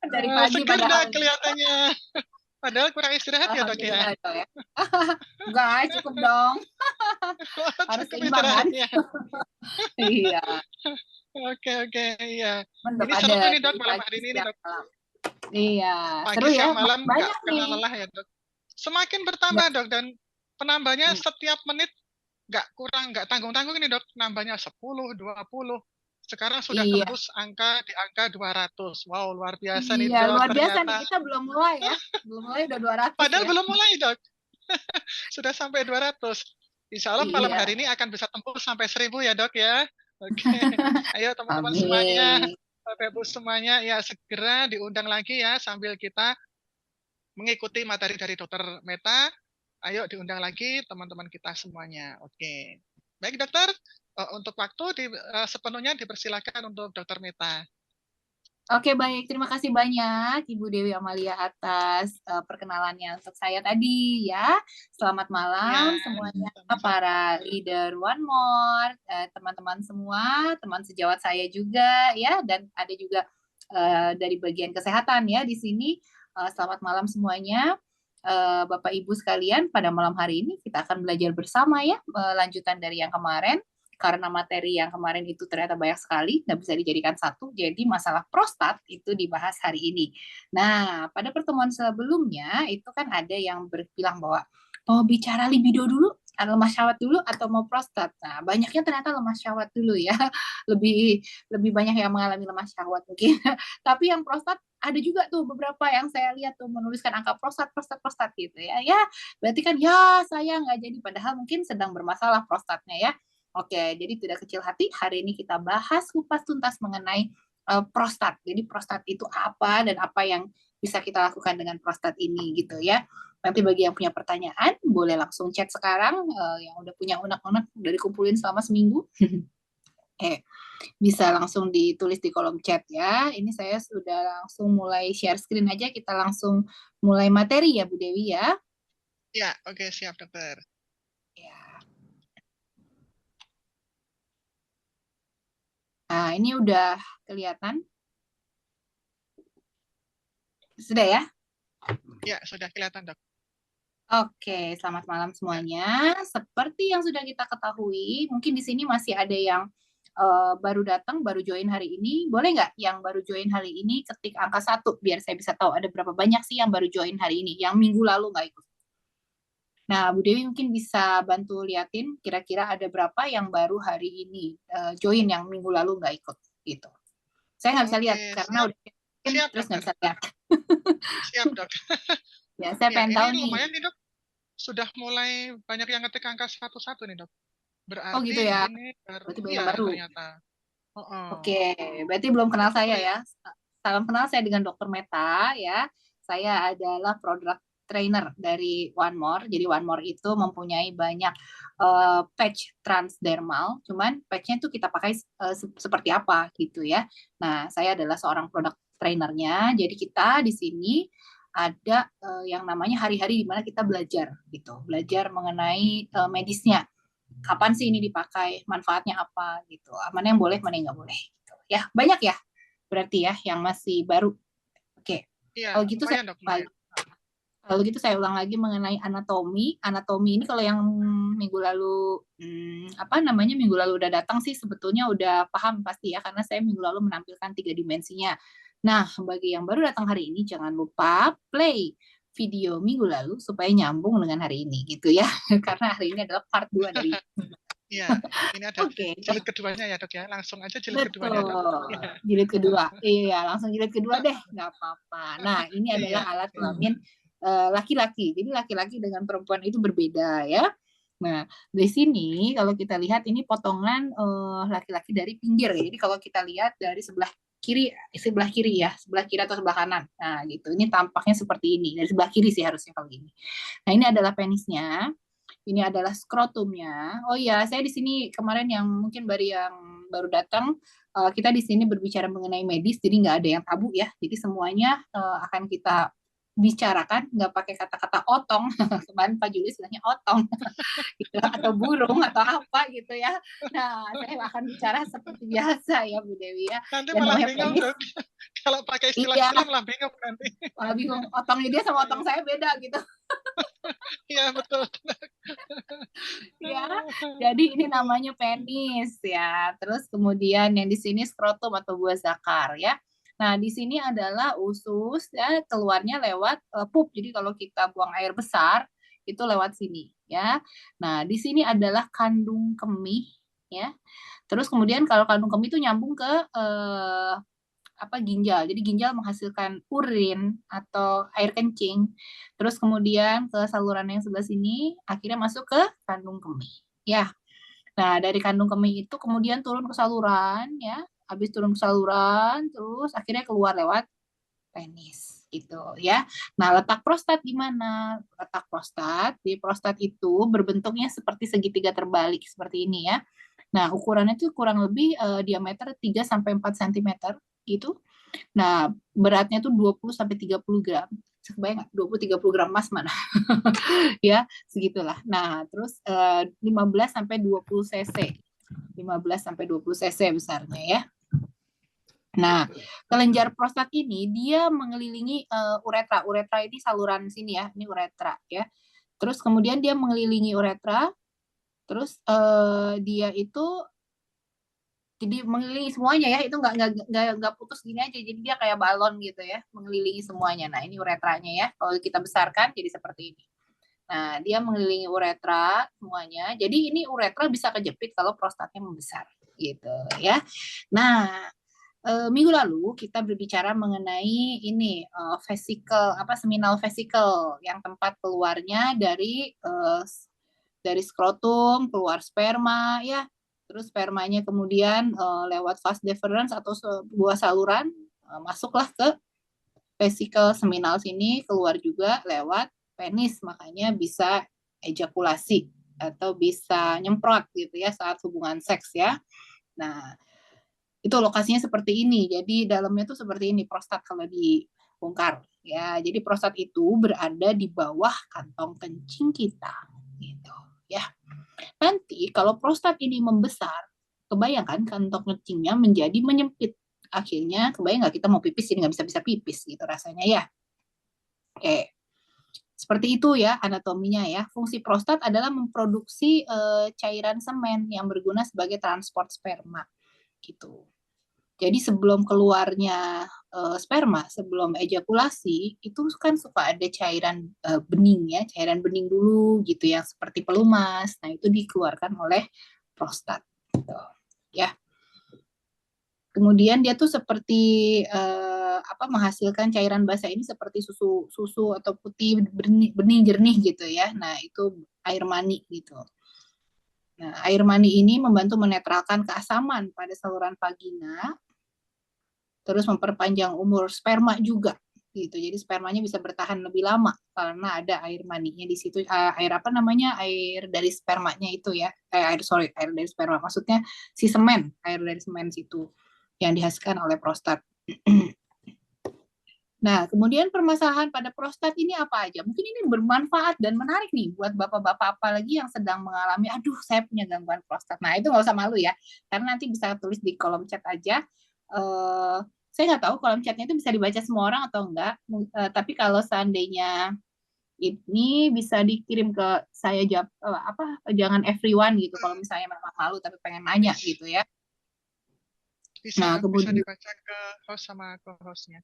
Dari pagi Seger dah padahal. kelihatannya. Padahal kurang istirahat ya dok ya. Alhamdulillah dong ya. Enggak, cukup dong. Harus Cukup seimbang kan? istirahatnya. Iya. Oke, iya. Mendok Ini seru ada nih dok dari malam pagi hari ini siang dok. malam. Iya, Pagi seru ya. siang malam nggak Banyak kenal nih. lelah ya dok. Semakin bertambah Nggak, dok dan penambahnya hmm, setiap menit nggak kurang, nggak tanggung-tanggung ini dok. Nambahnya 10, 20. Sekarang sudah iya. tembus di angka 200. Wow, luar biasa nih Iya, dok luar biasa nih. ternyata. Kita belum mulai ya. Belum mulai udah 200 Padahal ya. belum mulai dok. Sudah sampai 200. Insya Allah malam Iya. hari ini akan bisa tembus sampai 1000 ya dok ya. Oke. Ayo teman-teman semuanya, Amin. Bapak Ibu semuanya, ya segera diundang lagi ya sambil kita mengikuti materi dari Dokter Meta. Ayo diundang lagi teman-teman kita semuanya. Oke. Baik dokter, untuk waktu sepenuhnya dipersilakan untuk Dokter Meta. Oke, baik. Terima kasih banyak Ibu Dewi Amalia atas perkenalannya untuk saya tadi ya. Selamat Ya, malam semuanya sama-sama. para leader One More, teman-teman semua, teman sejawat saya juga ya, dan ada juga dari bagian kesehatan ya di sini. Selamat malam semuanya. Bapak Ibu sekalian, pada malam hari ini kita akan belajar bersama ya, lanjutan dari yang kemarin karena materi yang kemarin itu ternyata banyak sekali, nggak bisa dijadikan satu, jadi masalah prostat itu dibahas hari ini. Nah, pada pertemuan sebelumnya, itu kan ada yang berbilang bahwa mau bicara libido dulu, lemas syahwat dulu, atau mau prostat. Nah, banyaknya ternyata lemas syahwat dulu ya, lebih lebih banyak yang mengalami lemas syahwat mungkin. Tapi yang prostat, ada juga tuh beberapa yang saya lihat tuh menuliskan angka prostat, prostat, prostat gitu ya. Ya, berarti kan ya saya nggak jadi, padahal mungkin sedang bermasalah prostatnya ya. Oke, jadi tidak kecil hati, hari ini kita bahas kupas tuntas mengenai prostat. Jadi prostat itu apa dan apa yang bisa kita lakukan dengan prostat ini gitu ya. Nanti bagi yang punya pertanyaan, boleh langsung chat sekarang. Yang udah punya unek-unek dari kumpulin selama seminggu. Bisa langsung ditulis di kolom chat ya. Ini saya sudah langsung mulai share screen aja. Kita langsung mulai materi ya Bu Dewi ya. Ya, oke siap dokter. Ya. Nah, ini udah kelihatan. Sudah ya? Ya, sudah kelihatan dok. Oke, selamat malam Ya. semuanya. Seperti yang sudah kita ketahui, mungkin di sini masih ada yang baru datang, baru join hari ini. Boleh nggak yang baru join hari ini ketik angka 1, biar saya bisa tahu ada berapa banyak sih yang baru join hari ini, yang minggu lalu nggak ikut. Nah, Bu Dewi mungkin bisa bantu liatin kira-kira ada berapa yang baru hari ini join yang minggu lalu nggak ikut gitu. Saya nggak bisa lihat Oke, karena siap. udah join, Siap terus nggak dokter. bisa lihat. Siap dok. Ya, saya Ya, pengen ini tahu nih. lumayan nih dok. Sudah mulai banyak yang ngetik angka satu-satu nih dok. Oh Berarti gitu ya. ini baru, Berarti banyak iya yang baru. ternyata. Oh, oh. Oke, berarti belum kenal Cukup saya nih. ya. Salam kenal, saya dengan Dokter Meta ya. Saya adalah product trainer dari One More. Jadi One More itu mempunyai banyak patch transdermal. Cuman patchnya itu kita pakai seperti apa gitu ya. Nah, saya adalah seorang product trainernya. Jadi kita di sini ada yang namanya hari-hari di mana kita belajar gitu. Belajar mengenai medisnya, kapan sih ini dipakai, manfaatnya apa gitu, mana yang boleh, mana yang nggak boleh gitu. Ya, banyak ya berarti ya yang masih baru. Oke, Iya, kalau gitu saya lumayan dok, lumayan. kalau gitu saya ulang lagi mengenai anatomi. Anatomi ini kalau yang minggu lalu apa namanya, minggu lalu udah datang sih sebetulnya udah paham pasti ya, karena saya minggu lalu menampilkan 3 dimensinya. Nah, bagi yang baru datang hari ini jangan lupa play video minggu lalu supaya nyambung dengan hari ini gitu ya. Karena hari ini adalah part 2 dari. Iya, ini ada Oke, jilid keduanya ya dok ya. Langsung aja jilid keduanya dok. betul. Jilid kedua. Iya, langsung jilid kedua deh, nggak apa-apa. Nah, ini adalah Iya. alat kelamin laki-laki. Jadi laki-laki dengan perempuan itu berbeda ya. Nah, di sini kalau kita lihat ini potongan laki-laki dari pinggir. Jadi kalau kita lihat dari sebelah kiri ya, sebelah kiri atau sebelah kanan. Nah, gitu. Ini tampaknya seperti ini. Dari sebelah kiri sih harusnya kalau ini. Nah, ini adalah penisnya. Ini adalah skrotumnya. Oh iya, saya di sini kemarin yang mungkin baru datang, kita di sini berbicara mengenai medis, jadi nggak ada yang tabu ya. Jadi semuanya akan kita bicarakan, nggak pakai kata-kata otong. Kemarin Pak Julius bilangnya otong, gitu, atau burung atau apa gitu ya. Nah, saya akan bicara seperti biasa ya Bu Dewi ya. Nanti Dan malah namanya bingung penis, dong. Kalau pakai iya, istilah-istilah malah bingung nanti. malah bingung. Otongnya dia sama otong saya beda gitu. Iya, betul. Ya, jadi ini namanya penis ya. Terus kemudian yang di sini skrotum atau buah zakar ya. Nah, di sini adalah usus ya, keluarnya lewat pup. Jadi kalau kita buang air besar itu lewat sini ya. Nah, di sini adalah kandung kemih ya. Terus kemudian kalau kandung kemih itu nyambung ke apa ginjal. Jadi ginjal menghasilkan urin atau air kencing. Terus kemudian ke saluran yang sebelah sini akhirnya masuk ke kandung kemih. Ya. Nah, dari kandung kemih itu kemudian turun ke saluran ya. Habis turun ke saluran terus akhirnya keluar lewat penis itu ya. Nah, letak prostat di mana? Letak prostat di prostat itu berbentuknya seperti segitiga terbalik seperti ini ya. Nah, ukurannya itu kurang lebih diameter 3 sampai 4 cm gitu. Nah, beratnya tuh 20 sampai 30 gram. Kebayang nggak? 20-30 gram emas mana? Ya, segitulah. Nah, terus 15 sampai 20 cc. 15 sampai 20 cc besarnya ya. Nah, kelenjar prostat ini dia mengelilingi uretra. Uretra ini saluran sini ya, ini uretra ya. Terus kemudian dia mengelilingi uretra. Terus dia itu jadi mengelilingi semuanya ya, itu nggak putus gini aja, jadi dia kayak balon gitu ya, mengelilingi semuanya. Nah, ini uretranya ya, kalau kita besarkan jadi seperti ini. Nah, dia mengelilingi uretra semuanya, jadi ini uretra bisa kejepit kalau prostatnya membesar gitu ya. Nah, minggu lalu kita berbicara mengenai ini vesikel apa seminal vesikel yang tempat keluarnya dari skrotum keluar sperma ya, terus spermanya kemudian lewat vas deferens atau sebuah saluran masuklah ke vesikel seminal sini, keluar juga lewat penis, makanya bisa ejakulasi atau bisa nyemprot gitu ya saat hubungan seks ya. Nah, itu lokasinya seperti ini. Jadi dalamnya tuh seperti ini prostat kalau dibongkar ya. Jadi prostat itu berada di bawah kantong kencing kita gitu ya. Nanti kalau prostat ini membesar, kebayangkan kantong kencingnya menjadi menyempit. Akhirnya kebayang nggak kita mau pipis jadi nggak bisa pipis gitu rasanya ya. Oke. Seperti itu ya anatominya ya. Fungsi prostat adalah memproduksi cairan semen yang berguna sebagai transport sperma gitu. Jadi sebelum keluarnya sperma, sebelum ejakulasi, itu kan suka ada cairan bening ya, cairan bening dulu gitu yang seperti pelumas. Nah, itu dikeluarkan oleh prostat gitu. Ya. Kemudian dia tuh seperti apa menghasilkan cairan basah ini seperti susu atau putih bening jernih gitu ya. Nah, itu air mani gitu. Nah, air mani ini membantu menetralkan keasaman pada saluran vagina, terus memperpanjang umur sperma juga gitu. Jadi spermanya bisa bertahan lebih lama karena ada air maninya di situ. Air apa namanya? Air dari spermanya itu ya. Air dari sperma. Maksudnya si semen, air dari semen situ yang dihasilkan oleh prostat. Nah, kemudian permasalahan pada prostat ini apa aja? Mungkin ini bermanfaat dan menarik nih buat bapak-bapak apalagi yang sedang mengalami, aduh saya punya gangguan prostat. Nah, itu nggak usah malu ya, karena nanti bisa tulis di kolom chat aja. Saya nggak tahu kolom chatnya itu bisa dibaca semua orang atau enggak, tapi kalau seandainya ini bisa dikirim ke saya apa jangan everyone gitu kalau misalnya memang malu tapi pengen nanya gitu ya. Bisa Nah, bisa kemudian dibaca ke host sama co-hostnya.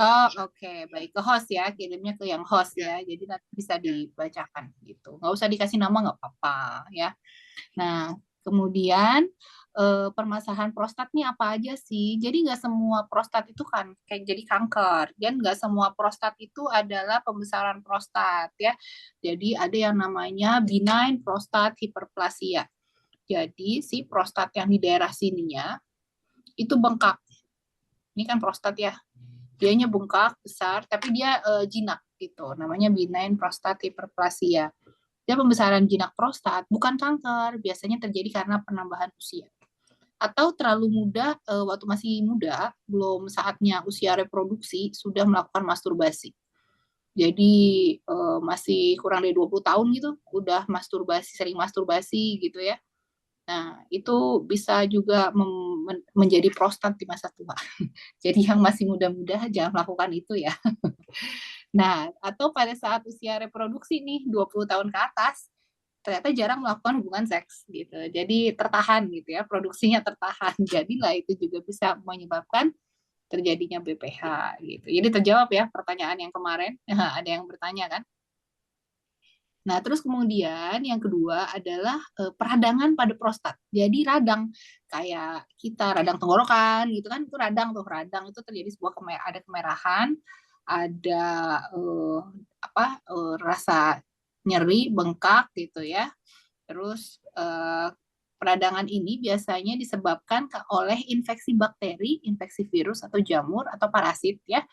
oh, oke. Baik. Ke host ya, kirimnya ke yang host Ya, ya. Jadi nanti bisa ya. dibacakan gitu. Nggak usah dikasih nama, nggak apa-apa ya. Nah, kemudian permasalahan prostat nih apa aja sih? Jadi nggak semua prostat itu kan kayak jadi kanker. Dan nggak semua prostat itu adalah pembesaran prostat ya. Jadi ada yang namanya benign prostat hyperplasia. Jadi si prostat yang di daerah sininya itu bengkak. Ini kan prostat ya, dianya bengkak besar tapi dia jinak gitu, namanya benign prostat hyperplasia. Dia pembesaran jinak prostat, bukan kanker, biasanya terjadi karena penambahan usia atau terlalu muda, waktu masih muda belum saatnya usia reproduksi sudah melakukan masturbasi. Jadi masih kurang dari 20 tahun gitu, udah masturbasi, sering masturbasi gitu ya. Nah, itu bisa juga menjadi prostat di masa tua. Jadi yang masih muda-muda jangan melakukan itu ya. Nah, atau pada saat usia reproduksi nih 20 tahun ke atas, ternyata jarang melakukan hubungan seks gitu. Jadi tertahan gitu ya, produksinya tertahan. Jadilah itu juga bisa menyebabkan terjadinya BPH gitu. Jadi terjawab ya pertanyaan yang kemarin. Ada yang bertanya kan? Nah, terus kemudian yang kedua adalah peradangan pada prostat. Jadi radang kayak kita radang tenggorokan gitu kan, itu radang tuh, radang itu terjadi sebuah ada kemerahan, ada rasa nyeri, bengkak gitu ya. Terus peradangan ini biasanya disebabkan oleh infeksi bakteri, infeksi virus atau jamur atau parasit ya.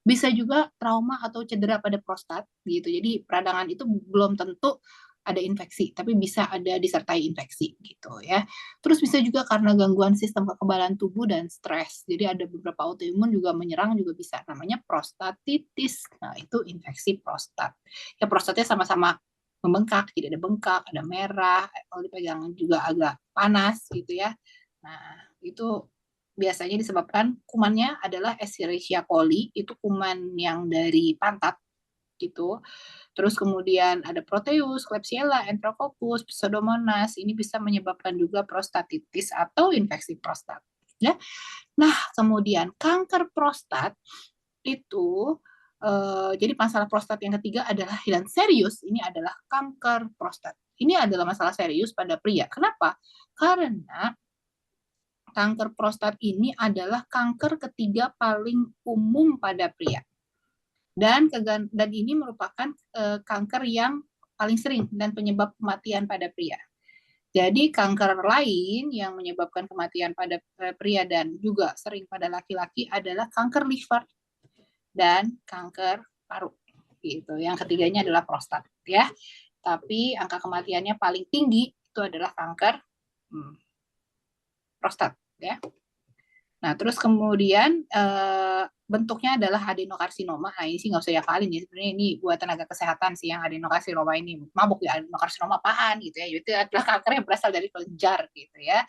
Bisa juga trauma atau cedera pada prostat gitu. Jadi peradangan itu belum tentu ada infeksi, tapi bisa ada disertai infeksi gitu ya. Terus bisa juga karena gangguan sistem kekebalan tubuh dan stres. Jadi ada beberapa autoimun juga menyerang juga bisa, namanya prostatitis. Nah, itu infeksi prostat. Ya prostatnya sama-sama membengkak, jadi ada bengkak, ada merah, kalau dipegang juga agak panas gitu ya. Nah, itu biasanya disebabkan kumannya adalah Escherichia coli, itu kuman yang dari pantat gitu. Terus kemudian ada Proteus, Klebsiella, Enterococcus, Pseudomonas, ini bisa menyebabkan juga prostatitis atau infeksi prostat. Ya. Nah, kemudian kanker prostat itu jadi masalah prostat yang ketiga adalah yang serius, ini adalah kanker prostat. Ini adalah masalah serius pada pria. Kenapa? Karena kanker prostat ini adalah kanker ketiga paling umum pada pria. Dan ini merupakan kanker yang paling sering dan penyebab kematian pada pria. Jadi kanker lain yang menyebabkan kematian pada pria dan juga sering pada laki-laki adalah kanker liver dan kanker paru. Gitu. Yang ketiganya adalah prostat ya. Tapi angka kematiannya paling tinggi itu adalah kanker prostat ya. Nah, terus kemudian bentuknya adalah adenokarsinoma. Nah, ini sih nggak usah dihafalin ya. Sebenarnya ini buat tenaga kesehatan sih yang adenokarsinoma ini. Mabuk ya, adenokarsinoma apaan gitu ya. Itu adalah kanker yang berasal dari kelenjar gitu ya.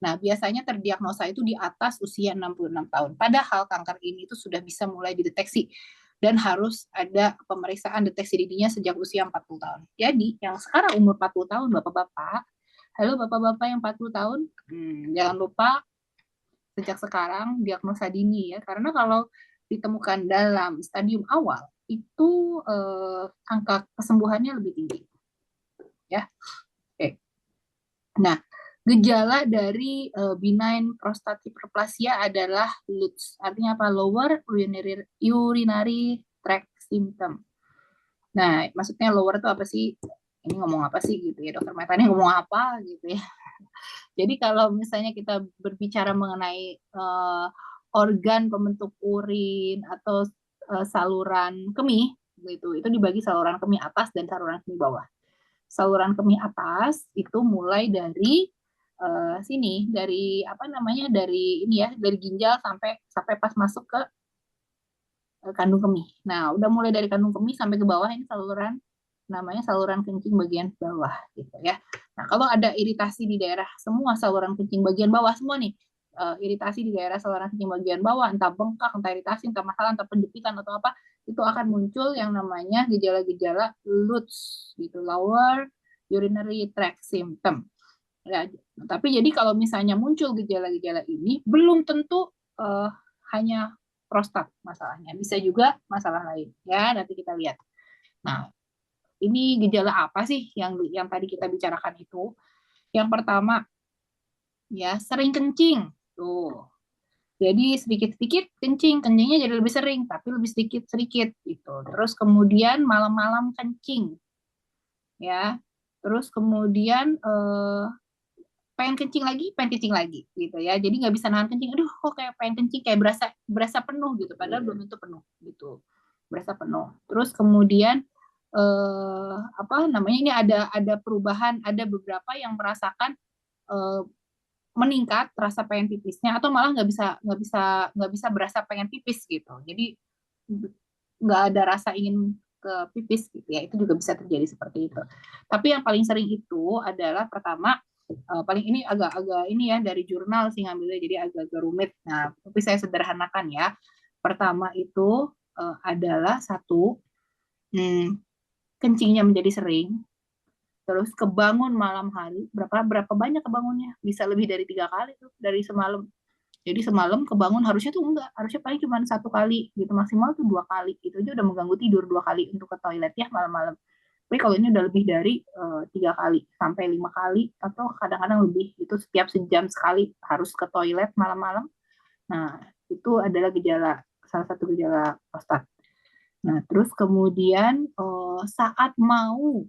Nah, biasanya terdiagnosa itu di atas usia 66 tahun. Padahal kanker ini itu sudah bisa mulai dideteksi dan harus ada pemeriksaan deteksi dininya sejak usia 40 tahun. Jadi, yang sekarang umur 40 tahun, Bapak-bapak, halo Bapak-bapak yang 40 tahun, jangan lupa sejak sekarang diagnosa dini ya, karena kalau ditemukan dalam stadium awal itu angka kesembuhannya lebih tinggi ya. Oke. Nah, gejala dari benign prostatic hyperplasia adalah LUTS, artinya apa? Lower urinary tract symptom. Nah, maksudnya lower itu apa sih? Ini ngomong apa sih gitu ya, dokter Meta ini ngomong apa gitu ya. Jadi kalau misalnya kita berbicara mengenai organ pembentuk urin atau saluran kemih, gitu, itu dibagi saluran kemih atas dan saluran kemih bawah. Saluran kemih atas itu mulai dari sini, dari apa namanya, dari ini ya, dari ginjal sampai pas masuk ke kandung kemih. Nah, udah mulai dari kandung kemih sampai ke bawah ini saluran namanya saluran kencing bagian bawah gitu ya. Nah, kalau ada iritasi di daerah semua saluran kencing bagian bawah semua nih, iritasi di daerah saluran kencing bagian bawah, entah bengkak, entah iritasi, entah masalah, entah penjepitan atau apa, itu akan muncul yang namanya gejala-gejala LUTS gitu, lower urinary tract symptom. Ya, tapi jadi kalau misalnya muncul gejala-gejala ini belum tentu hanya prostat masalahnya, bisa juga masalah lain ya, nanti kita lihat. Nah, ini gejala apa sih yang tadi kita bicarakan itu? Yang pertama ya sering kencing tuh. Jadi sedikit-sedikit kencing, kencingnya jadi lebih sering, tapi lebih sedikit-sedikit gitu. Terus kemudian malam-malam kencing, ya. Terus kemudian pengen kencing lagi gitu ya. Jadi nggak bisa nahan kencing. Aduh, kok kayak pengen kencing, kayak berasa penuh gitu. Padahal belum tentu penuh gitu. Berasa penuh. Terus kemudian apa namanya, ini ada perubahan, ada beberapa yang merasakan meningkat rasa pengen pipisnya atau malah nggak bisa berasa pengen pipis gitu. Jadi nggak ada rasa ingin ke pipis gitu ya, itu juga bisa terjadi seperti itu. Tapi yang paling sering itu adalah pertama, paling ini agak-agak ini ya dari jurnal sih ngambilnya, jadi agak-agak rumit. Nah, tapi saya sederhanakan ya. Pertama itu adalah satu, kencingnya menjadi sering, terus kebangun malam hari, berapa banyak kebangunnya, bisa lebih dari 3 kali tuh dari semalam. Jadi semalam kebangun harusnya tuh enggak, harusnya paling cuma 1 kali gitu, maksimal tuh 2 kali, itu aja udah mengganggu tidur 2 kali untuk ke toilet ya malam-malam. Tapi kalau ini udah lebih dari 3 kali sampai 5 kali atau kadang-kadang lebih, itu setiap sejam sekali harus ke toilet malam-malam. Nah, itu adalah salah satu gejala prostat. Nah, terus kemudian saat mau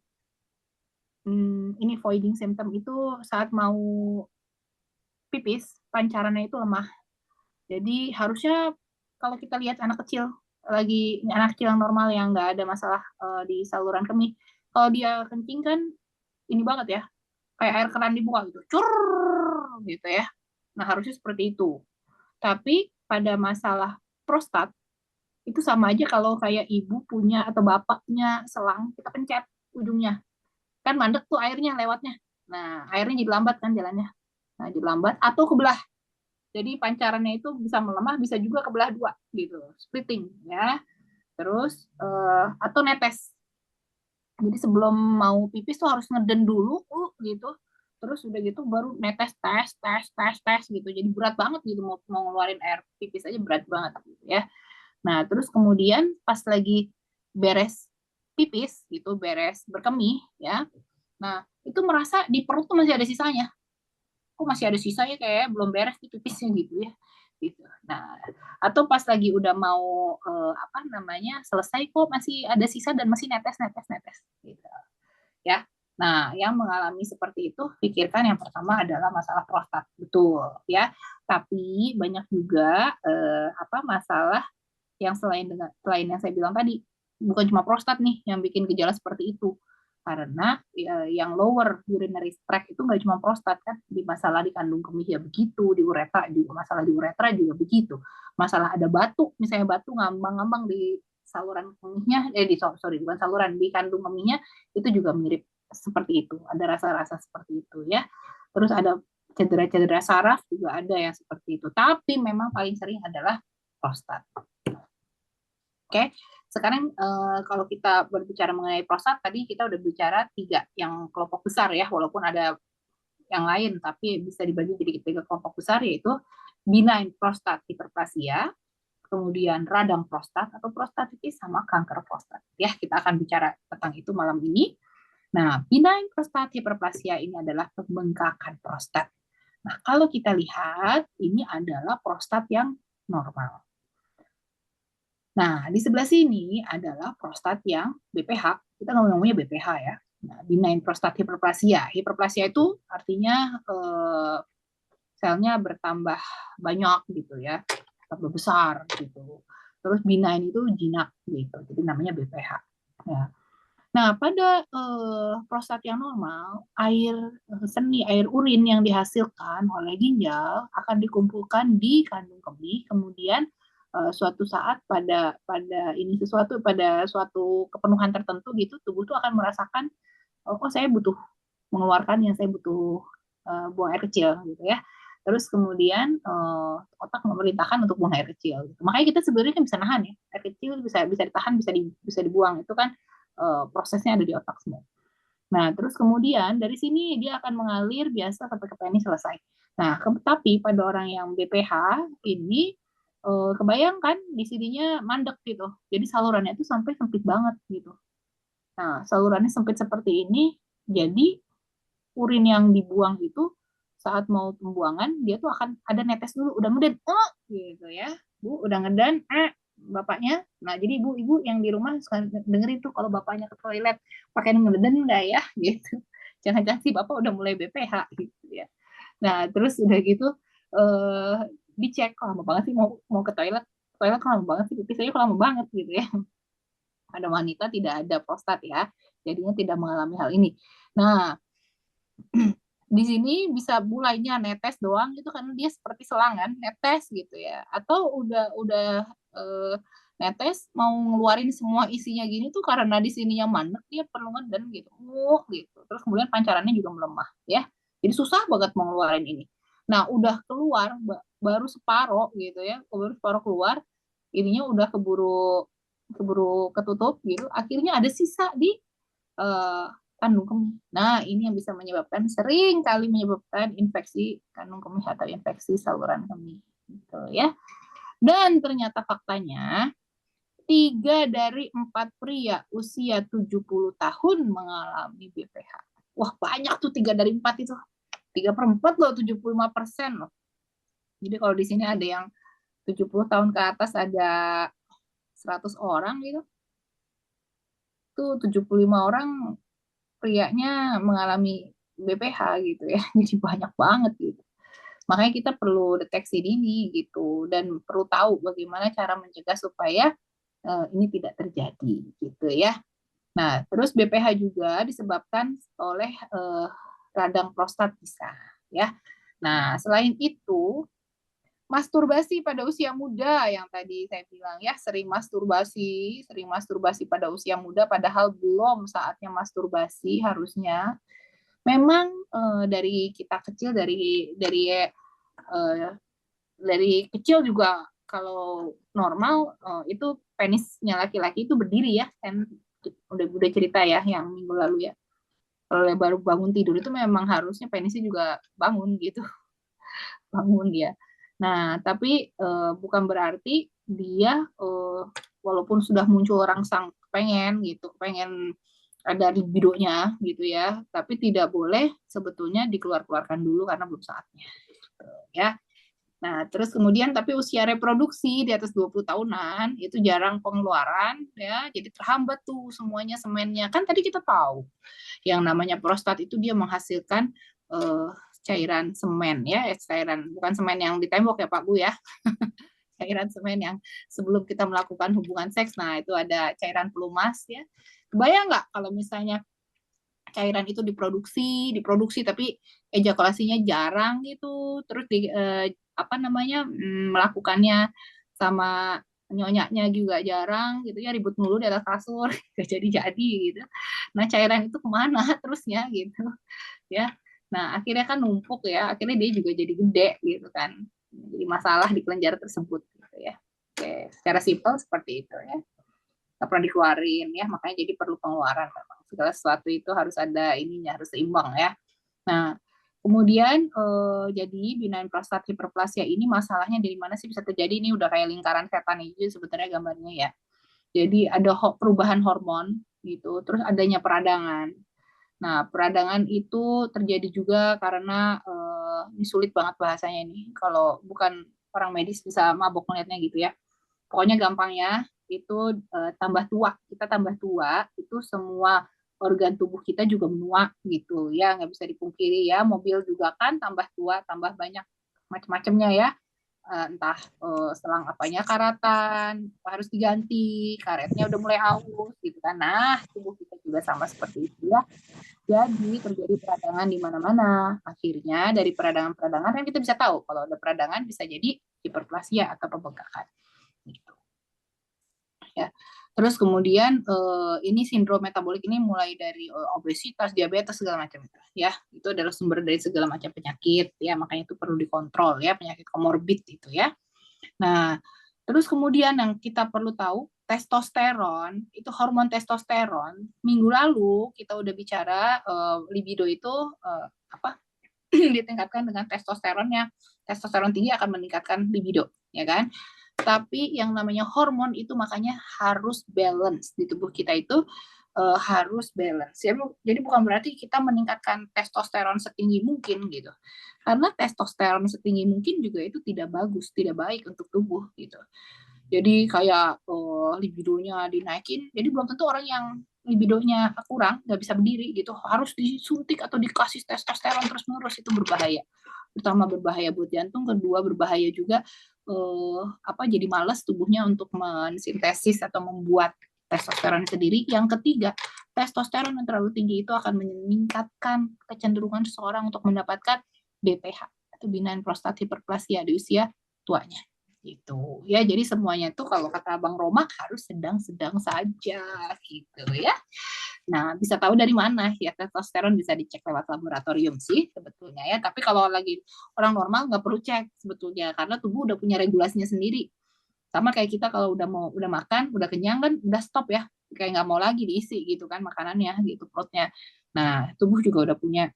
ini voiding symptom itu saat mau pipis, pancarannya itu lemah. Jadi harusnya kalau kita lihat anak kecil, anak kecil yang normal yang nggak ada masalah di saluran kemih, kalau dia kencing kan ini banget ya, kayak air keran dibuka gitu, cur gitu ya. Nah harusnya seperti itu. Tapi pada masalah prostat itu sama aja kalau kayak ibu punya atau bapaknya selang, kita pencet ujungnya, kan mandek tuh airnya lewatnya. Nah airnya jadi lambat kan jalannya. Nah jadi lambat atau kebelah. Jadi pancarannya itu bisa melemah, bisa juga kebelah dua gitu, splitting ya. Terus atau netes. Jadi sebelum mau pipis tuh harus ngeden dulu gitu. Terus udah gitu baru netes tes gitu. Jadi berat banget gitu mau ngeluarin air pipis aja berat banget gitu ya. Nah, terus kemudian pas lagi beres pipis gitu, beres berkemih ya. Nah, itu merasa di perut tuh masih ada sisanya, kok masih ada sisanya kayak belum beres di pipisnya gitu ya gitu. Nah, atau pas lagi udah mau apa namanya selesai kok masih ada sisa dan masih netes gitu ya. Nah, yang mengalami seperti itu pikirkan yang pertama adalah masalah prostat, betul ya. Tapi banyak juga apa masalah yang selain yang saya bilang tadi, bukan cuma prostat nih yang bikin gejala seperti itu, karena yang lower urinary tract itu nggak cuma prostat kan, di masalah di kandung kemih ya begitu, di uretra juga, masalah di uretra juga begitu, masalah ada batu, misalnya batu ngambang-ngambang di saluran kemihnya, sorry bukan saluran, di kandung kemihnya, itu juga mirip seperti itu, ada rasa-rasa seperti itu ya. Terus ada cedera-cedera saraf juga ada yang seperti itu, tapi memang paling sering adalah prostat. Oke, sekarang kalau kita berbicara mengenai prostat, tadi kita udah bicara 3 yang kelompok besar ya, walaupun ada yang lain, tapi bisa dibagi jadi 3 kelompok besar, yaitu benign prostat hiperplasia, kemudian radang prostat atau prostatitis, sama kanker prostat. Ya, kita akan bicara tentang itu malam ini. Nah, benign prostat hiperplasia ini adalah pembengkakan prostat. Nah, kalau kita lihat, ini adalah prostat yang normal. Nah, di sebelah sini adalah prostat yang BPH. Kita ngomongnya BPH ya. Nah, benign prostat hiperplasia. Hiperplasia itu artinya selnya bertambah banyak gitu ya, tambah besar gitu. Terus benign itu jinak gitu. Jadi namanya BPH. Ya. Nah, pada prostat yang normal, air seni, air urin yang dihasilkan oleh ginjal akan dikumpulkan di kandung kemih, kemudian suatu saat pada suatu kepenuhan tertentu gitu, tubuh tuh akan merasakan, oh saya butuh mengeluarkan yang saya butuh buang air kecil gitu ya. Terus kemudian otak memerintahkan untuk buang air kecil. Gitu. Makanya kita sebenarnya kan bisa nahan ya, air kecil bisa ditahan, bisa dibuang, itu kan prosesnya ada di otak semua. Nah, terus kemudian dari sini dia akan mengalir biasa sampai ke penis selesai. Nah, tapi pada orang yang BPH ini kebayangkan di sininya mandek gitu. Jadi salurannya itu sampai sempit banget gitu. Nah, salurannya sempit seperti ini, jadi urin yang dibuang itu saat mau pembuangan dia tuh akan ada netes dulu, udah ngeden, gitu ya, Bu, udah ngeden, bapaknya. Nah, jadi ibu-ibu yang di rumah suka dengerin tuh kalau bapaknya ke toilet pakai ngeden enggak ya, gitu. Jangan-jangan sih bapak udah mulai BPH gitu ya. Nah, terus udah gitu eh dicek, kok lama banget sih mau ke toilet, toilet kok lama banget sih, pipis aja kok lama banget gitu ya. Pada wanita tidak ada prostat ya, jadinya tidak mengalami hal ini. Nah, di sini bisa mulainya netes doang gitu karena dia seperti selang kan, netes gitu ya, atau udah netes mau ngeluarin semua isinya gini tuh karena di sininya mandek, dia perlu ngeden gitu. Gitu. Terus kemudian pancarannya juga melemah ya. Jadi susah banget mau ngeluarin ini. Nah, udah keluar baru separoh gitu ya. Baru separoh keluar, ininya udah keburu keburu ketutup gitu. Akhirnya ada sisa di kandung kemih. Nah, ini yang bisa menyebabkan, sering kali menyebabkan infeksi kandung kemih atau infeksi saluran kemih gitu ya. Dan ternyata faktanya 3 dari 4 pria usia 70 tahun mengalami BPH. Wah, banyak tuh 3 dari 4 itu. 3/4 loh, 75% loh. Jadi kalau di sini ada yang 70 tahun ke atas, ada 100 orang gitu. Tuh 75 orang prianya mengalami BPH gitu ya. Jadi banyak banget gitu. Makanya kita perlu deteksi dini gitu, dan perlu tahu bagaimana cara mencegah supaya ini tidak terjadi gitu ya. Nah, terus BPH juga disebabkan oleh radang prostat bisa ya. Nah, selain itu masturbasi pada usia muda yang tadi saya bilang ya, sering masturbasi pada usia muda padahal belum saatnya masturbasi harusnya. Memang dari kita kecil, dari kecil juga kalau normal itu penisnya laki-laki itu berdiri ya, kan udah cerita ya yang minggu lalu ya. Kalau baru bangun tidur itu memang harusnya penisnya juga bangun gitu, bangun ya. Nah, tapi bukan berarti dia walaupun sudah muncul rangsang pengen gitu, pengen ada libidonya gitu ya, tapi tidak boleh sebetulnya dikeluarkan dulu karena belum saatnya. Gitu, ya. Nah, terus kemudian tapi usia reproduksi di atas 20 tahunan itu jarang pengeluaran ya, jadi terhambat tuh semuanya semennya. Kan tadi kita tahu yang namanya prostat itu dia menghasilkan eh, cairan semen ya, cairan bukan semen yang di tembok ya Pak Bu ya. Cairan semen yang sebelum kita melakukan hubungan seks. Nah, itu ada cairan pelumas ya. Kebayang nggak kalau misalnya cairan itu diproduksi tapi ejakulasinya jarang gitu, terus apa namanya melakukannya sama nyonyanya juga jarang gitu ya, ribut mulu di atas kasur gak jadi gitu. Nah, cairan itu kemana terusnya gitu ya. Nah, akhirnya kan numpuk ya, akhirnya dia juga jadi gede gitu kan, jadi masalah di kelenjar tersebut gitu ya. Oke, secara simpel seperti itu ya, nggak pernah dikeluarin ya, makanya jadi perlu pengeluaran. Memang segala sesuatu itu harus ada ininya, harus seimbang ya. Nah, kemudian jadi benign prostat hiperplasia ini masalahnya dari mana sih bisa terjadi? Ini udah kayak lingkaran setan itu sebetulnya gambarnya ya. Jadi ada perubahan hormon gitu, terus adanya peradangan. Nah, peradangan itu terjadi juga karena ini sulit banget bahasanya ini. Kalau bukan orang medis bisa mabok melihatnya gitu ya. Pokoknya gampangnya itu tambah tua, kita tambah tua itu semua organ tubuh kita juga menua gitu ya, nggak bisa dipungkiri ya. Mobil juga kan tambah tua, tambah banyak macam-macamnya ya. Entah selang apanya karatan, harus diganti, karetnya udah mulai aus gitu kan. Nah, tubuh kita juga sama seperti itu ya. Jadi terjadi peradangan di mana-mana. Akhirnya dari peradangan-peradangan kan kita bisa tahu kalau ada peradangan bisa jadi hiperplasia atau pembengkakan. Gitu. Ya. Terus kemudian ini sindrom metabolik ini mulai dari obesitas, diabetes segala macam itu ya. Itu adalah sumber dari segala macam penyakit ya, makanya itu perlu dikontrol ya, penyakit komorbid itu ya. Nah, terus kemudian yang kita perlu tahu, testosteron, itu hormon testosteron. Minggu lalu kita udah bicara libido itu apa? ditingkatkan dengan testosteronnya. Testosteron tinggi akan meningkatkan libido, ya kan? Tapi yang namanya hormon itu makanya harus balance di tubuh kita itu harus balance. Ya, jadi bukan berarti kita meningkatkan testosteron setinggi mungkin gitu. Karena testosteron setinggi mungkin juga itu tidak bagus, tidak baik untuk tubuh gitu. Jadi kayak libidonya dinaikin, jadi belum tentu orang yang libidonya kurang nggak bisa berdiri gitu harus disuntik atau dikasih testosteron terus-menerus, itu berbahaya. Pertama berbahaya buat jantung, kedua berbahaya juga jadi malas tubuhnya untuk mensintesis atau membuat testosteron sendiri. Yang ketiga, testosteron yang terlalu tinggi itu akan meningkatkan kecenderungan seseorang untuk mendapatkan BPH atau benign prostate hyperplasia di usia tuanya. gitu ya. Jadi semuanya tuh kalau kata Bang Roma harus sedang-sedang saja gitu ya. Nah, bisa tahu dari mana ya testosteron bisa dicek lewat laboratorium sih sebetulnya ya. Tapi kalau lagi orang normal nggak perlu cek sebetulnya karena tubuh udah punya regulasinya sendiri. Sama kayak kita kalau udah makan, udah kenyang kan udah stop ya. Kayak nggak mau lagi diisi gitu kan makanannya gitu perutnya. Nah, tubuh juga udah punya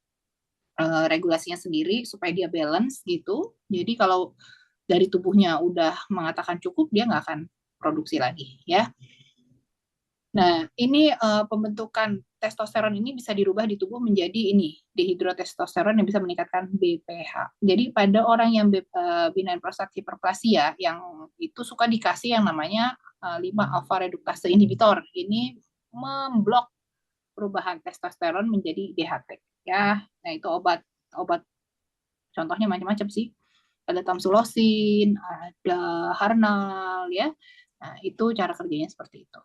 regulasinya sendiri supaya dia balance gitu. Jadi kalau dari tubuhnya udah mengatakan cukup, dia nggak akan produksi lagi ya. Nah, ini pembentukan testosteron ini bisa dirubah di tubuh menjadi ini dihidrotestosteron yang bisa meningkatkan BPH. Jadi pada orang yang benign prostatic hyperplasia yang itu suka dikasih yang namanya 5 alpha reductase inhibitor. Ini memblok perubahan testosteron menjadi DHT ya. Nah, itu obat contohnya macam-macam sih. Ada tamsulosin, ada Harnal ya. Nah, itu cara kerjanya seperti itu.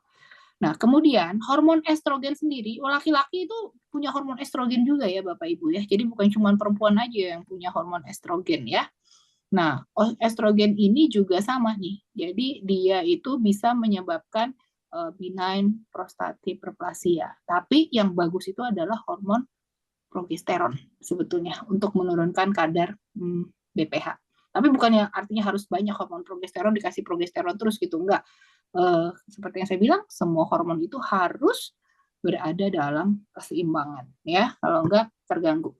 Nah, kemudian hormon estrogen sendiri, laki-laki itu punya hormon estrogen juga ya Bapak Ibu ya. Jadi bukan cuma perempuan aja yang punya hormon estrogen ya. Nah, estrogen ini juga sama nih. Jadi dia itu bisa menyebabkan benign prostatic hyperplasia. Tapi yang bagus itu adalah hormon progesteron sebetulnya untuk menurunkan kadar BPH. Tapi bukannya artinya harus banyak hormon progesteron dikasih progesteron terus gitu, enggak. Seperti yang saya bilang, semua hormon itu harus berada dalam keseimbangan ya, kalau enggak terganggu.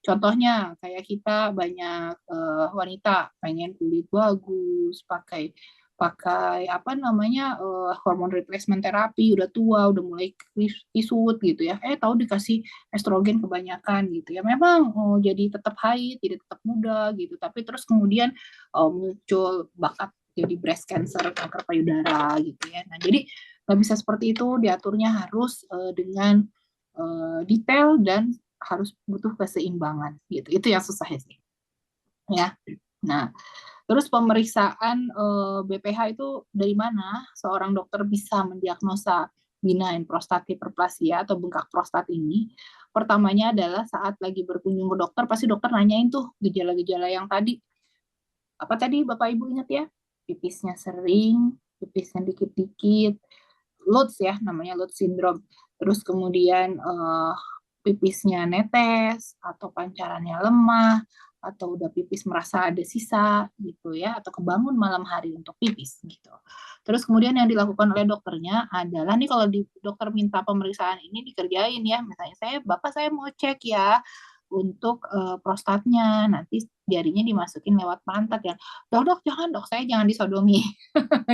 Contohnya kayak kita banyak wanita pengen kulit bagus, pakai pakai apa namanya hormon replacement terapi, udah tua, udah mulai kisut gitu ya. Tahu dikasih estrogen kebanyakan gitu ya. Memang jadi tetap haid, jadi tetap muda gitu. Tapi terus kemudian muncul bakat jadi breast cancer, kanker payudara gitu ya. Nah, jadi nggak bisa seperti itu, diaturnya harus dengan detail dan harus butuh keseimbangan gitu. Itu yang susah sih. Ya. Nah, terus pemeriksaan BPH itu dari mana seorang dokter bisa mendiagnosa benign prostatic hyperplasia atau bengkak prostat ini? Pertamanya adalah saat lagi berkunjung ke dokter, pasti dokter nanyain tuh gejala-gejala yang tadi. Apa tadi Bapak Ibu ingat ya? Pipisnya sering, pipisnya dikit-dikit, Lutz ya, namanya Lutz syndrome. Terus kemudian pipisnya netes atau pancarannya lemah atau udah pipis merasa ada sisa gitu ya, atau kebangun malam hari untuk pipis gitu. Terus kemudian yang dilakukan oleh dokternya adalah nih kalau dokter minta pemeriksaan ini dikerjain ya, misalnya Bapak saya mau cek ya untuk prostatnya, nanti jarinya dimasukin lewat pantat ya. Dok, jangan dok, saya jangan disodomi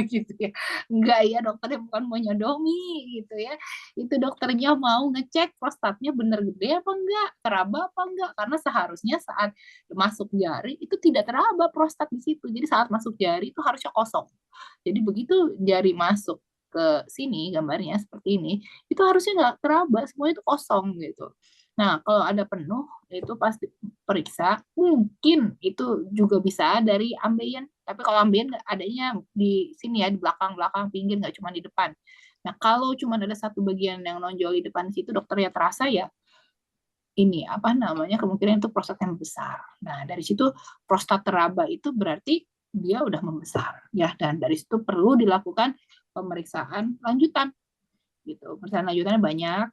gitu ya. Enggak ya, dokternya bukan mau nyodomi gitu ya. Itu dokternya mau ngecek prostatnya bener gede apa enggak, teraba apa enggak. Karena seharusnya saat masuk jari itu tidak teraba prostat di situ. Jadi saat masuk jari itu harusnya kosong. Jadi begitu jari masuk ke sini gambarnya seperti ini, itu harusnya nggak teraba, semua itu kosong gitu. Nah, kalau ada penuh, itu pasti periksa. Mungkin itu juga bisa dari ambien. Tapi kalau ambien adanya di sini ya, di belakang-belakang pinggir, nggak cuma di depan. Nah, kalau cuma ada satu bagian yang nonjol di depan situ, dokter ya terasa ya, ini apa namanya kemungkinan itu prostat yang besar. Nah, dari situ prostat teraba itu berarti dia udah membesar ya, dan dari situ perlu dilakukan pemeriksaan lanjutan gitu. Pemeriksaan lanjutannya banyak.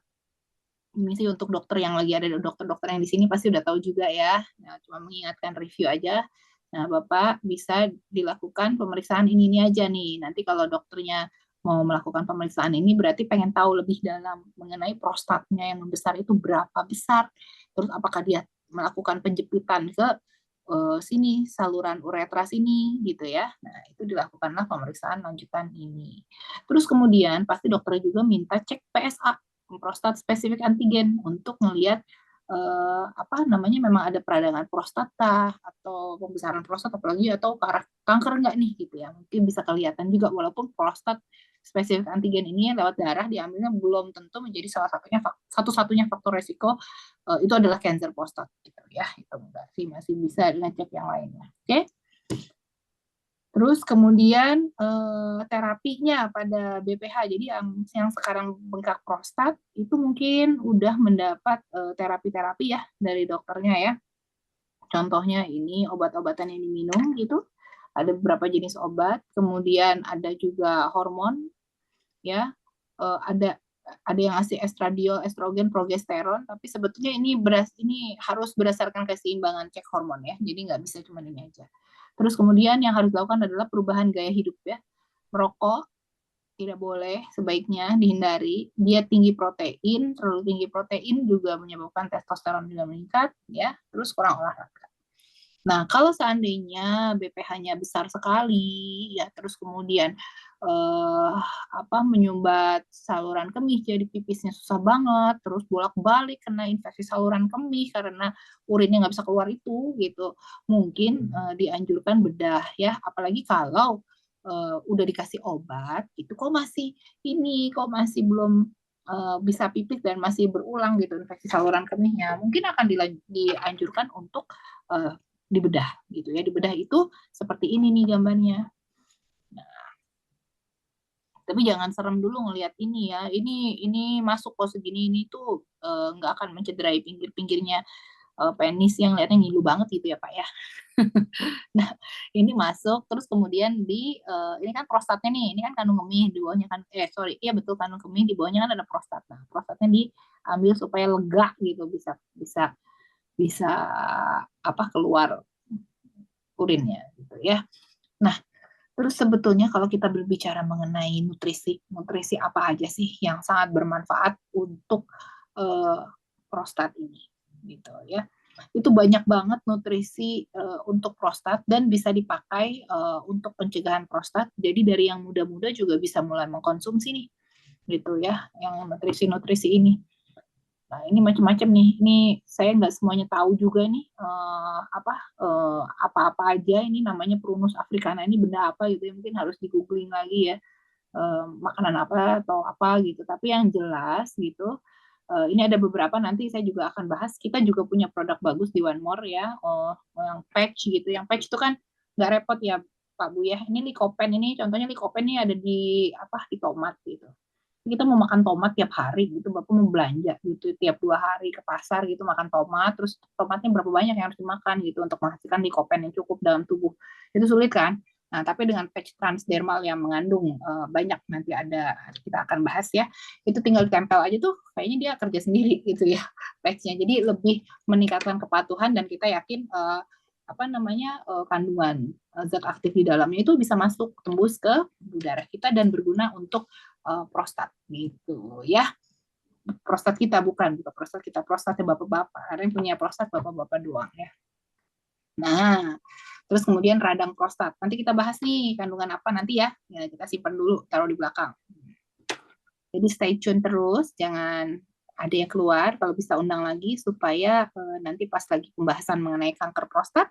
Ini sih untuk dokter yang lagi ada, dokter-dokter yang di sini pasti udah tahu juga ya. Nah, cuma mengingatkan review aja. Nah, Bapak bisa dilakukan pemeriksaan ini aja nih. Nanti kalau dokternya mau melakukan pemeriksaan ini berarti pengen tahu lebih dalam mengenai prostatnya yang membesar itu berapa besar. Terus apakah dia melakukan penjepitan ke sini saluran uretra sini gitu ya. Nah, itu dilakukanlah pemeriksaan lanjutan ini. Terus kemudian pasti dokter juga minta cek PSA, prostat spesifik antigen, untuk melihat apa namanya memang ada peradangan prostata atau pembesaran prostat apalagi atau ke arah kanker enggak nih gitu ya. Mungkin bisa kelihatan juga walaupun prostat spesifik antigen ini lewat darah diambilnya belum tentu menjadi salah satunya satu-satunya faktor resiko itu adalah cancer prostat gitu ya. Itu enggak sih, masih bisa ngecek yang lainnya. Oke. Terus kemudian terapinya pada BPH, jadi yang sekarang bengkak prostat itu mungkin udah mendapat terapi-terapi ya dari dokternya ya. Contohnya ini obat-obatan yang diminum gitu, ada beberapa jenis obat, kemudian ada juga hormon, ya, ada yang ngasih estradiol, estrogen, progesteron, tapi sebetulnya ini harus berdasarkan keseimbangan cek hormon ya, jadi nggak bisa cuma ini aja. Terus kemudian yang harus dilakukan adalah perubahan gaya hidup ya, merokok tidak boleh, sebaiknya dihindari. Dia tinggi protein, terlalu tinggi protein juga menyebabkan testosteron juga meningkat ya, terus kurang olahraga. Nah, kalau seandainya BPH-nya besar sekali, ya terus kemudian menyumbat saluran kemih, jadi pipisnya susah banget, terus bolak-balik kena infeksi saluran kemih karena urinnya nggak bisa keluar itu, gitu. Mungkin dianjurkan bedah ya, apalagi kalau udah dikasih obat, itu kok masih belum bisa pipis dan masih berulang gitu infeksi saluran kemihnya, mungkin akan dianjurkan untuk dibedah gitu ya. Dibedah itu seperti ini nih gambarnya. Nah, tapi jangan serem dulu ngelihat ini ya. Ini masuk kok segini, ini tuh nggak akan mencederai pinggir-pinggirnya penis yang lihatnya ngilu banget gitu ya Pak ya. Nah, ini masuk terus kemudian ini kan prostatnya nih, ini kan kandung kemih, di bawahnya kan iya betul, kandung kemih, di bawahnya kan ada prostat. Nah, prostatnya diambil supaya lega gitu, bisa bisa bisa keluar urinnya gitu ya. Nah, terus sebetulnya kalau kita berbicara mengenai nutrisi apa aja sih yang sangat bermanfaat untuk prostat ini, gitu ya. Itu banyak banget nutrisi untuk prostat dan bisa dipakai untuk pencegahan prostat. Jadi dari yang muda-muda juga bisa mulai mengkonsumsi nih, gitu ya, yang nutrisi-nutrisi ini. Nah, ini macam-macam nih. Ini saya nggak semuanya tahu juga nih apa-apa aja. Ini namanya Prunus africana, ini benda apa gitu ya. Mungkin harus di googling lagi ya. Makanan apa atau apa gitu. Tapi yang jelas gitu, ini ada beberapa nanti saya juga akan bahas. Kita juga punya produk bagus di One More ya. Yang patch gitu. Yang patch itu kan nggak repot ya Pak Bu ya. Ini Lycopene, ini contohnya Lycopene ini ada di tomat gitu. Kita mau makan tomat tiap hari gitu, Bapak mau belanja gitu tiap 2 hari ke pasar gitu makan tomat, terus tomatnya berapa banyak yang harus dimakan gitu untuk menghasilkan lycopene yang cukup dalam tubuh. Itu sulit kan? Nah, tapi dengan patch transdermal yang mengandung banyak, nanti kita akan bahas ya, itu tinggal ditempel aja tuh kayaknya dia kerja sendiri gitu ya patchnya. Jadi lebih meningkatkan kepatuhan dan kita yakin kandungan zat aktif di dalamnya itu bisa masuk tembus ke darah kita dan berguna untuk prostat gitu ya. Prostat kita bukan prostat kita, prostatnya bapak-bapak. Ada yang punya prostat bapak-bapak doang ya. Nah, terus kemudian radang prostat. Nanti kita bahas nih kandungan apa nanti ya. Ya kita simpan dulu, taruh di belakang. Jadi stay tune terus, jangan ada yang keluar, kalau bisa undang lagi supaya nanti pas lagi pembahasan mengenai kanker prostat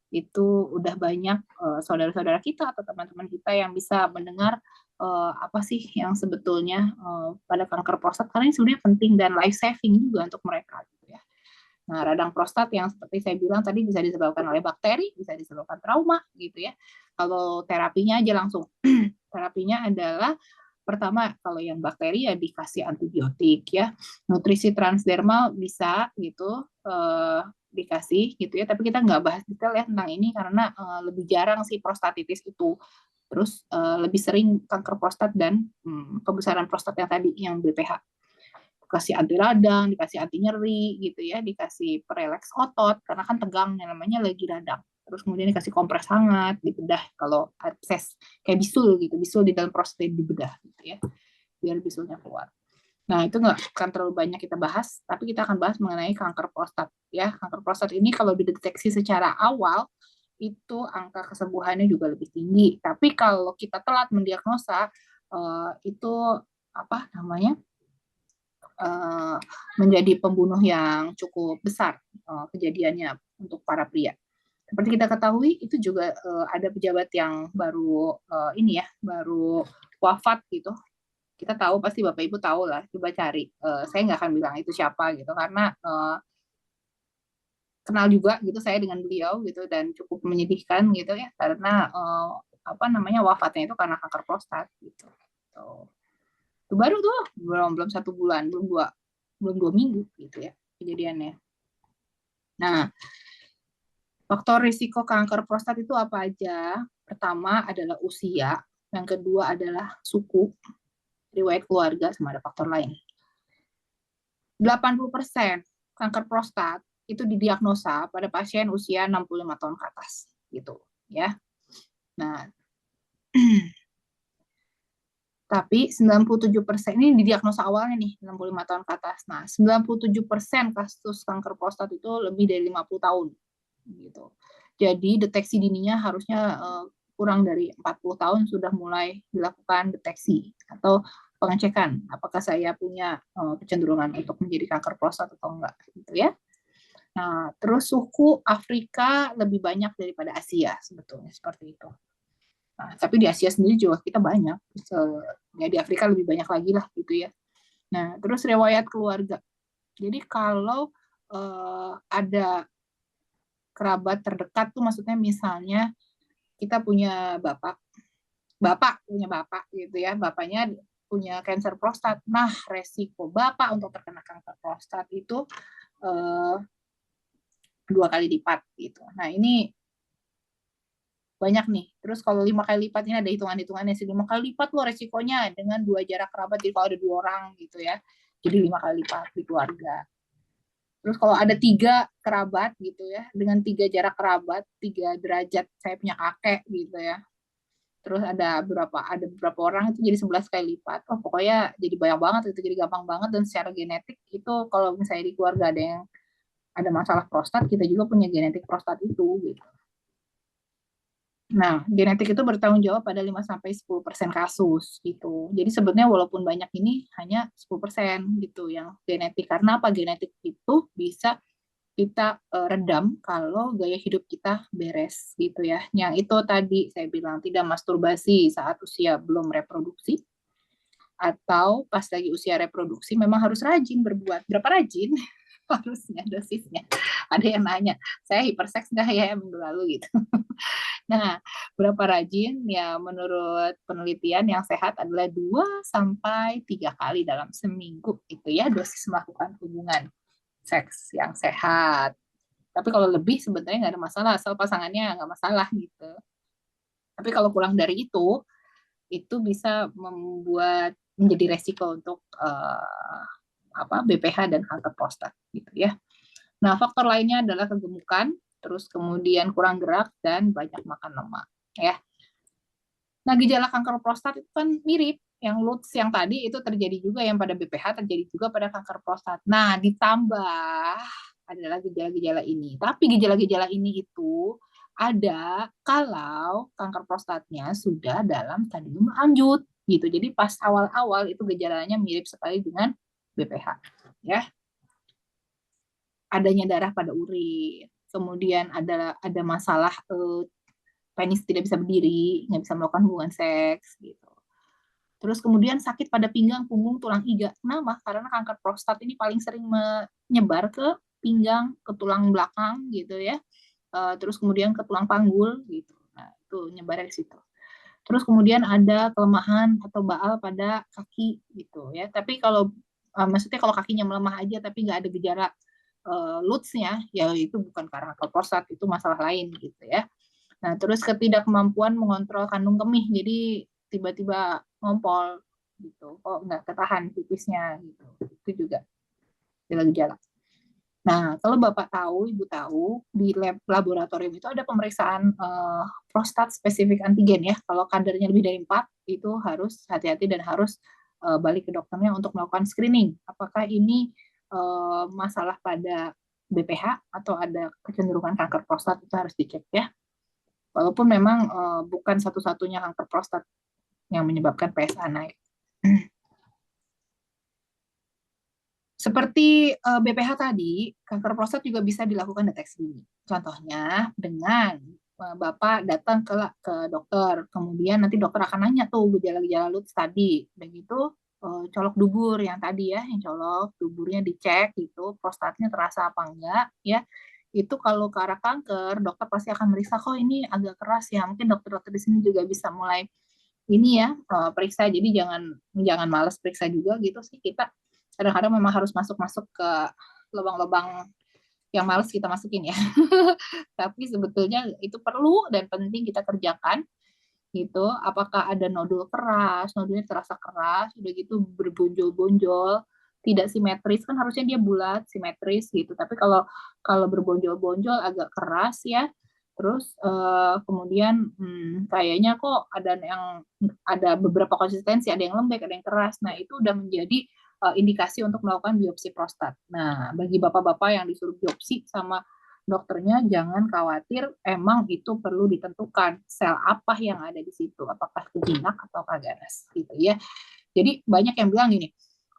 itu udah banyak saudara-saudara kita atau teman-teman kita yang bisa mendengar apa sih yang sebetulnya pada kanker prostat, karena ini sebenarnya penting dan life saving juga untuk mereka gitu ya. Nah, radang prostat yang seperti saya bilang tadi bisa disebabkan oleh bakteri, bisa disebabkan trauma gitu ya. Kalau terapinya aja langsung terapinya adalah pertama kalau yang bakteri ya dikasih antibiotik ya, nutrisi transdermal bisa gitu dikasih gitu ya, tapi kita nggak bahas detail ya tentang ini karena lebih jarang sih prostatitis itu, terus lebih sering kanker prostat dan pembesaran prostat yang tadi yang BPH, dikasih anti radang, dikasih anti nyeri gitu ya, dikasih perelaks otot karena kan tegang yang namanya lagi radang, terus kemudian dikasih kompres hangat, dibedah kalau abses kayak bisul gitu, bisul di dalam prostat dibedah gitu ya biar bisulnya keluar. Nah, itu nggak akan terlalu banyak kita bahas, tapi kita akan bahas mengenai kanker prostat. Ya, kanker prostat ini kalau dideteksi secara awal, itu angka kesembuhannya juga lebih tinggi. Tapi kalau kita telat mendiagnosa, itu menjadi pembunuh yang cukup besar kejadiannya untuk para pria. Seperti kita ketahui, itu juga ada pejabat yang baru baru wafat gitu. Kita tahu, pasti Bapak Ibu tahu lah, coba cari. Saya nggak akan bilang itu siapa gitu, karena kenal juga gitu saya dengan beliau gitu, dan cukup menyedihkan gitu ya, karena wafatnya itu karena kanker prostat gitu. Itu baru tuh, belum 1 bulan, belum 2 minggu gitu ya kejadiannya. Nah, faktor risiko kanker prostat itu apa aja? Pertama adalah usia, yang kedua adalah suku, riwayat keluarga, sama ada faktor lain. 80% kanker prostat itu didiagnosa pada pasien usia 65 tahun ke atas gitu ya. Nah, tapi 97% ini didiagnosa awalnya nih 65 tahun ke atas. Nah, 97% kasus kanker prostat itu lebih dari 50 tahun gitu. Jadi deteksi dininya harusnya kurang dari 40 tahun sudah mulai dilakukan deteksi atau pengecekan apakah saya punya kecenderungan untuk menjadi kanker prostat atau enggak gitu ya. Nah, terus suku Afrika lebih banyak daripada Asia sebetulnya seperti itu. Nah, tapi di Asia sendiri juga kita banyak. Ya di Afrika lebih banyak lagi lah gitu ya. Nah, terus riwayat keluarga. Jadi kalau ada kerabat terdekat tuh maksudnya misalnya kita punya bapak punya bapak gitu ya, bapaknya punya kanker prostat. Nah, resiko bapak untuk terkena kanker prostat itu 2 kali lipat gitu. Nah, ini banyak nih. Terus kalau 5 kali lipat ini ada hitungan-hitungannya sih. 5 kali lipat loh resikonya dengan 2 jarak kerabat. Jadi kalau ada 2 orang gitu ya. Jadi 5 kali lipat di keluarga. Terus kalau ada 3 kerabat gitu ya, dengan 3 jarak kerabat, 3 derajat saya punya kakek gitu ya. Terus ada beberapa orang itu jadi 11 kali lipat. Oh, pokoknya jadi banyak banget itu, jadi gampang banget. Dan secara genetik itu kalau misalnya di keluarga ada yang ada masalah prostat, kita juga punya genetik prostat itu gitu. Nah, genetik itu bertanggung jawab pada 5-10% kasus gitu. Jadi sebenarnya walaupun banyak ini hanya 10% gitu yang genetik. Karena apa? Genetik itu bisa kita redam kalau gaya hidup kita beres gitu ya. Yang itu tadi saya bilang tidak masturbasi saat usia belum reproduksi, atau pas lagi usia reproduksi memang harus rajin berbuat. Berapa rajin? Harusnya dosisnya. Ada yang nanya, saya hiperseks nggak ya minggu lalu gitu. Nah, berapa rajin? Ya, menurut penelitian yang sehat adalah 2-3 kali dalam seminggu itu ya dosis melakukan hubungan seks yang sehat. Tapi kalau lebih sebenarnya nggak ada masalah, asal pasangannya nggak masalah gitu. Tapi kalau kurang dari itu bisa membuat menjadi resiko untuk BPH dan kanker prostat gitu ya. Nah, faktor lainnya adalah kegemukan, terus kemudian kurang gerak dan banyak makan lemak ya. Nah, gejala kanker prostat itu kan mirip yang LUTS yang tadi itu terjadi juga yang pada BPH terjadi juga pada kanker prostat. Nah, ditambah adalah gejala-gejala ini. Tapi gejala-gejala ini itu ada kalau kanker prostatnya sudah dalam stadium lanjut gitu. Jadi pas awal-awal itu gejalanya mirip sekali dengan BPH ya. Adanya darah pada urin, kemudian ada masalah penis tidak bisa berdiri, nggak bisa melakukan hubungan seks gitu. Terus kemudian sakit pada pinggang, punggung, tulang iga. Kenapa? Karena kanker prostat ini paling sering menyebar ke pinggang, ke tulang belakang gitu ya. Terus kemudian ke tulang panggul gitu. Nah, itu nyebarnya di situ. Terus kemudian ada kelemahan atau baal pada kaki gitu ya. Tapi kalau maksudnya kalau kakinya melemah aja tapi nggak ada gejala LUTS-nya, ya itu bukan karena kanker prostat, itu masalah lain gitu ya. Nah, terus ketidakmampuan mengontrol kandung kemih, jadi tiba-tiba ngompol gitu, kok nggak ketahan pipisnya gitu, itu juga gejala-gejala. Nah, kalau Bapak tahu, Ibu tahu, di lab laboratorium itu ada pemeriksaan prostat spesifik antigen ya. Kalau kadarnya lebih dari 4, itu harus hati-hati dan harus balik ke dokternya untuk melakukan screening. Apakah ini masalah pada BPH atau ada kecenderungan kanker prostat, itu harus dicek ya. Walaupun memang bukan satu-satunya kanker prostat yang menyebabkan PSA naik. Seperti BPH tadi, kanker prostat juga bisa dilakukan deteksi dini. Contohnya dengan Bapak datang ke dokter, kemudian nanti dokter akan nanya tuh gejala-gejala LUTS tadi. Begitu colok dubur yang tadi ya, yang colok duburnya dicek gitu, prostatnya terasa apa enggak ya. Itu kalau ke arah kanker, dokter pasti akan meriksa, kok ini agak keras ya. Mungkin dokter-dokter di sini juga bisa mulai ini ya, periksa. Jadi jangan malas periksa juga gitu sih. Kita kadang-kadang memang harus masuk-masuk ke lubang-lubang yang males kita masukin ya. Tapi sebetulnya itu perlu dan penting kita kerjakan gitu, apakah ada nodul keras, nodulnya terasa keras, udah gitu berbonjol-bonjol, tidak simetris, kan harusnya dia bulat, simetris gitu. Tapi kalau kalau berbonjol-bonjol agak keras ya, terus kemudian kayaknya kok ada beberapa konsistensi, ada yang lembek, ada yang keras. Nah, itu udah menjadi indikasi untuk melakukan biopsi prostat. Nah, bagi bapak-bapak yang disuruh biopsi sama dokternya jangan khawatir, emang itu perlu ditentukan sel apa yang ada di situ, apakah kejinak atau ganas gitu ya. Jadi banyak yang bilang gini,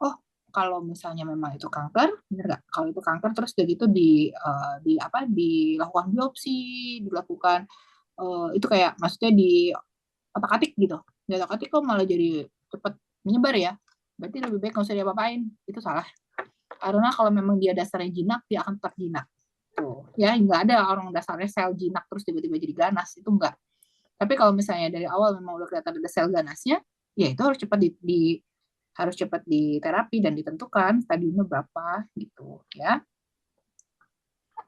oh kalau misalnya memang itu kanker, bener nggak? Kalau itu kanker terus udah gitu dilakukan biopsi, dilakukan itu kayak maksudnya di otak-atik gitu. Di otak-atik kok malah jadi cepat menyebar ya. Berarti lebih baik nggak usah diapa-apain. Itu salah. Karena kalau memang dia dasarnya jinak, dia akan tetap jinak tuh ya, nggak ada orang dasarnya sel jinak terus tiba-tiba jadi ganas, itu enggak. Tapi kalau misalnya dari awal memang udah kelihatan ada sel ganasnya, ya itu harus cepat harus cepat diterapi dan ditentukan stadiumnya berapa gitu ya.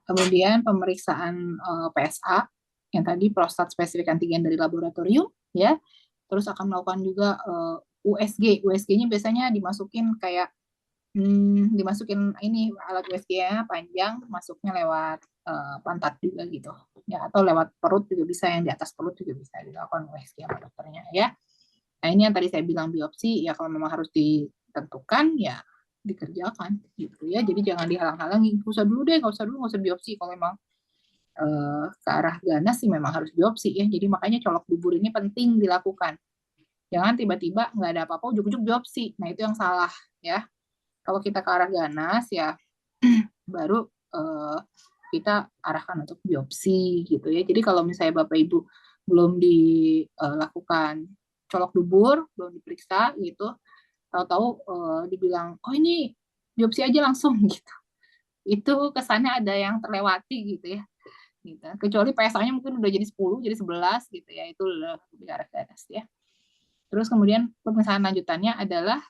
Kemudian pemeriksaan PSA yang tadi prostat spesifik antigen dari laboratorium ya, terus akan melakukan juga USG. USG-nya biasanya dimasukin kayak dimasukin ini alat USG-nya panjang, masuknya lewat pantat juga gitu ya, atau lewat perut juga bisa, yang di atas perut juga bisa dilakukan USG sama dokternya ya. Nah, ini yang tadi saya bilang biopsi ya, kalau memang harus ditentukan ya dikerjakan gitu ya, jadi jangan dihalang-halangi, nggak usah dulu deh, nggak usah biopsi. Kalau memang ke arah ganas sih memang harus biopsi ya, jadi makanya colok dubur ini penting dilakukan, jangan tiba-tiba nggak ada apa-apa ujuk-ujuk biopsi, nah itu yang salah ya. Kalau kita ke arah ganas ya baru kita arahkan untuk biopsi gitu ya. Jadi kalau misalnya Bapak Ibu belum dilakukan colok dubur, belum diperiksa gitu, tahu-tahu dibilang, oh ini biopsi aja langsung gitu. Itu kesannya ada yang terlewati gitu ya. Gitu. Kecuali PSA-nya mungkin udah jadi 10, jadi 11 gitu ya, itu lebih ke arah ganas ya. Terus kemudian pemeriksaan lanjutannya adalah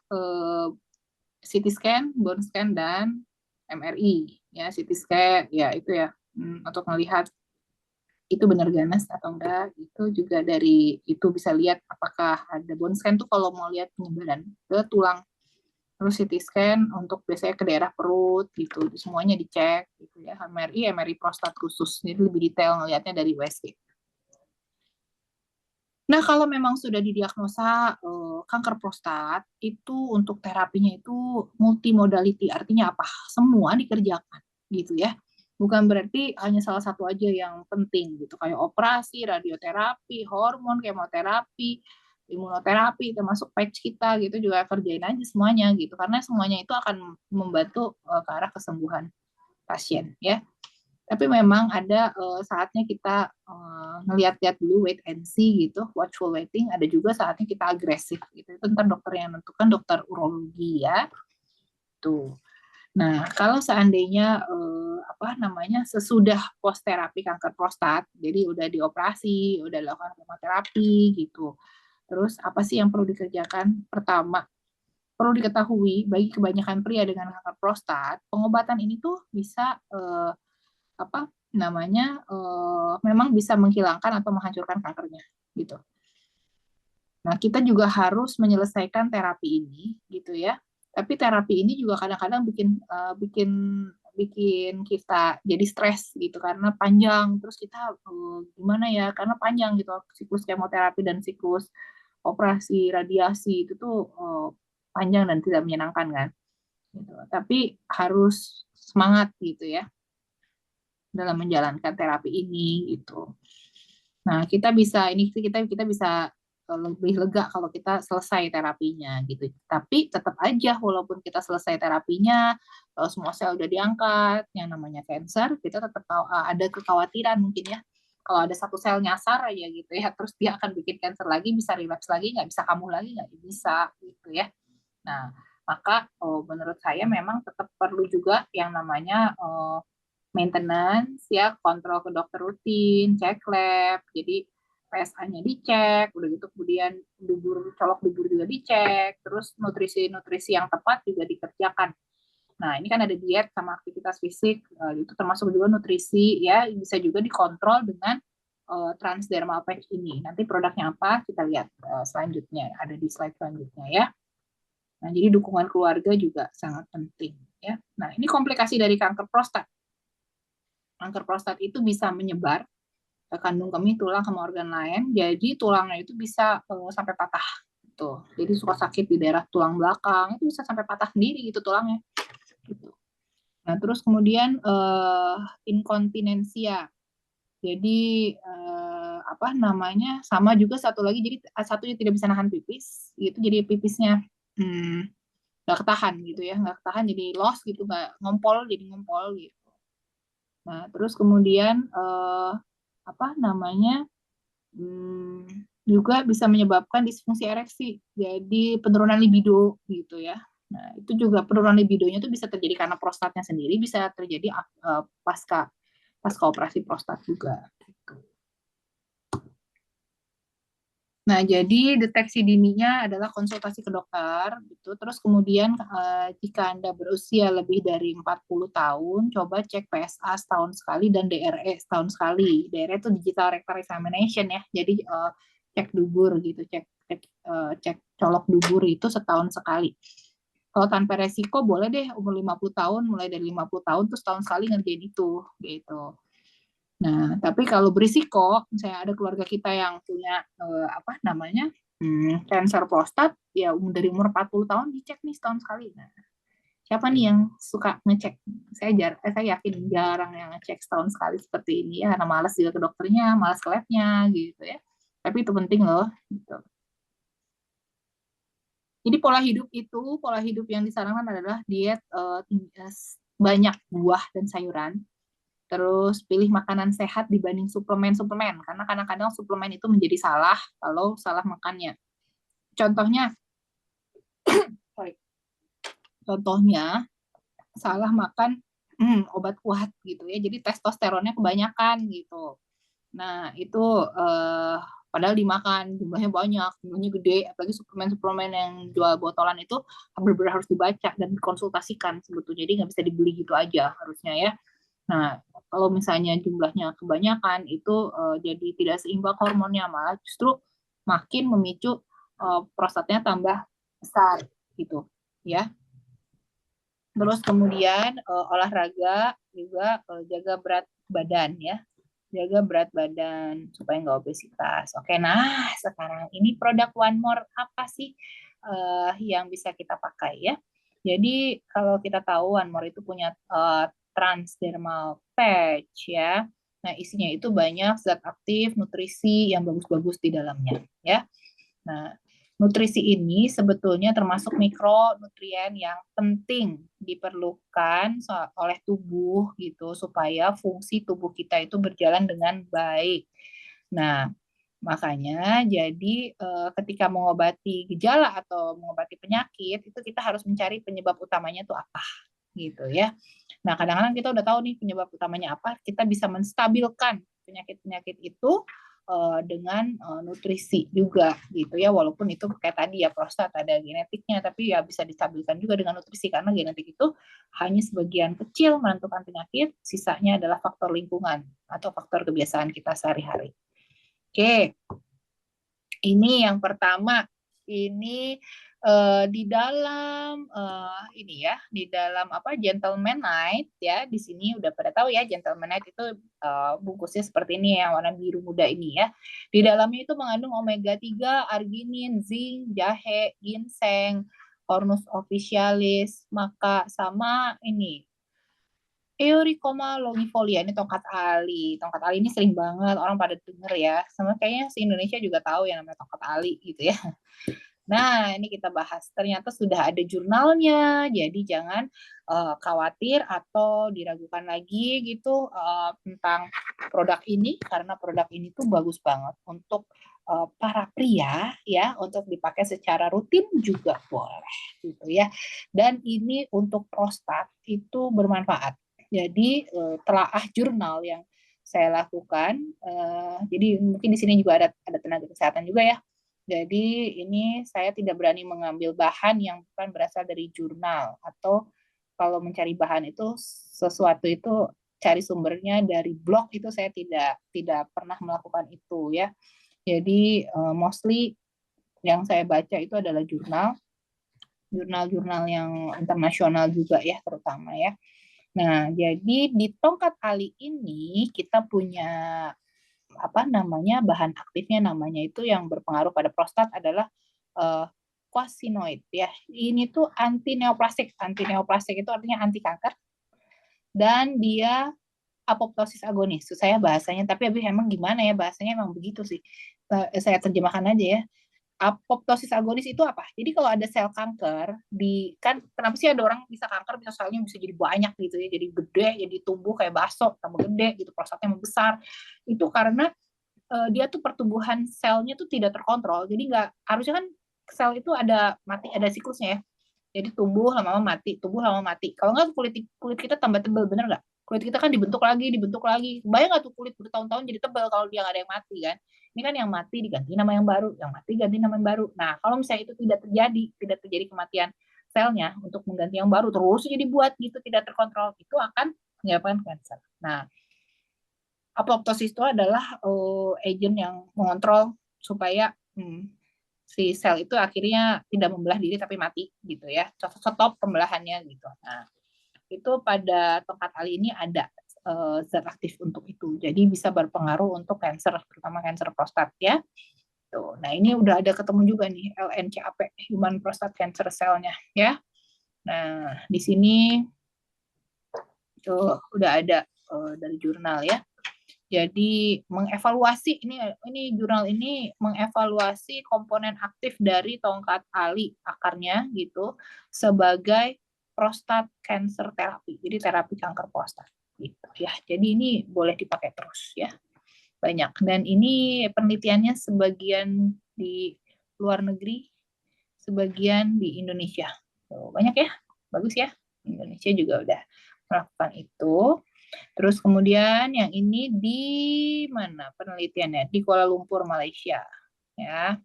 CT scan, bone scan, dan MRI. Ya, CT scan, ya itu ya, untuk melihat itu benar ganas atau enggak. Itu juga dari itu bisa lihat apakah ada bone scan tuh kalau mau lihat penyebaran ke tulang. Terus CT scan untuk biasanya ke daerah perut gitu, semuanya dicek gitu ya. MRI prostat khusus, jadi lebih detail ngelihatnya dari USG. Nah, kalau memang sudah didiagnosa kanker prostat, itu untuk terapinya itu multimodality, artinya apa? Semua dikerjakan, gitu ya. Bukan berarti hanya salah satu aja yang penting, gitu. Kayak operasi, radioterapi, hormon, kemoterapi, imunoterapi, termasuk patch kita, gitu juga kerjain aja semuanya, gitu. Karena semuanya itu akan membantu ke arah kesembuhan pasien, ya. Tapi memang ada saatnya kita ngeliat-liat dulu, wait and see gitu, watchful waiting. Ada juga saatnya kita agresif gitu. Itu ntar dokter yang menentukan, dokter urologi ya. Tuh. Nah, kalau seandainya sesudah post terapi kanker prostat, jadi udah dioperasi, udah dilakukan kemoterapi gitu. Terus apa sih yang perlu dikerjakan? Pertama, perlu diketahui bagi kebanyakan pria dengan kanker prostat, pengobatan ini tuh bisa memang bisa menghilangkan atau menghancurkan kankernya gitu. Nah, kita juga harus menyelesaikan terapi ini gitu ya. Tapi terapi ini juga kadang-kadang bikin kita jadi stres gitu karena panjang. Terus kita gimana ya? Karena panjang gitu siklus kemoterapi dan siklus operasi radiasi itu tuh panjang dan tidak menyenangkan kan. Gitu. Tapi harus semangat gitu ya dalam menjalankan terapi ini gitu. Nah, kita bisa lebih lega kalau kita selesai terapinya gitu. Tapi tetap aja walaupun kita selesai terapinya, semua sel udah diangkat, yang namanya cancer, kita tetap ada kekhawatiran mungkin ya. Kalau ada satu sel nyasar aja gitu ya, terus dia akan bikin cancer lagi, bisa relapse lagi, nggak bisa kambuh lagi, nggak bisa gitu ya. Nah, maka menurut saya memang tetap perlu juga yang namanya maintenance ya, kontrol ke dokter rutin, cek lab, jadi PSA-nya dicek, udah gitu kemudian colok dubur juga dicek, terus nutrisi yang tepat juga dikerjakan. Nah, ini kan ada diet sama aktivitas fisik, itu termasuk juga nutrisi ya, bisa juga dikontrol dengan transdermal patch ini. Nanti produknya apa kita lihat selanjutnya, ada di slide selanjutnya ya. Nah, jadi dukungan keluarga juga sangat penting ya. Nah, ini komplikasi dari kanker prostat. Kanker prostat itu bisa menyebar ke kandung kemih, tulang, sama organ lain. Jadi tulangnya itu bisa sampai patah. Gitu. Jadi suka sakit di daerah tulang belakang, itu bisa sampai patah sendiri gitu tulangnya. Gitu. Nah, terus kemudian inkontinensia. Jadi apa namanya? Sama juga satu lagi, jadi satunya tidak bisa nahan pipis, itu jadi pipisnya nggak ketahan gitu ya, nggak ketahan jadi loss gitu, nggak ngompol jadi ngompol gitu. Nah, terus kemudian apa namanya? Juga bisa menyebabkan disfungsi ereksi, jadi penurunan libido gitu ya. Nah, itu juga penurunan libidonya itu bisa terjadi karena prostatnya sendiri, bisa terjadi pasca operasi prostat juga. Gitu. Nah, jadi deteksi dininya adalah konsultasi ke dokter, gitu. Terus kemudian jika Anda berusia lebih dari 40 tahun, coba cek PSA setahun sekali dan DRE setahun sekali. DRE itu digital rectal examination ya. Jadi cek dubur gitu, cek colok dubur itu setahun sekali. Kalau tanpa resiko boleh deh umur 50 tahun, mulai dari 50 tahun terus setahun sekali ngerjain itu gitu. Nah, tapi kalau berisiko, misalnya ada keluarga kita yang punya apa namanya kanker prostat, ya dari umur 40 tahun dicek nih setahun sekali. Nah, siapa nih yang suka ngecek? Saya yakin jarang yang ngecek setahun sekali seperti ini ya, karena malas juga ke dokternya, malas ke labnya gitu ya. Tapi itu penting loh. Gitu. Jadi pola hidup yang disarankan adalah diet banyak buah dan sayuran. Terus pilih makanan sehat dibanding suplemen-suplemen, karena kadang-kadang suplemen itu menjadi salah kalau salah makannya. Contohnya, contohnya salah makan obat kuat gitu ya, jadi testosteronnya kebanyakan gitu. Nah itu padahal dimakan jumlahnya banyak, jumlahnya gede, apalagi suplemen-suplemen yang jual botolan itu benar-benar harus dibaca dan dikonsultasikan sebetulnya, jadi nggak bisa dibeli gitu aja harusnya ya. Nah, kalau misalnya jumlahnya kebanyakan itu jadi tidak seimbang hormonnya, malah justru makin memicu prostatnya tambah besar gitu, ya. Terus kemudian olahraga juga jaga berat badan ya, jaga berat badan supaya nggak obesitas. Oke, nah sekarang ini produk One More apa sih yang bisa kita pakai ya? Jadi kalau kita tahu One More itu punya transdermal patch ya. Nah, isinya itu banyak zat aktif, nutrisi yang bagus-bagus di dalamnya ya. Nah, nutrisi ini sebetulnya termasuk mikronutrien yang penting diperlukan oleh tubuh gitu supaya fungsi tubuh kita itu berjalan dengan baik. Nah, makanya jadi ketika mengobati gejala atau mengobati penyakit itu kita harus mencari penyebab utamanya itu apa gitu ya. Nah, kadang-kadang kita udah tahu nih penyebab utamanya apa, kita bisa menstabilkan penyakit-penyakit itu dengan nutrisi juga gitu ya, walaupun itu kayak tadi ya prostat ada genetiknya, tapi ya bisa distabilkan juga dengan nutrisi karena genetik itu hanya sebagian kecil menentukan penyakit, sisanya adalah faktor lingkungan atau faktor kebiasaan kita sehari-hari. Oke, ini yang pertama. Ini di dalam ini ya, di dalam apa Gentleman Night ya, di sini udah pada tahu ya Gentleman Night itu bungkusnya seperti ini yang warna biru muda ini ya. Di dalamnya itu mengandung omega 3, arginin, zinc, jahe, ginseng, Cornus officinalis, maka sama ini Eurykoma longifolia, ini tongkat ali. Tongkat ali ini sering banget orang pada denger ya. Sama kayaknya se Indonesia juga tahu yang namanya tongkat ali gitu ya. Nah, ini kita bahas. Ternyata sudah ada jurnalnya, jadi jangan khawatir atau diragukan lagi gitu tentang produk ini, karena produk ini tuh bagus banget untuk para pria ya, untuk dipakai secara rutin juga boleh gitu ya. Dan ini untuk prostat itu bermanfaat. Jadi telaah jurnal yang saya lakukan, jadi mungkin di sini juga ada tenaga kesehatan juga ya. Jadi ini saya tidak berani mengambil bahan yang bukan berasal dari jurnal, atau kalau mencari bahan itu sesuatu itu cari sumbernya dari blog itu saya tidak pernah melakukan itu ya. Jadi mostly yang saya baca itu adalah jurnal-jurnal yang internasional juga ya terutama ya. Nah, jadi di tongkat ali ini kita punya bahan aktifnya namanya itu yang berpengaruh pada prostat adalah quasinoid ya. Ini tuh anti neoplastik. Anti neoplastik itu artinya anti kanker dan dia apoptosis agonis. Saya bahasanya, tapi emang gimana ya bahasanya emang begitu sih. Saya terjemahkan aja ya. Apoptosis agonis itu apa? Jadi kalau ada sel kanker kan kenapa sih ada orang bisa kanker bisa selnya bisa jadi banyak gitu ya, jadi gede, jadi tumbuh kayak bakso, tambah gede gitu, prostatnya membesar. Itu karena dia tuh pertumbuhan selnya tuh tidak terkontrol. Jadi nggak harusnya kan sel itu ada mati, ada siklusnya ya. Jadi tumbuh lama-lama mati, tumbuh lama mati. Kalau nggak kulit kita tambah tebal, bener nggak? Kulit kita kan dibentuk lagi, dibentuk lagi. Bayang nggak tuh kulit bertahun-tahun jadi tebal kalau dia nggak ada yang mati kan? Ini kan yang mati diganti nama yang baru, yang mati ganti nama yang baru. Nah, kalau misalnya itu tidak terjadi kematian selnya untuk mengganti yang baru, terus jadi buat gitu tidak terkontrol, itu akan menyebabkan kanker. Nah, apoptosis itu adalah agent yang mengontrol supaya si sel itu akhirnya tidak membelah diri tapi mati gitu ya, stop pembelahannya gitu. Nah, itu pada tongkat ali ini ada zat aktif untuk itu, jadi bisa berpengaruh untuk kanker, terutama kanker prostat ya. Tuh, nah ini udah ada ketemu juga nih LNCAP, Human Prostate Cancer Cell-nya ya. Nah, di sini tuh udah ada dari jurnal ya. Jadi mengevaluasi ini jurnal ini mengevaluasi komponen aktif dari tongkat ali akarnya gitu sebagai prostat cancer therapy. Jadi terapi kanker prostat gitu ya. Jadi ini boleh dipakai terus ya. Banyak, dan ini penelitiannya sebagian di luar negeri, sebagian di Indonesia. Banyak ya. Bagus ya. Indonesia juga udah melakukan itu. Terus kemudian yang ini di mana penelitiannya? Di Kuala Lumpur, Malaysia. Ya.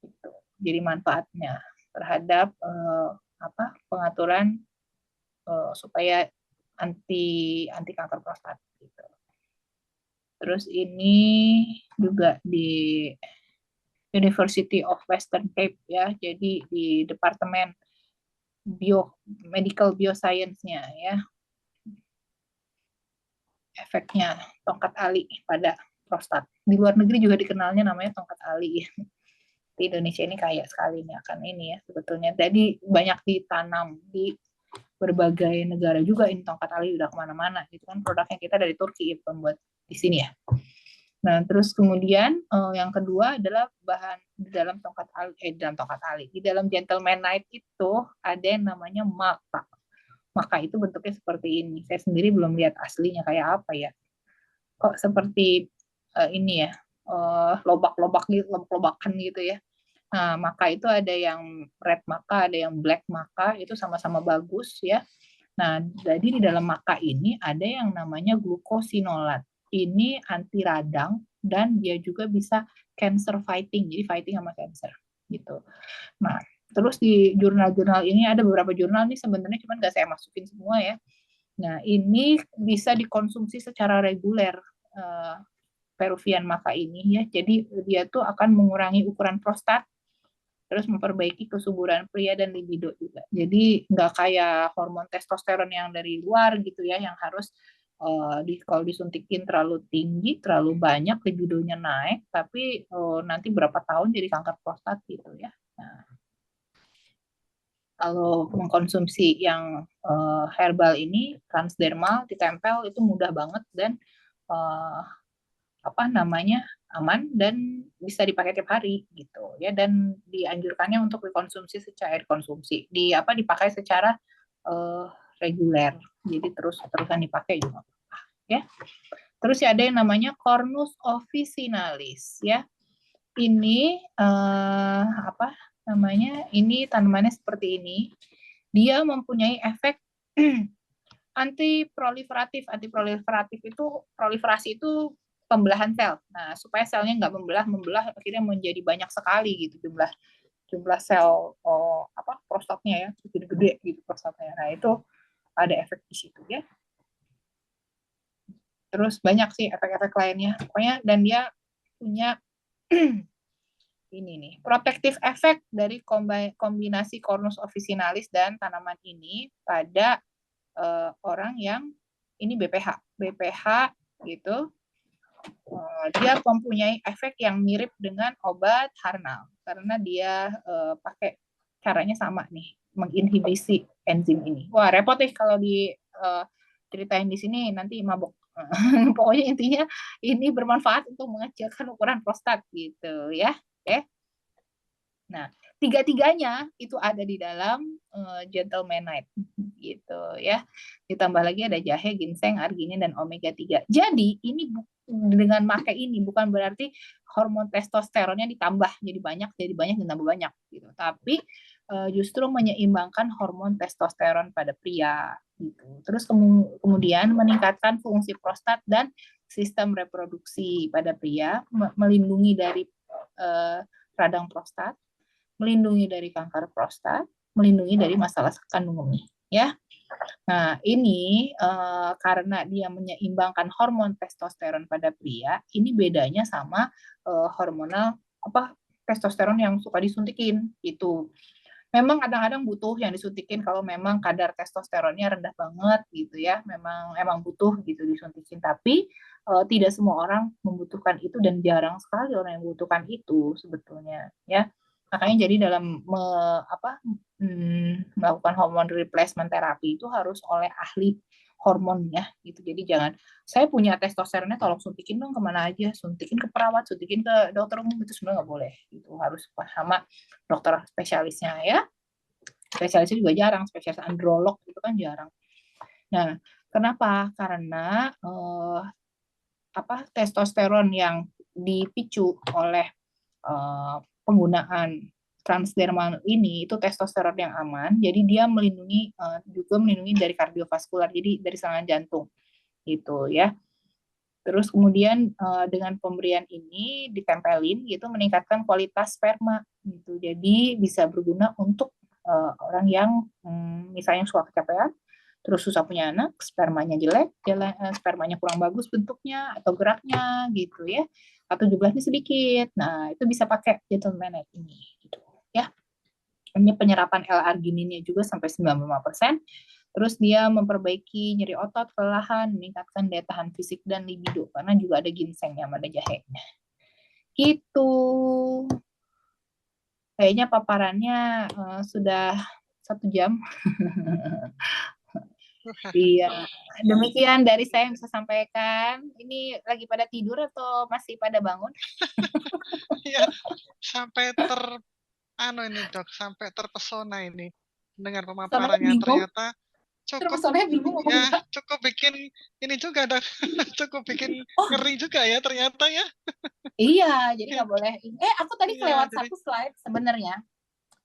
Gitu. Jadi manfaatnya terhadap pengaturan supaya anti kanker prostat gitu. Terus ini juga di University of Western Cape ya. Jadi di Departemen Medical Bioscience-nya ya. Efeknya tongkat ali pada prostat. Di luar negeri juga dikenalnya namanya tongkat ali. Di Indonesia ini kaya sekali nih akan ini ya sebetulnya. Jadi banyak ditanam di berbagai negara juga ini tongkat ali udah kemana-mana. Itu kan produknya kita dari Turki ya, buat di sini ya. Nah, terus kemudian yang kedua adalah bahan di dalam tongkat ali. Di dalam Gentlemanite itu ada yang namanya maka. Maka itu bentuknya seperti ini. Saya sendiri belum lihat aslinya kayak apa ya. Kok seperti ini ya, lobak-lobak gitu, lobak-lobakan gitu ya. Nah, maka itu ada yang red maka, ada yang black maka, itu sama-sama bagus ya. Nah, jadi di dalam maka ini ada yang namanya glukosinolat. Ini anti radang dan dia juga bisa cancer fighting, jadi fighting sama cancer gitu. Nah, terus di jurnal-jurnal ini ada beberapa jurnal nih sebenarnya cuman nggak saya masukin semua ya. Nah, ini bisa dikonsumsi secara reguler Peruvian maka ini ya. Jadi dia tuh akan mengurangi ukuran prostat, terus memperbaiki kesuburan pria dan libido juga. Jadi nggak kayak hormon testosteron yang dari luar gitu ya, yang harus kalau disuntikin terlalu tinggi, terlalu banyak, libidonya naik, tapi nanti berapa tahun jadi kanker prostat gitu ya. Nah, kalau mengkonsumsi yang herbal ini transdermal ditempel itu mudah banget dan aman dan bisa dipakai tiap hari gitu ya, dan dianjurkannya untuk dikonsumsi secara dipakai secara reguler, jadi terusan dipakai juga ya. Terus ya ada yang namanya Cornus officinalis ya. Ini ini tanamannya seperti ini. Dia mempunyai efek antiproliferatif. Antiproliferatif itu, proliferasi itu pembelahan sel. Nah, supaya selnya nggak membelah akhirnya menjadi banyak sekali gitu jumlah sel prostatnya ya, gede-gede gitu prostatnya. Nah, itu ada efek di situ ya. Terus banyak sih efek-efek lainnya. Pokoknya dan dia punya ini nih, protective effect dari kombinasi Cornus officinalis dan tanaman ini pada orang yang ini BPH. BPH gitu. Dia mempunyai efek yang mirip dengan obat Harnal karena dia pakai caranya sama nih, menginhibisi enzim ini. Wah, repot nih kalau di ceritain di sini nanti mabok. Pokoknya intinya ini bermanfaat untuk mengecilkan ukuran prostat gitu ya. Oke. Nah, tiga-tiganya itu ada di dalam gentlemanite gitu ya. Ditambah lagi ada jahe, ginseng, arginin dan omega 3. Jadi, ini dengan pakai ini bukan berarti hormon testosteronnya ditambah jadi banyak dan tambah banyak gitu. Tapi justru menyeimbangkan hormon testosteron pada pria gitu. Terus kemudian meningkatkan fungsi prostat dan sistem reproduksi pada pria, melindungi dari radang prostat, melindungi dari kanker prostat, melindungi dari masalah kandung kemih, ya. Nah, ini karena dia menyeimbangkan hormon testosteron pada pria, ini bedanya sama hormonal testosteron yang suka disuntikin itu. Memang kadang-kadang butuh yang disuntikin kalau memang kadar testosteronnya rendah banget gitu ya. Memang butuh gitu disuntikin, tapi tidak semua orang membutuhkan itu dan jarang sekali orang yang membutuhkan itu sebetulnya ya. Makanya jadi dalam melakukan hormone replacement terapi itu harus oleh ahli hormonnya gitu. Jadi jangan saya punya testosteronnya tolong suntikin dong kemana aja, suntikin ke perawat, suntikin ke dokter umum, itu sebenarnya nggak boleh. Itu harus sama dokter spesialisnya ya. Spesialisnya juga jarang, spesialis androlog itu kan jarang. Nah, kenapa? Karena testosteron yang dipicu oleh penggunaan transdermal ini itu testosteron yang aman, jadi dia juga melindungi dari kardiovaskular, jadi dari serangan jantung gitu ya. Terus kemudian dengan pemberian ini ditempelin gitu meningkatkan kualitas sperma gitu, jadi bisa berguna untuk orang yang misalnya suka kecapean, terus susah punya anak, spermanya jelek, spermanya kurang bagus bentuknya atau geraknya gitu ya, atau jumlahnya sedikit. Nah, itu bisa pakai gentleman ini gitu ya. Ini penyerapan L-argininnya juga sampai 95%. Terus dia memperbaiki nyeri otot, kelelahan, meningkatkan daya tahan fisik dan libido karena juga ada ginsengnya, ada jahenya. Gitu. Kayaknya paparannya sudah 1 jam. Iya, demikian dari saya yang bisa sampaikan. Ini lagi pada tidur atau masih pada bangun? Ya, sampai ini dok, sampai terpesona ini dengan pemaparannya. Ternyata cukup bikin ini juga dok, cukup bikin ngeri juga ya ternyata ya. Iya, jadi nggak boleh. Aku tadi kelewat satu slide sebenarnya.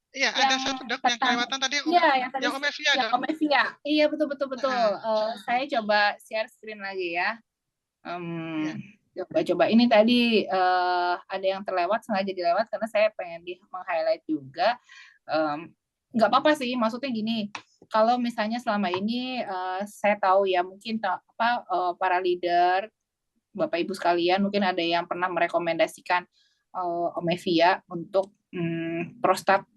Iya, ada satu dok yang kelewatan tadi. Iya, yang tadi yang Omevia dok. Omevia. Iya, betul. Saya coba share screen lagi ya. Coba ini tadi ada yang terlewat, sengaja dilewat karena saya pengen meng-highlight juga. Nggak apa-apa sih, maksudnya gini, kalau misalnya selama ini saya tahu ya mungkin para leader, Bapak Ibu sekalian, mungkin ada yang pernah merekomendasikan Omevia untuk prostat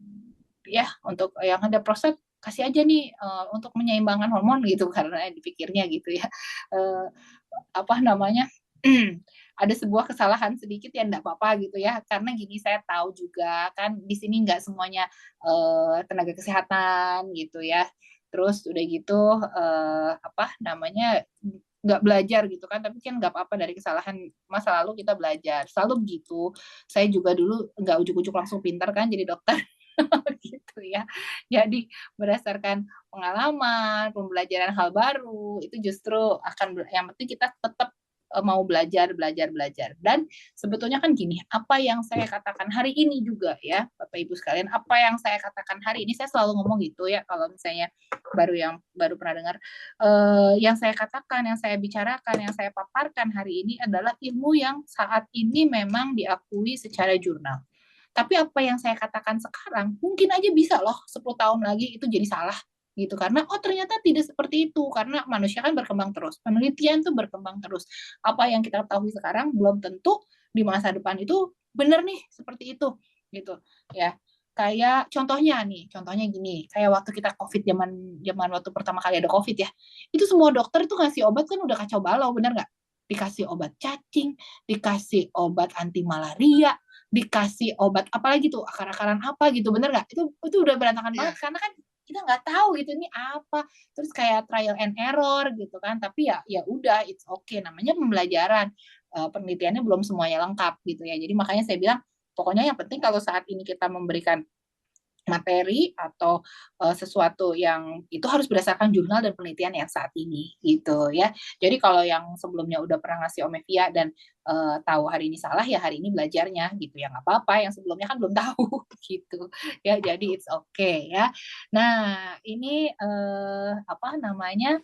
ya, untuk yang ada prostat kasih aja nih untuk menyeimbangkan hormon gitu karena dipikirnya gitu ya. Ada sebuah kesalahan sedikit ya enggak apa-apa gitu ya, karena gini, saya tahu juga kan di sini nggak semuanya tenaga kesehatan gitu ya, terus udah gitu nggak belajar gitu kan, tapi kan nggak apa-apa, dari kesalahan masa lalu kita belajar, selalu begitu. Saya juga dulu nggak ujuk-ujuk langsung pintar kan jadi dokter gitu ya. Jadi berdasarkan pengalaman, pembelajaran hal baru, itu justru yang penting kita tetap mau belajar. Dan sebetulnya kan gini, apa yang saya katakan hari ini juga ya, Bapak Ibu sekalian, apa yang saya katakan hari ini, saya selalu ngomong gitu ya, kalau misalnya baru pernah dengar, yang saya katakan, yang saya bicarakan, yang saya paparkan hari ini adalah ilmu yang saat ini memang diakui secara jurnal. Tapi apa yang saya katakan sekarang, mungkin aja bisa loh 10 tahun lagi itu jadi salah. gitu, karena ternyata tidak seperti itu, karena manusia kan berkembang terus, penelitian tuh berkembang terus, apa yang kita ketahui sekarang belum tentu di masa depan itu benar nih seperti itu gitu ya. Kayak contohnya gini, kayak waktu kita COVID, zaman zaman waktu pertama kali ada COVID ya, itu semua dokter itu ngasih obat kan udah kacau balau, benar nggak? Dikasih obat cacing, dikasih obat anti malaria, dikasih obat apalagi tuh, akar-akaran apa gitu, bener nggak? Itu udah berantakan Iya. banget karena kan kita nggak tahu gitu ini apa, terus kayak trial and error gitu kan. Tapi ya ya udah, it's okay, namanya pembelajaran. Penelitiannya belum semuanya lengkap gitu ya. Jadi makanya saya bilang pokoknya yang penting kalau saat ini kita memberikan materi atau sesuatu yang itu harus berdasarkan jurnal dan penelitian yang saat ini gitu ya. Jadi kalau yang sebelumnya udah pernah ngasih Omevia dan tahu hari ini salah ya hari ini belajarnya gitu ya nggak apa-apa, yang sebelumnya kan belum tahu gitu ya, jadi it's okay ya. Nah ini apa namanya,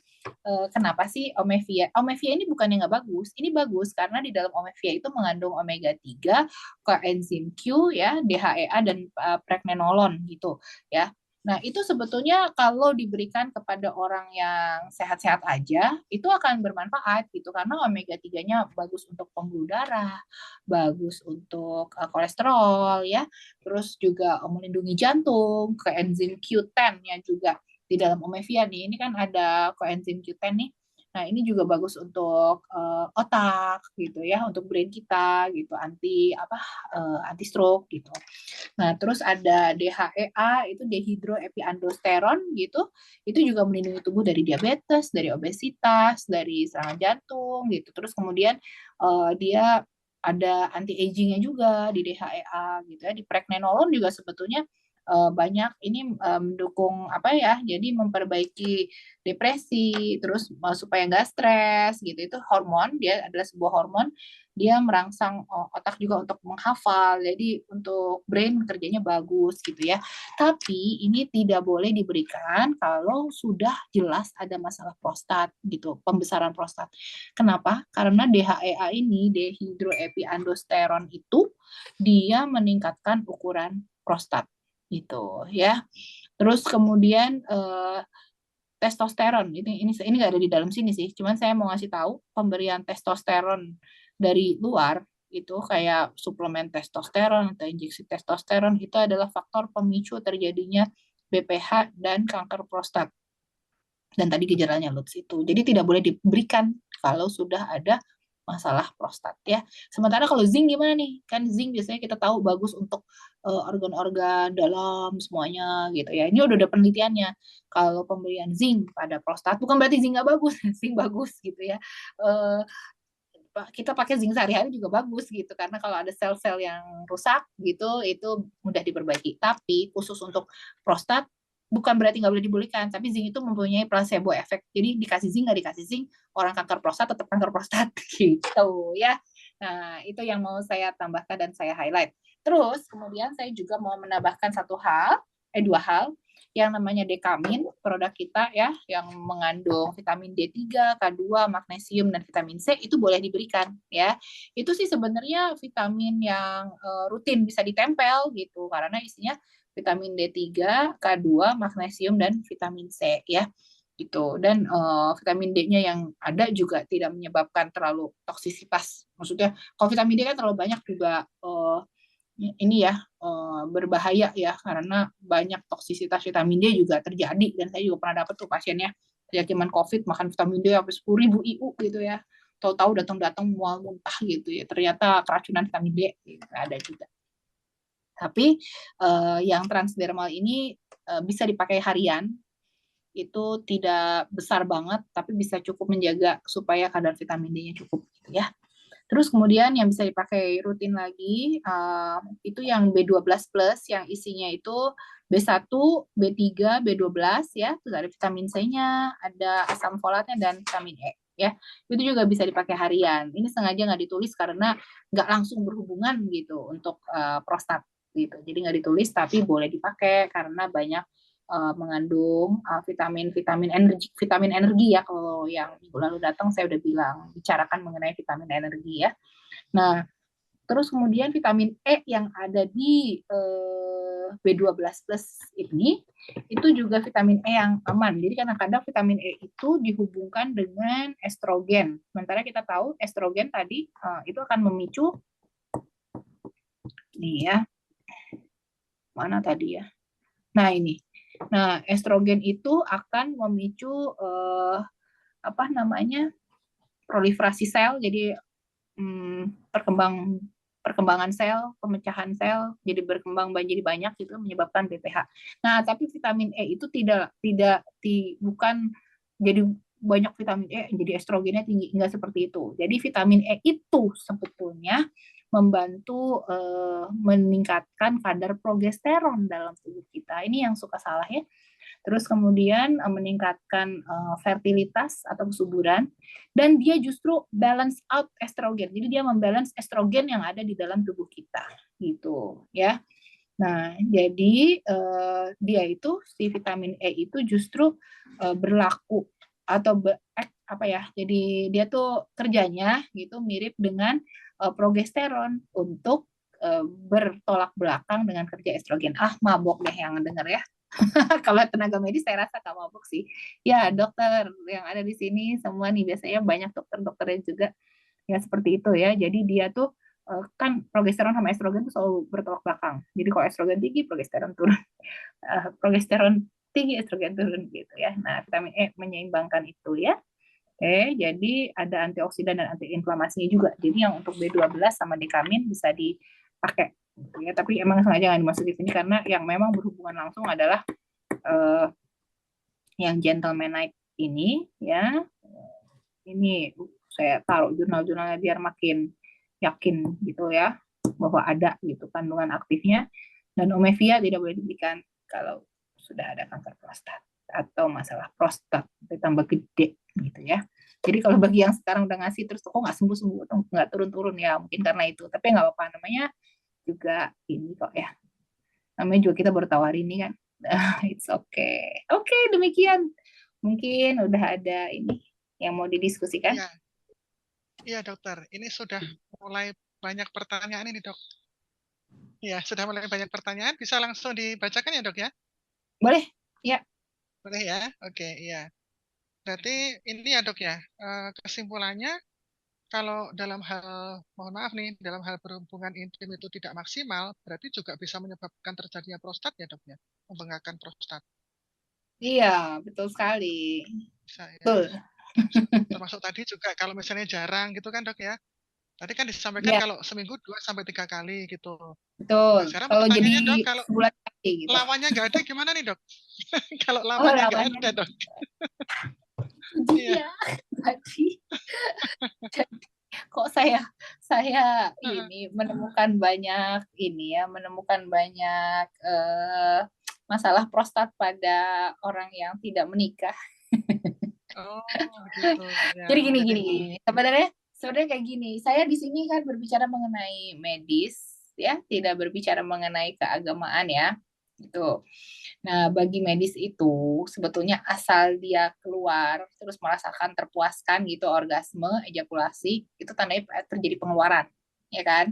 kenapa sih Omevia? Omevia ini bukannya nggak bagus, ini bagus karena di dalam Omevia itu mengandung omega 3, coenzim Q ya, DHEA dan pregnenolon gitu ya. Nah, itu sebetulnya kalau diberikan kepada orang yang sehat-sehat aja, itu akan bermanfaat gitu karena omega 3-nya bagus untuk pembuluh darah, bagus untuk kolesterol ya, terus juga melindungi jantung, coenzim Q10-nya juga di dalam Omevia nih. Ini kan ada coenzim Q10 nih. Nah, ini juga bagus untuk otak gitu ya, untuk brain kita gitu, anti stroke gitu. Nah, terus ada DHEA itu dehydroepiandrosterone gitu. Itu juga melindungi tubuh dari diabetes, dari obesitas, dari serangan jantung gitu. Terus kemudian dia ada anti agingnya juga di DHEA gitu ya. Di pregnenolon juga sebetulnya banyak ini mendukung apa ya, jadi memperbaiki depresi, terus supaya nggak stres gitu. Itu hormon, dia adalah sebuah hormon, dia merangsang otak juga untuk menghafal, jadi untuk brain kerjanya bagus gitu ya. Tapi ini tidak boleh diberikan kalau sudah jelas ada masalah prostat gitu, pembesaran prostat. Kenapa? Karena DHEA ini, dehydroepiandrosterone itu, dia meningkatkan ukuran prostat gitu ya. Terus kemudian testosteron ini nggak ada di dalam sini sih, cuman saya mau ngasih tahu pemberian testosteron dari luar itu kayak suplemen testosteron atau injeksi testosteron itu adalah faktor pemicu terjadinya BPH dan kanker prostat. Dan tadi gejalanya Lutz itu. Jadi tidak boleh diberikan kalau sudah ada masalah prostat ya. Sementara kalau zinc gimana nih? Kan zinc biasanya kita tahu bagus untuk organ-organ dalam semuanya gitu ya. Ini udah ada penelitiannya. Kalau pemberian zinc pada prostat bukan berarti zinc nggak bagus, zinc bagus gitu ya. Uh, kita pakai zinc sehari-hari juga bagus gitu karena kalau ada sel-sel yang rusak gitu itu mudah diperbaiki. Tapi khusus untuk prostat bukan berarti nggak boleh diberikan, tapi zinc itu mempunyai placebo efek. Jadi dikasih zinc nggak dikasih zinc, orang kanker prostat tetap kanker prostat gitu ya. Nah itu yang mau saya tambahkan dan saya highlight. Terus kemudian saya juga mau menambahkan dua hal yang namanya dekamin, produk kita ya, yang mengandung vitamin D3, K2, magnesium, dan vitamin C, itu boleh diberikan ya. Itu sih sebenarnya vitamin yang rutin bisa ditempel gitu, karena isinya vitamin D3, K2, magnesium, dan vitamin C ya gitu. Dan vitamin D-nya yang ada juga tidak menyebabkan terlalu toksisitas. Maksudnya kalau vitamin D kan terlalu banyak juga ini ya berbahaya ya karena banyak toksisitas vitamin D juga terjadi dan saya juga pernah dapat tuh pasiennya sejak zaman COVID makan vitamin D sampai 10.000 IU gitu ya, tahu-tahu datang-datang mual muntah gitu ya, ternyata keracunan vitamin D gitu, ada juga. Tapi yang transdermal ini bisa dipakai harian, itu tidak besar banget tapi bisa cukup menjaga supaya kadar vitamin D-nya cukup gitu ya. Terus kemudian yang bisa dipakai rutin lagi itu yang B12 plus yang isinya itu B1, B3, B12 ya, terus ada vitamin C-nya, ada asam folatnya dan vitamin E ya. Itu juga bisa dipakai harian. Ini sengaja nggak ditulis karena nggak langsung berhubungan gitu untuk prostat gitu. Jadi nggak ditulis tapi boleh dipakai karena banyak mengandung vitamin energi ya. Kalau yang minggu lalu datang saya udah bilang bicarakan mengenai vitamin energi ya. Nah, terus kemudian vitamin E yang ada di B12 plus ini itu juga vitamin E yang aman. Jadi kadang-kadang vitamin E itu dihubungkan dengan estrogen. Sementara kita tahu estrogen tadi itu akan memicu nih ya. Mana tadi ya? Nah, ini. Nah, estrogen itu akan memicu apa namanya? Proliferasi sel, jadi perkembangan sel, pemecahan sel, jadi berkembang jadi banyak gitu menyebabkan BPH. Nah, tapi vitamin E itu bukan jadi banyak vitamin E jadi estrogennya tinggi, enggak seperti itu. Jadi vitamin E itu sebetulnya membantu meningkatkan kadar progesteron dalam tubuh kita. Ini yang suka salah ya. Terus kemudian meningkatkan fertilitas atau kesuburan, dan dia justru balance out estrogen. Jadi dia membalance estrogen yang ada di dalam tubuh kita, gitu ya. Nah, jadi dia itu si vitamin E itu justru berlaku atau apa ya? Jadi dia tuh kerjanya gitu mirip dengan progesteron untuk bertolak belakang dengan kerja estrogen. Mabok deh yang denger ya. Kalau tenaga medis saya rasa gak mabuk sih. Ya, dokter yang ada di sini semua nih biasanya banyak dokter-dokternya juga ya seperti itu ya. Jadi dia tuh kan progesteron sama estrogen tuh selalu bertolak belakang. Jadi kalau estrogen tinggi, progesteron turun. Progesteron tinggi, estrogen turun gitu ya. Nah, vitamin E menyeimbangkan itu ya. Jadi ada antioksidan dan antiinflamasinya juga. Jadi yang untuk B12 sama dekamin bisa dipakai ya, tapi emang sengaja nggak dimasukin di sini karena yang memang berhubungan langsung adalah yang gentlemanite ini ya. Ini saya taruh jurnal-jurnalnya biar makin yakin gitu ya bahwa ada gitu kandungan aktifnya. Dan omevia tidak boleh diberikan kalau sudah ada kanker prostat atau masalah prostat ditambah gede gitu ya. Jadi kalau bagi yang sekarang udah ngasih terus kok nggak sembuh-sembuh atau nggak turun-turun ya mungkin karena itu. Tapi nggak apa-apa, namanya juga ini kok ya. Namanya juga kita baru tawar ini kan. It's okay. Oke, demikian. Mungkin udah ada ini yang mau didiskusikan. Iya, iya dokter. Ini sudah mulai banyak pertanyaan ini dok. Ya, sudah mulai banyak pertanyaan. Bisa langsung dibacakan ya dok ya? Boleh, ya. Boleh ya? Oke, iya. Berarti ini ya dok ya, kesimpulannya kalau dalam hal, mohon maaf nih, dalam hal berhubungan intim itu tidak maksimal, berarti juga bisa menyebabkan terjadinya prostat ya dok ya? Membengkakkan prostat. Iya, betul sekali. Bisa ya. Betul. Termasuk tadi juga kalau misalnya jarang gitu kan dok ya. Tadi kan disampaikan Ya, kalau seminggu 2 sampai 3 kali gitu. betul. Nah sekarang Kalau jadi pertanyaannya dok, kalau sebulan sekali gitu. lawannya nggak ada gimana nih dok? Kalau Oh, lawannya nggak lawannya. ada dok. Iya. Iya. Jadi kok saya ini menemukan banyak ini ya, menemukan banyak masalah prostat pada orang yang tidak menikah. Oh gitu ya. Jadi gini Jadi gini gini. Sebenarnya kayak gini. Saya di sini kan berbicara mengenai medis ya, tidak berbicara mengenai keagamaan ya. Gitu. Nah, bagi medis itu sebetulnya asal dia keluar terus merasakan terpuaskan gitu orgasme, ejakulasi, itu tandanya terjadi pengeluaran, ya kan?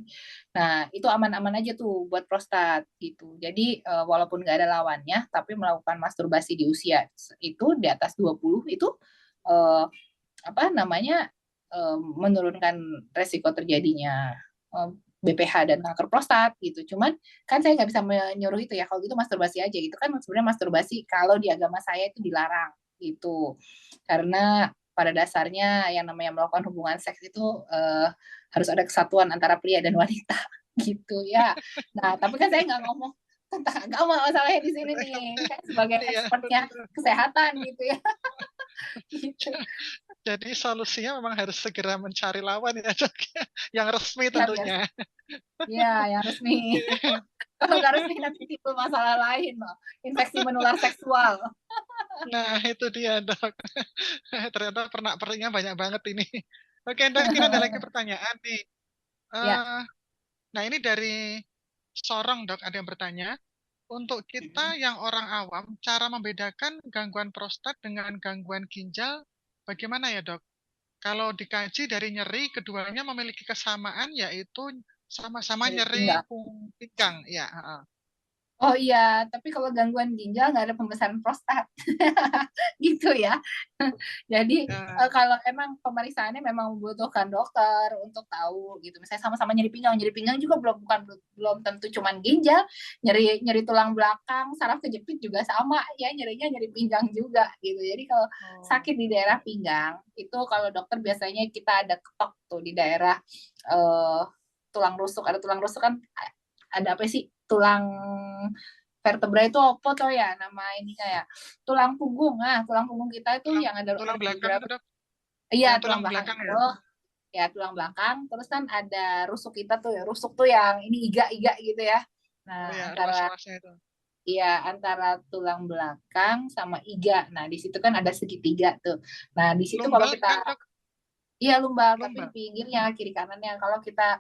Nah, itu aman-aman aja tuh buat prostat gitu. Jadi walaupun nggak ada lawannya, tapi melakukan masturbasi di usia itu di atas 20 itu eh, apa namanya menurunkan resiko terjadinya BPH dan kanker prostat gitu. Cuman kan saya nggak bisa menyuruh itu ya. Kalau gitu masturbasi aja gitu kan sebenarnya masturbasi kalau di agama saya itu dilarang gitu. Karena pada dasarnya yang namanya melakukan hubungan seks itu harus ada kesatuan antara pria dan wanita gitu ya. Nah, tapi kan saya nggak ngomong tentang agama masalahnya di sini nih. Ini kan sebagai iya. expertnya kesehatan gitu ya. Gitu. Jadi solusinya memang harus segera mencari lawan ya dok ya. Yang resmi Ya biasa. tentunya. Ya, yang resmi. Kalau nggak resmi nanti timbul masalah lain loh. Infeksi menular seksual. Nah itu dia dok. Ternyata pernak-perniknya banyak banget ini. Oke dok, ini ada lagi pertanyaan nih. Ya. Eh, nah ini dari Sorong dok, ada yang bertanya. Untuk kita yang orang awam, cara membedakan gangguan prostat dengan gangguan ginjal bagaimana ya dok? Kalau dikaji dari nyeri, keduanya memiliki kesamaan yaitu sama-sama Dari nyeri pinggang. pinggang. Ya, Oh iya, tapi kalau gangguan ginjal nggak ada pembesaran prostat. Gitu ya. Jadi Ya, kalau emang pemeriksaannya memang membutuhkan dokter untuk tahu gitu. Misalnya sama-sama nyeri pinggang juga belum tentu cuman ginjal, nyeri nyeri tulang belakang, saraf kejepit juga sama ya, nyerinya nyeri pinggang juga gitu. Jadi kalau oh, sakit di daerah pinggang, itu kalau dokter biasanya kita ada ketok tuh di daerah eh, tulang rusuk. Ada tulang rusuk kan, ada apa sih? Tulang vertebra itu apa tuh ya nama ini kayak tulang punggung. Nah, tulang punggung kita itu tulang yang ada tulang belakang beberapa. itu dok, Iya, yang tulang tulang belakang belakang itu. ya. Ya, tulang belakang. Terus kan ada rusuk kita tuh ya. Rusuk tuh yang ini iga-iga gitu ya. Nah, Oh ya, antara ruas-ruasnya itu. iya antara tulang belakang sama iga. Nah, di situ kan ada segitiga tuh. Nah, di situ kalau Lumbal kita kan dok, iya lumbal, tapi di lumbal. pinggirnya kiri kanannya. Kalau kita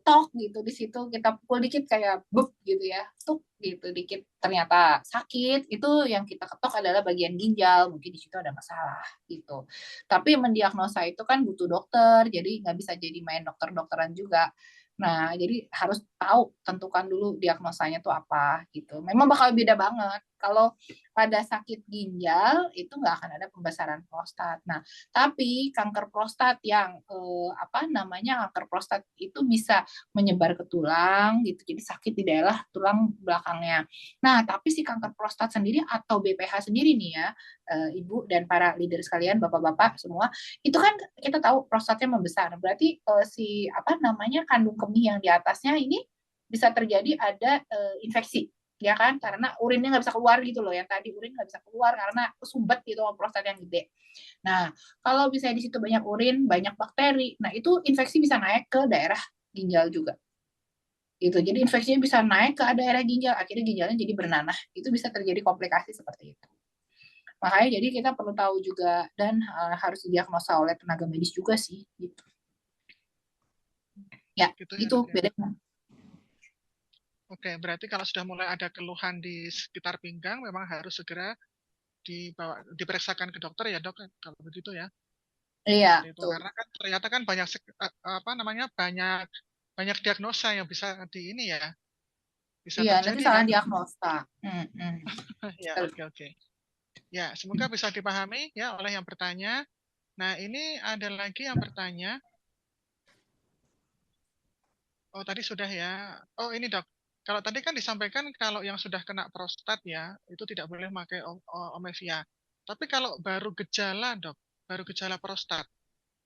tok gitu di situ kita pukul dikit kayak buk gitu ya, tuk gitu dikit ternyata sakit. Itu yang kita ketok adalah bagian ginjal. Mungkin di situ ada masalah gitu. Tapi mendiagnosa itu kan butuh dokter, jadi nggak bisa jadi main dokter-dokteran juga. Nah, jadi harus tahu tentukan dulu diagnosanya tuh apa gitu. Memang bakal beda banget. Kalau pada sakit ginjal itu nggak akan ada pembesaran prostat. Nah, tapi kanker prostat yang apa namanya kanker prostat itu bisa menyebar ke tulang gitu, jadi sakit di daerah tulang belakangnya. Nah, tapi si kanker prostat sendiri atau BPH sendiri nih ya, ibu dan para leader sekalian, bapak-bapak semua, itu kan kita tahu prostatnya membesar. Berarti si apa namanya kandung kemih yang di atasnya ini bisa terjadi ada infeksi ya kan, karena urinnya nggak bisa keluar gitu loh, yang tadi urin nggak bisa keluar karena kesumbat gitu prostat yang gede. Nah, kalau misalnya di situ banyak urin, banyak bakteri, nah itu infeksi bisa naik ke daerah ginjal juga. Gitu. Jadi infeksinya bisa naik ke daerah ginjal, akhirnya ginjalnya jadi bernanah. Itu bisa terjadi komplikasi seperti itu. Makanya jadi kita perlu tahu juga dan harus didiagnosa oleh tenaga medis juga sih gitu. Ya, Gitu ya itu dok ya. bedanya. Oke, berarti kalau sudah mulai ada keluhan di sekitar pinggang, memang harus segera diperiksakan ke dokter ya dok, kalau begitu ya. Iya, Seperti itu. betul. Karena kan ternyata kan banyak apa namanya banyak banyak diagnosa yang bisa di ini ya, bisa Iya, nanti terjadi salah kan. diagnosa. Hmm, hmm. Ya, oke oke. Ya, semoga bisa dipahami ya oleh yang bertanya. Nah, ini ada lagi yang bertanya. Oh, tadi sudah ya. Oh, ini dok. Kalau tadi kan disampaikan kalau yang sudah kena prostat ya, itu tidak boleh pakai Omevia. Tapi kalau baru gejala, dok, baru gejala prostat,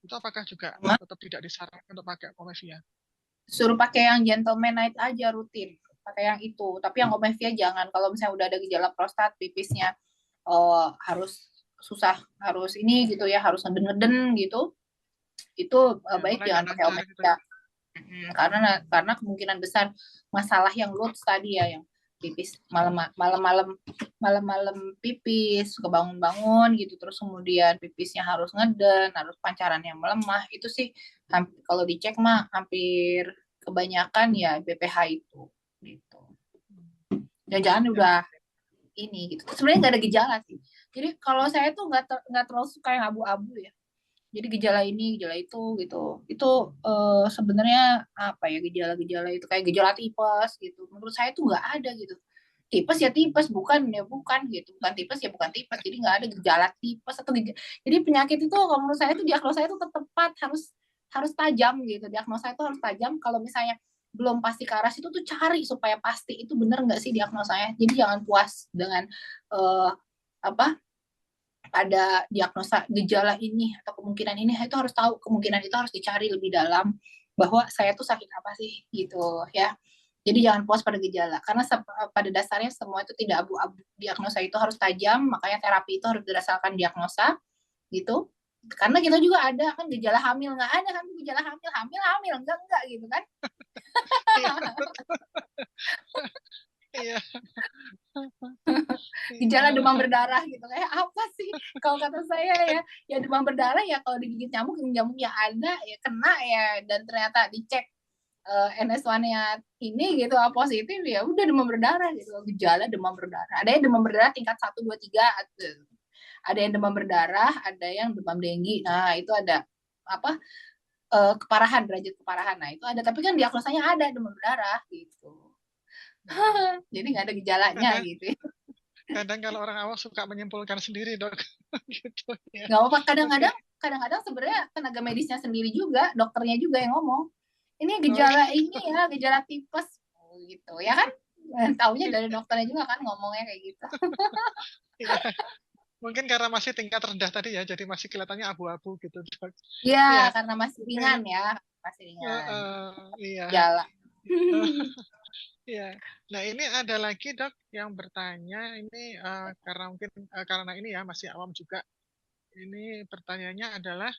itu apakah juga Cuma tetap tidak disarankan untuk pakai Omevia? suruh pakai yang gentleman night aja rutin. Pakai yang itu. Tapi yang Omevia jangan. Kalau misalnya udah ada gejala prostat, pipisnya harus susah, harus ini gitu ya, harus ngeden-ngeden gitu. Itu Ya, baik mulai jangan nggak pakai lancar gitu omega. ya. Karena kemungkinan besar masalah yang Lutz tadi ya, yang pipis malam-malam pipis kebangun-bangun gitu, terus kemudian pipisnya harus ngeden, harus pancarannya melemah, itu sih kalau dicek mah hampir kebanyakan ya BPH itu gitu. Jangan Ya, udah ini gitu. Sebenarnya nggak ada gejala sih. Jadi kalau saya tuh nggak terlalu suka yang abu-abu ya. Jadi gejala ini, gejala itu gitu. Itu sebenarnya apa ya, gejala-gejala itu kayak gejala tipes gitu. Menurut saya tuh nggak ada gitu. Tipes ya tipes, bukan ya bukan gitu. Bukan tipes ya bukan tipes. Jadi nggak ada gejala tipes atau gejala. Jadi penyakit itu kalau menurut saya itu diagnosa itu tepat, harus harus tajam gitu. Diagnosa itu harus tajam. Kalau misalnya belum pasti ke arah situ tuh cari supaya pasti itu benar nggak sih diagnosanya. Jadi jangan puas dengan uh, apa pada diagnosa gejala ini atau kemungkinan ini, itu harus tahu kemungkinan itu, harus dicari lebih dalam bahwa saya tuh sakit apa sih gitu ya. Jadi jangan puas pada gejala karena pada dasarnya semua itu tidak abu-abu. Diagnosa itu harus tajam, makanya terapi itu harus berdasarkan diagnosa gitu. Karena kita juga ada kan gejala hamil, nggak ada kan gejala hamil hamil hamil enggak gitu kan. iya, iya, Gejala iya, demam berdarah gitu kayak apa sih kalau kata saya ya, ya demam berdarah ya kalau digigit nyamuk, nyamuknya ada ya kena ya, dan ternyata dicek NS1-nya ini gitu positif, ya udah demam berdarah gitu, gejala demam berdarah. Ada yang demam berdarah tingkat 1, 2, 3, ada yang demam berdarah, ada yang demam denggi. Nah, itu ada apa keparahan, derajat keparahan. Nah, itu ada, tapi kan diagnosanya ada demam berdarah gitu. Jadi nggak ada gejalanya Kadang, gitu ya. kadang kalau orang awam suka menyimpulkan sendiri, Dok. Gitu ya. Nggak apa-apa. Oke. Kadang-kadang sebenarnya tenaga medisnya sendiri juga, dokternya juga yang ngomong. Ini Oh, gejala gitu. ini ya, gejala tipes. Oh, gitu ya kan. Taunya dari dokternya juga kan ngomongnya kayak gitu. Iya. Mungkin karena masih tingkat rendah tadi ya, jadi masih kelihatannya abu-abu gitu, Dok. Iya, Iya. karena masih ringan Eh, ya. Masih ringan. iya. Gejala. Iya. Nah, ini ada lagi, Dok, yang bertanya ini karena mungkin karena ini ya masih awam juga. Ini pertanyaannya adalah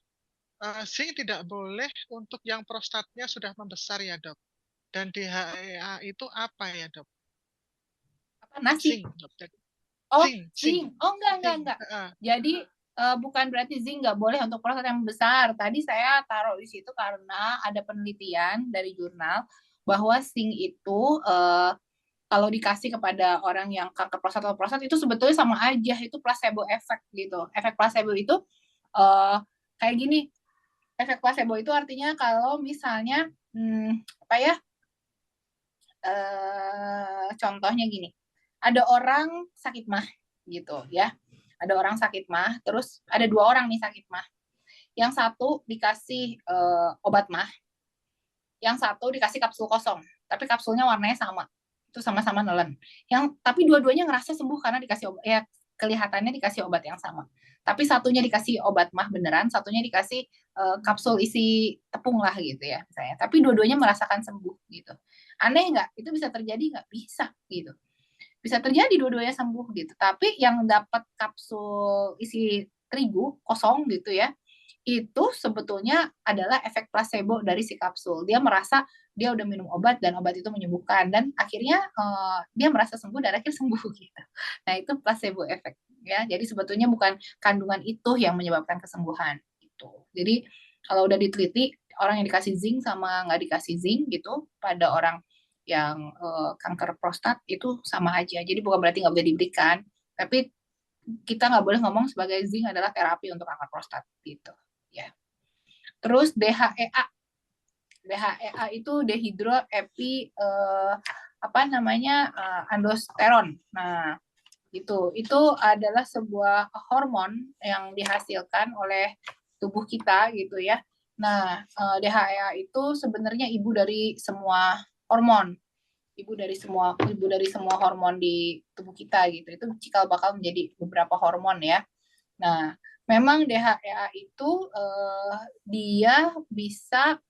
zinc tidak boleh untuk yang prostatnya sudah membesar ya, Dok. Dan DHEA itu apa ya, Dok? Apa nasi? Zinc, Dok. Oh, Zinc, zinc. Oh, zinc. enggak. Jadi bukan berarti zinc nggak boleh untuk prostat yang besar. Tadi saya taruh di situ karena ada penelitian dari jurnal bahwa zinc itu kalau dikasih kepada orang yang kanker prostat atau prostat itu sebetulnya sama aja, itu placebo effect gitu. Efek placebo itu uh, kayak gini. Efek placebo itu artinya kalau misalnya apa ya? Contohnya gini. Ada orang sakit mah gitu ya. Ada orang sakit mah, terus ada dua orang nih sakit mah. Yang satu dikasih obat mah, yang satu dikasih kapsul kosong, tapi kapsulnya warnanya sama. Itu sama-sama nelen. Yang tapi dua-duanya ngerasa sembuh karena dikasih obat, ya kelihatannya dikasih obat yang sama. Tapi satunya dikasih obat mah beneran, satunya dikasih kapsul isi tepung lah gitu ya misalnya. Tapi dua-duanya merasakan sembuh gitu. Aneh nggak? Itu bisa terjadi nggak? Bisa gitu. Bisa terjadi dua-duanya sembuh gitu. Tapi yang dapat kapsul isi terigu kosong gitu ya, itu sebetulnya adalah efek placebo dari si kapsul. Dia merasa dia udah minum obat dan obat itu menyembuhkan dan akhirnya dia merasa sembuh dan akhirnya sembuh gitu. Nah itu placebo efek ya. Jadi sebetulnya bukan kandungan itu yang menyebabkan kesembuhan gitu. Jadi kalau udah diteliti orang yang dikasih zinc sama nggak dikasih zinc gitu pada orang yang kanker prostat itu sama aja. Jadi bukan berarti nggak boleh diberikan, tapi kita nggak boleh ngomong sebagai zinc adalah terapi untuk kanker prostat gitu ya. Terus DHEA, DHEA itu dehidroepi apa namanya aldosteron. Nah itu adalah sebuah hormon yang dihasilkan oleh tubuh kita gitu ya. Nah DHEA itu sebenarnya ibu dari semua hormon, ibu dari semua hormon di tubuh kita gitu. Itu cikal bakal menjadi beberapa hormon ya. Nah, memang DHEA itu dia bisa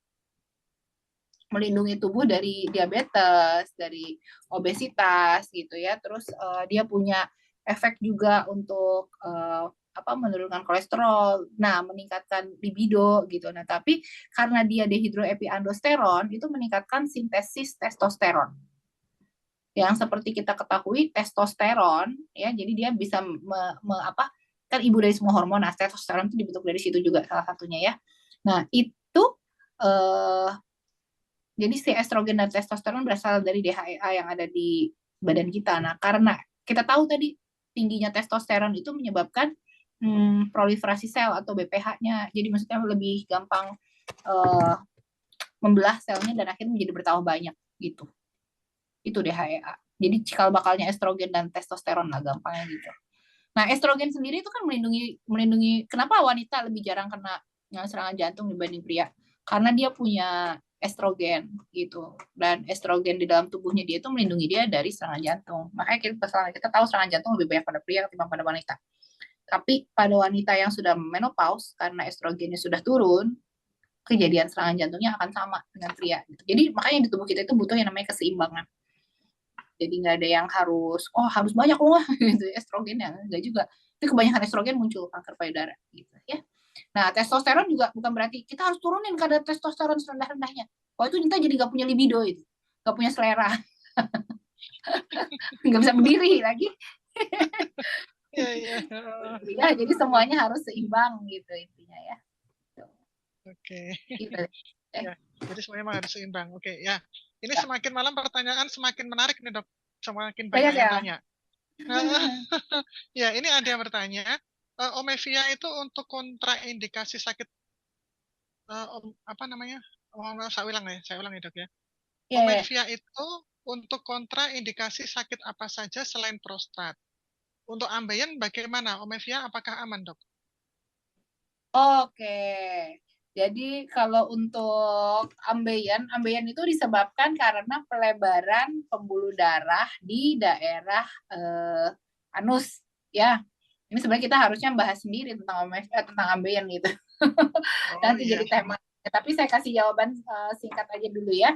melindungi tubuh dari diabetes, dari obesitas gitu ya. Terus dia punya efek juga untuk apa menurunkan kolesterol, nah meningkatkan libido gitu. Nah, tapi karena dia dehidroepiandrosteron itu meningkatkan sintesis testosteron. Yang seperti kita ketahui testosteron ya, jadi dia bisa apa kan ibu dari semua hormon. Nah, testosteron itu dibentuk dari situ juga salah satunya ya. Nah, itu eh, jadi si estrogen dan testosteron berasal dari DHEA yang ada di badan kita. Nah, karena kita tahu tadi tingginya testosteron itu menyebabkan proliferasi sel atau BPH-nya. Jadi maksudnya lebih gampang uh, membelah selnya dan akhirnya menjadi bertambah banyak gitu. Itu DHEA. Jadi cikal bakalnya estrogen dan testosteron lah gampangnya gitu. Nah, estrogen sendiri itu kan melindungi kenapa wanita lebih jarang kena serangan jantung dibanding pria? Karena dia punya estrogen gitu. Dan estrogen di dalam tubuhnya dia itu melindungi dia dari serangan jantung. Makanya kita tahu serangan jantung lebih banyak pada pria ketimbang pada wanita. Tapi pada wanita yang sudah menopause karena estrogennya sudah turun, kejadian serangan jantungnya akan sama dengan pria. Gitu. Jadi makanya di tubuh kita itu butuh yang namanya keseimbangan. Jadi nggak ada yang harus banyak loh gitu estrogen ya, nggak juga. Tapi kebanyakan estrogen muncul kanker payudara gitu ya. Nah testosteron juga bukan berarti kita harus turunin kadar testosteron serendah-rendahnya. Oh itu kita jadi nggak punya libido itu, nggak punya selera, nggak bisa berdiri lagi. Iya, iya. Ya jadi semuanya harus seimbang gitu intinya ya. Oke. Gitu. Ya, jadi semuanya memang harus seimbang. Oke, ya. Ini Ya. semakin malam pertanyaan semakin menarik nih, Dok. Semakin banyak Banyak yang ya. tanya. Ya, ini ada yang bertanya, Omevia itu untuk kontraindikasi sakit apa namanya? Oh, saya ulang ya, Dok ya. Ya, ya. Omevia itu untuk kontraindikasi sakit apa saja selain prostat. Untuk ambeien bagaimana? Omevia apakah aman, Dok? Oke. Jadi kalau untuk ambeien itu disebabkan karena pelebaran pembuluh darah di daerah anus, ya. Ini sebenarnya kita harusnya bahas sendiri tentang ambeien gitu. Oh Nanti jadi iya, tema. Tapi saya kasih jawaban singkat aja dulu ya.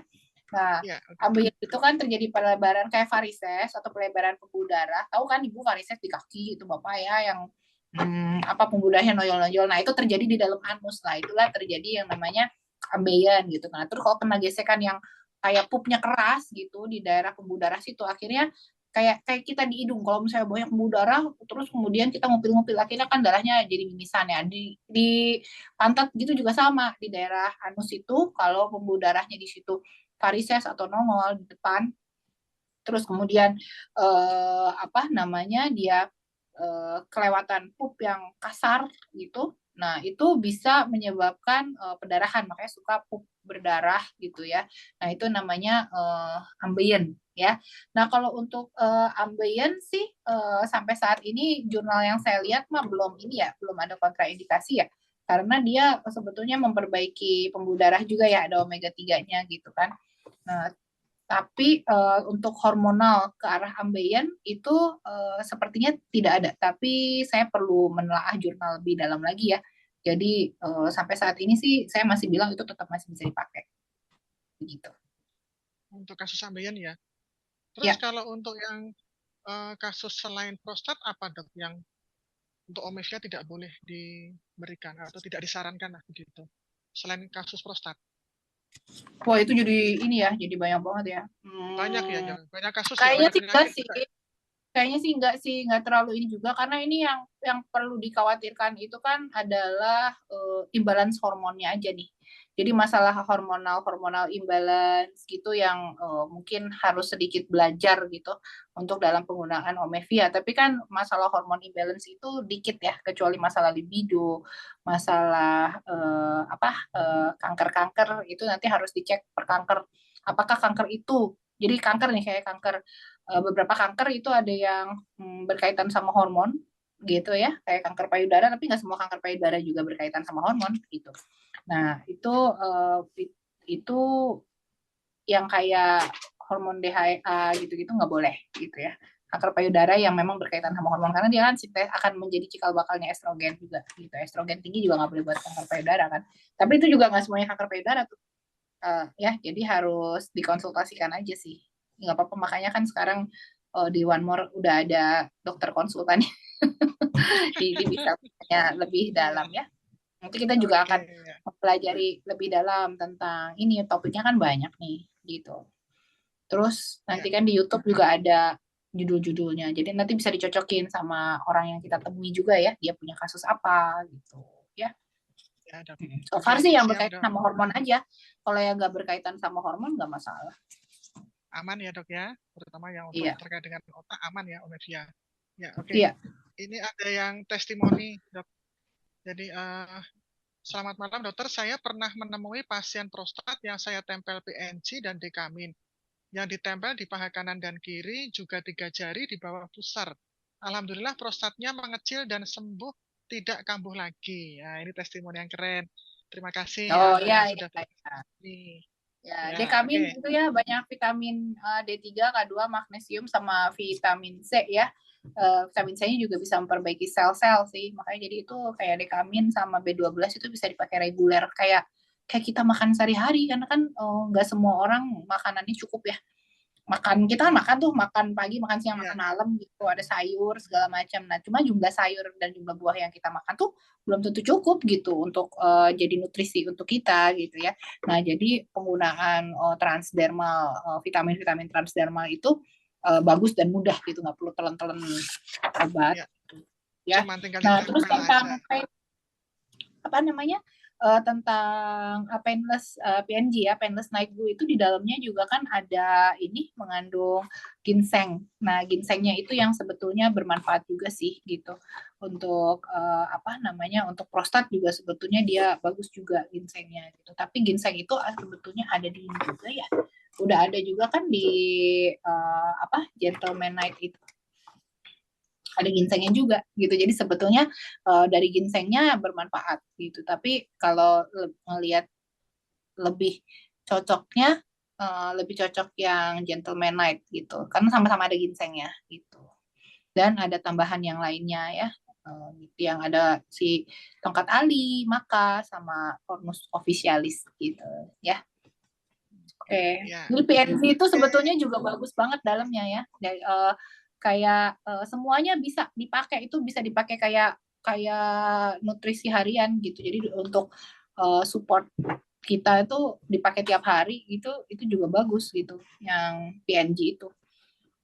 Nah, iya, oke. ambeien itu kan terjadi pelebaran kayak varises atau pelebaran pembuluh darah. Tahu kan ibu varises di kaki itu bapak ya yang apa pembuluh darahnya nojol-nojol. Nah itu terjadi di dalam anus. Nah itulah terjadi yang namanya ambeien gitu. Nah terus kalau kena gesekan yang kayak pupnya keras gitu di daerah pembuluh darah situ, akhirnya kayak kayak kita di hidung kalau misalnya banyak pembuluh darah terus kemudian kita ngupil-ngupil akhirnya kan darahnya jadi mimisan ya di pantat gitu juga sama di daerah anus itu kalau pembuluh darahnya di situ varises atau nongol di depan terus kemudian apa namanya dia kelewatan pup yang kasar gitu. Nah, itu bisa menyebabkan pendarahan, makanya suka pup berdarah gitu ya. Nah, itu namanya ambeien ya. Nah, kalau untuk ambeien sih sampai saat ini jurnal yang saya lihat mah belum ini ya, belum ada kontraindikasi ya. Karena dia sebetulnya memperbaiki pembuluh darah juga ya, ada omega 3-nya gitu kan. Nah, tapi untuk hormonal ke arah ambeien itu sepertinya tidak ada. Tapi saya perlu menelaah jurnal lebih dalam lagi ya. Jadi sampai saat ini sih saya masih bilang itu tetap masih bisa dipakai. Begitu. Untuk kasus ambeien ya. Terus Ya, kalau untuk yang kasus selain prostat apa, Dok, yang untuk Omevia tidak boleh diberikan atau tidak disarankan lah begitu. Selain kasus prostat. wah itu jadi ini ya, jadi banyak banget ya. Banyak ya, banyak kasus ya, Kayaknya banyak sih enggak penyakit sih. juga. Kayaknya sih, nggak terlalu ini juga karena ini yang perlu dikhawatirkan itu kan adalah imbalance hormonnya aja nih. Jadi masalah hormonal hormonal imbalance gitu yang mungkin harus sedikit belajar gitu untuk dalam penggunaan Omevia. Tapi kan masalah hormon imbalance itu dikit ya, kecuali masalah libido, masalah kanker-kanker itu nanti harus dicek per kanker. Apakah kanker itu jadi kanker nih kayak kanker beberapa kanker itu ada yang berkaitan sama hormon gitu ya kayak kanker payudara tapi nggak semua kanker payudara juga berkaitan sama hormon gitu. Nah itu yang kayak hormon DHEA gitu-gitu nggak boleh gitu ya. Kanker payudara yang memang berkaitan sama hormon karena dia kan akan menjadi cikal bakalnya estrogen juga gitu. Estrogen tinggi juga nggak boleh buat kanker payudara kan. Tapi itu juga nggak semuanya kanker payudara tuh. Ya jadi harus dikonsultasikan aja sih nggak apa-apa makanya kan sekarang di One More udah ada dokter konsultan jadi bisa tanya lebih Iya, dalam ya nanti kita juga oke akan ya. mempelajari lebih dalam tentang ini topiknya kan banyak nih gitu terus Ya, nanti kan di YouTube juga ada judul-judulnya jadi nanti bisa dicocokin sama orang yang kita temui juga ya dia punya kasus apa gitu ya. ya, Dok. So Oke, far sih yang siap, berkaitan Dok. sama hormon aja kalau yang nggak berkaitan sama hormon nggak masalah. Aman ya, Dok ya. Terutama yang untuk Iya, terkait dengan otak aman ya, Omevia. Ya, oke. iya. Ini ada yang testimoni, Dok. Jadi selamat malam, dokter. Saya pernah menemui pasien prostat yang saya tempel PNG dan dekamin. Yang ditempel di paha kanan dan kiri, juga 3 jari di bawah pusar. Alhamdulillah prostatnya mengecil dan sembuh, tidak kambuh lagi. Nah, ini testimoni yang keren. Terima kasih ya Oh Dok ya, yang ya, sudah ya. berbagi. Ya, Ya, dekamin oke. itu ya banyak vitamin D3, K2, magnesium sama vitamin C ya. Vitamin C-nya juga bisa memperbaiki sel-sel sih. Makanya jadi itu kayak dekamin sama B12 itu bisa dipakai reguler kayak kayak kita makan sehari-hari karena kan nggak semua orang makanannya cukup ya makan kita kan makan tuh makan pagi makan siang Ya, makan malam gitu ada sayur segala macam nah cuma jumlah sayur dan jumlah buah yang kita makan tuh belum tentu cukup gitu untuk jadi nutrisi untuk kita gitu ya nah jadi penggunaan transdermal vitamin-vitamin transdermal itu bagus dan mudah gitu nggak perlu telan-telan obat ya. ya Cuman tinggal nah terus ditempel aja. tentang apa namanya tentang painless PNG ya painless night glue itu di dalamnya juga kan ada ini mengandung ginseng. Nah ginsengnya itu yang sebetulnya bermanfaat juga sih gitu untuk apa namanya untuk prostat juga sebetulnya dia bagus juga ginsengnya gitu. Tapi ginseng itu sebetulnya ada di ini juga ya udah ada juga kan di Gentleman Night itu ada ginsengnya juga gitu. Jadi sebetulnya dari ginsengnya bermanfaat gitu. Tapi kalau ngelihat lebih cocoknya lebih cocok yang Gentleman Night gitu. Karena sama-sama ada ginsengnya gitu. Dan ada tambahan yang lainnya ya. Gitu, yang ada si tongkat ali, maka sama Ormus officialis gitu ya. Oke. Ya. Jadi PNG itu Oke. sebetulnya juga bagus banget dalamnya ya. Dari, kayak semuanya bisa dipakai, itu bisa dipakai kayak kayak nutrisi harian gitu. Jadi untuk support kita itu dipakai tiap hari itu juga bagus gitu yang PNG itu.